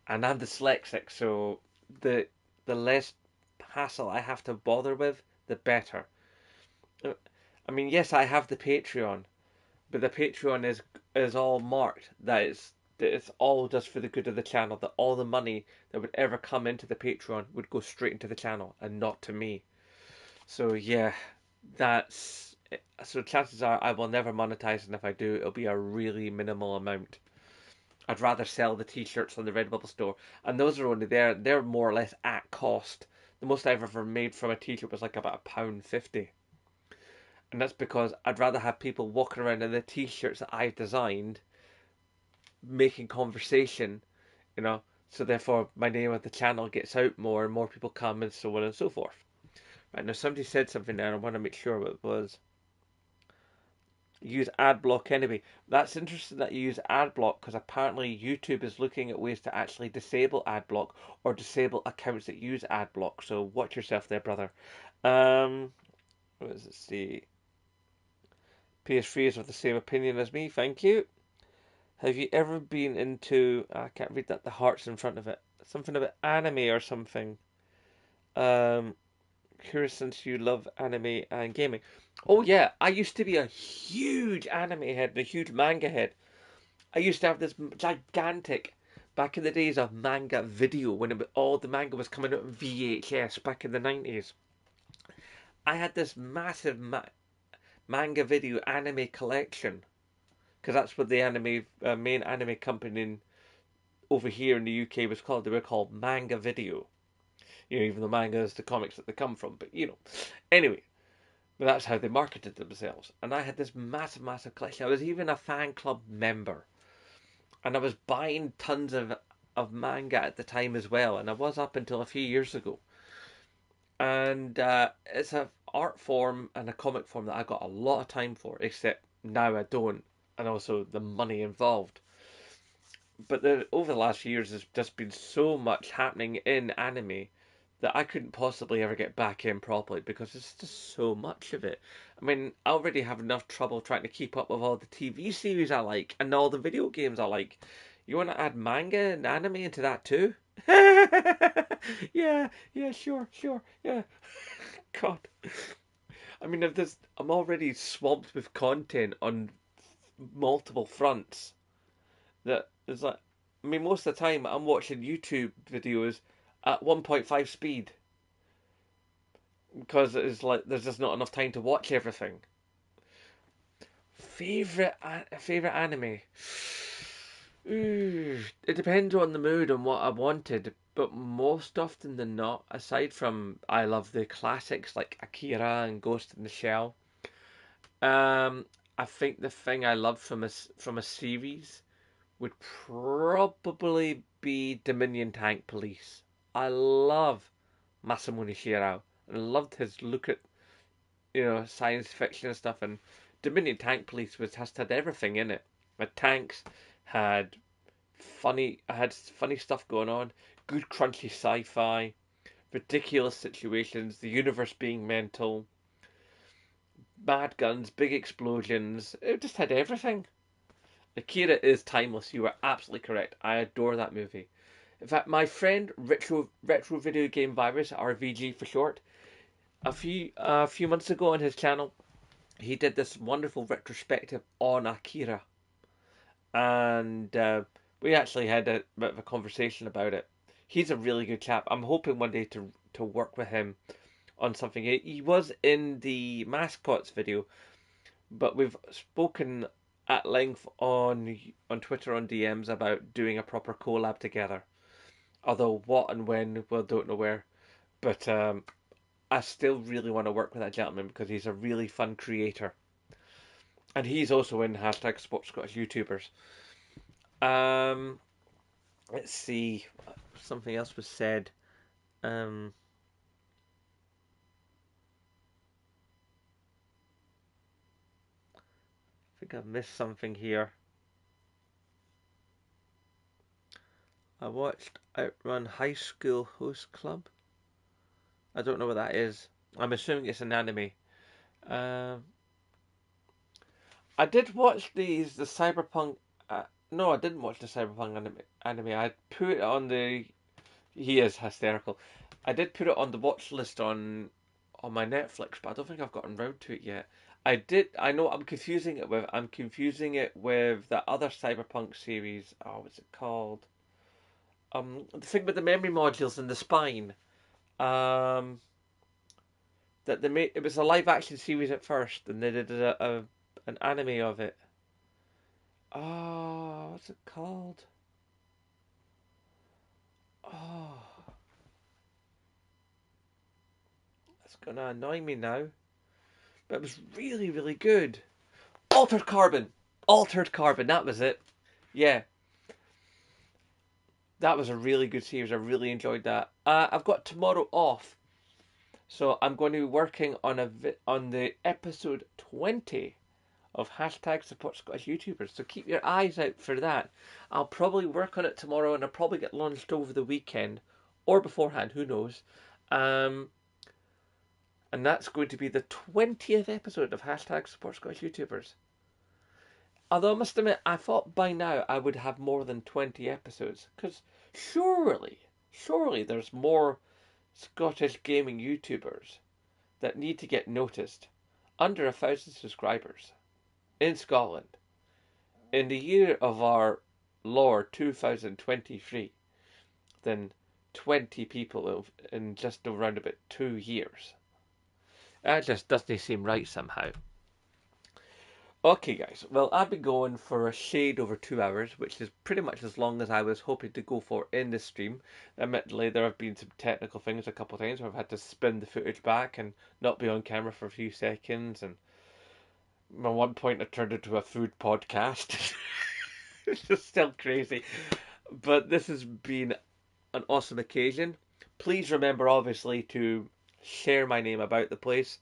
And I'm dyslexic, so the the less hassle I have to bother with, the better. I mean, yes, I have the Patreon, but the Patreon is all marked that it's all just for the good of the channel. That all the money that would ever come into the Patreon would go straight into the channel and not to me. So yeah, that's so chances are I will never monetize, and if I do, it'll be a really minimal amount. I'd rather sell the t-shirts on the Redbubble store, and those are only there. They're more or less at cost. The most I've ever made from a t-shirt was like about £1.50, and that's because I'd rather have people walking around in the t-shirts that I've designed, making conversation, you know. So therefore, my name of the channel gets out more, and more people come, and so on and so forth. Right now, somebody said something there, and I want to make sure what it was. Use ad block anyway. That's interesting that you use ad block because apparently YouTube is looking at ways to actually disable ad block or disable accounts that use ad block. So watch yourself there, brother. What does it say? PS3 is of the same opinion as me. Thank you. Have you ever been into? I can't read that. The hearts in front of it. Something about anime or something. Um, Curious since you love anime and gaming. Oh yeah, I used to be a huge anime head and a huge manga head. I used to have this gigantic, back in the days of manga video when all the manga was coming out on VHS back in the 90s. I had this massive manga video anime collection because that's what the anime main anime company over here in the UK was called. They were called Manga Video. You know, even though manga is the comics that they come from, but you know. Anyway, but that's how they marketed themselves. And I had this massive, massive collection. I was even a fan club member. And I was buying tons of manga at the time as well. And I was up until a few years ago. And it's a art form and a comic form that I got a lot of time for, except now I don't. And also the money involved. But over the last few years, there's just been so much happening in anime that I couldn't possibly ever get back in properly because there's just so much of it. I mean, I already have enough trouble trying to keep up with all the TV series I like and all the video games I like. You want to add manga and anime into that too? Yeah, yeah, sure, sure, yeah. God, I mean, I'm already swamped with content on multiple fronts. That is like, I mean, most of the time I'm watching YouTube videos at 1.5 speed because it's like there's just not enough time to watch everything. Favorite anime. Ooh, it depends on the mood and what I wanted, but most often than not, aside from I love the classics like Akira and Ghost in the Shell, um, I think the thing I love from a series would probably be Dominion Tank Police. I love Masamune Shirow and I loved his look at science fiction and stuff. And Dominion Tank Police was just had everything in it. Had tanks, had had funny stuff going on, good crunchy sci-fi, ridiculous situations, the universe being mental, mad guns, big explosions. It just had everything. Akira is timeless. You are absolutely correct. I adore that movie. In fact, my friend Retro Video Game Virus, RVG for short, a few months ago on his channel, he did this wonderful retrospective on Akira, and we actually had a bit of a conversation about it. He's a really good chap. I'm hoping one day to work with him on something. He was in the mascots video, but we've spoken at length on Twitter on DMs about doing a proper collab together. Although what and when, we don't know where. But I still really want to work with that gentleman because he's a really fun creator. And he's also in hashtag Sports Scottish YouTubers. Um, Let's see. Something else was said. Um, I think I've missed something here. I watched Outrun High School Host Club. I don't know what that is. I'm assuming it's an anime. Um, I did watch the Cyberpunk. No, I didn't watch the Cyberpunk anime. I put it on the. He is hysterical. I did put it on the watch list on my Netflix, but I don't think I've gotten round to it yet. I did. I know I'm confusing it with. I'm confusing it with the other Cyberpunk series. Oh, what's it called? The thing with the memory modules in the spine. Um, that they made. It was a live action series at first, and they did an anime of it. Oh, what's it called? Oh, that's gonna annoy me now. But it was really, really good. Altered Carbon. Altered Carbon. That was it. Yeah, that was a really good series. I really enjoyed that. I've got tomorrow off, so I'm going to be working on on the episode 20 of hashtag support Scottish YouTubers. So keep your eyes out for that. I'll probably work on it tomorrow, and I'll probably get launched over the weekend or beforehand. Who knows? Um, and that's going to be the 20th episode of hashtag support Scottish YouTubers. Although I must admit, I thought by now I would have more than 20 episodes, because surely there's more Scottish gaming YouTubers that need to get noticed under 1,000 subscribers in Scotland in the year of our Lord 2023 than 20 people in just around about 2 years. That just doesn't seem right somehow. Okay, guys. Well, I've been going for a shade over 2 hours, which is pretty much as long as I was hoping to go for in the stream. Admittedly, there have been some technical things a couple of times where I've had to spin the footage back and not be on camera for a few seconds. And at one point, it turned into a food podcast. It's just still crazy. But this has been an awesome occasion. Please remember, obviously, to share my name about the place.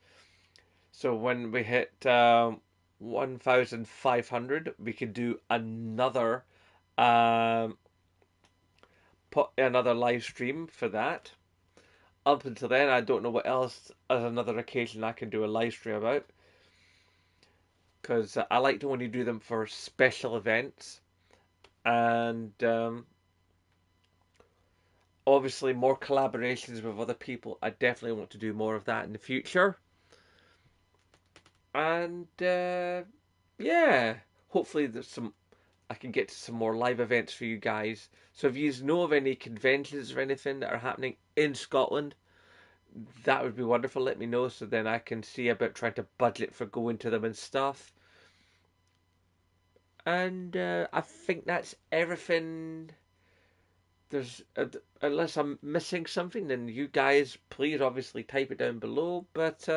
So when we hit 1,500, we can do um, another live stream for that. Up until then, I don't know what else as another occasion I can do a live stream about, because I like to only do them for special events, and obviously more collaborations with other people. I definitely want to do more of that in the future, and yeah, hopefully there's some I can get to some more live events for you guys. So if you know of any conventions or anything that are happening in Scotland, that would be wonderful. Let me know so then I can see about trying to budget for going to them and stuff. And I think that's everything. There's unless I'm missing something, then you guys please obviously type it down below. But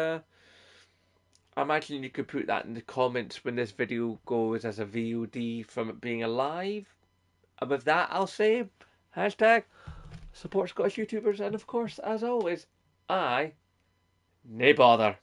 I imagine you could put that in the comments when this video goes as a VOD from it being alive. And with that, I'll say hashtag support Scottish YouTubers, and of course, as always, I nae bother.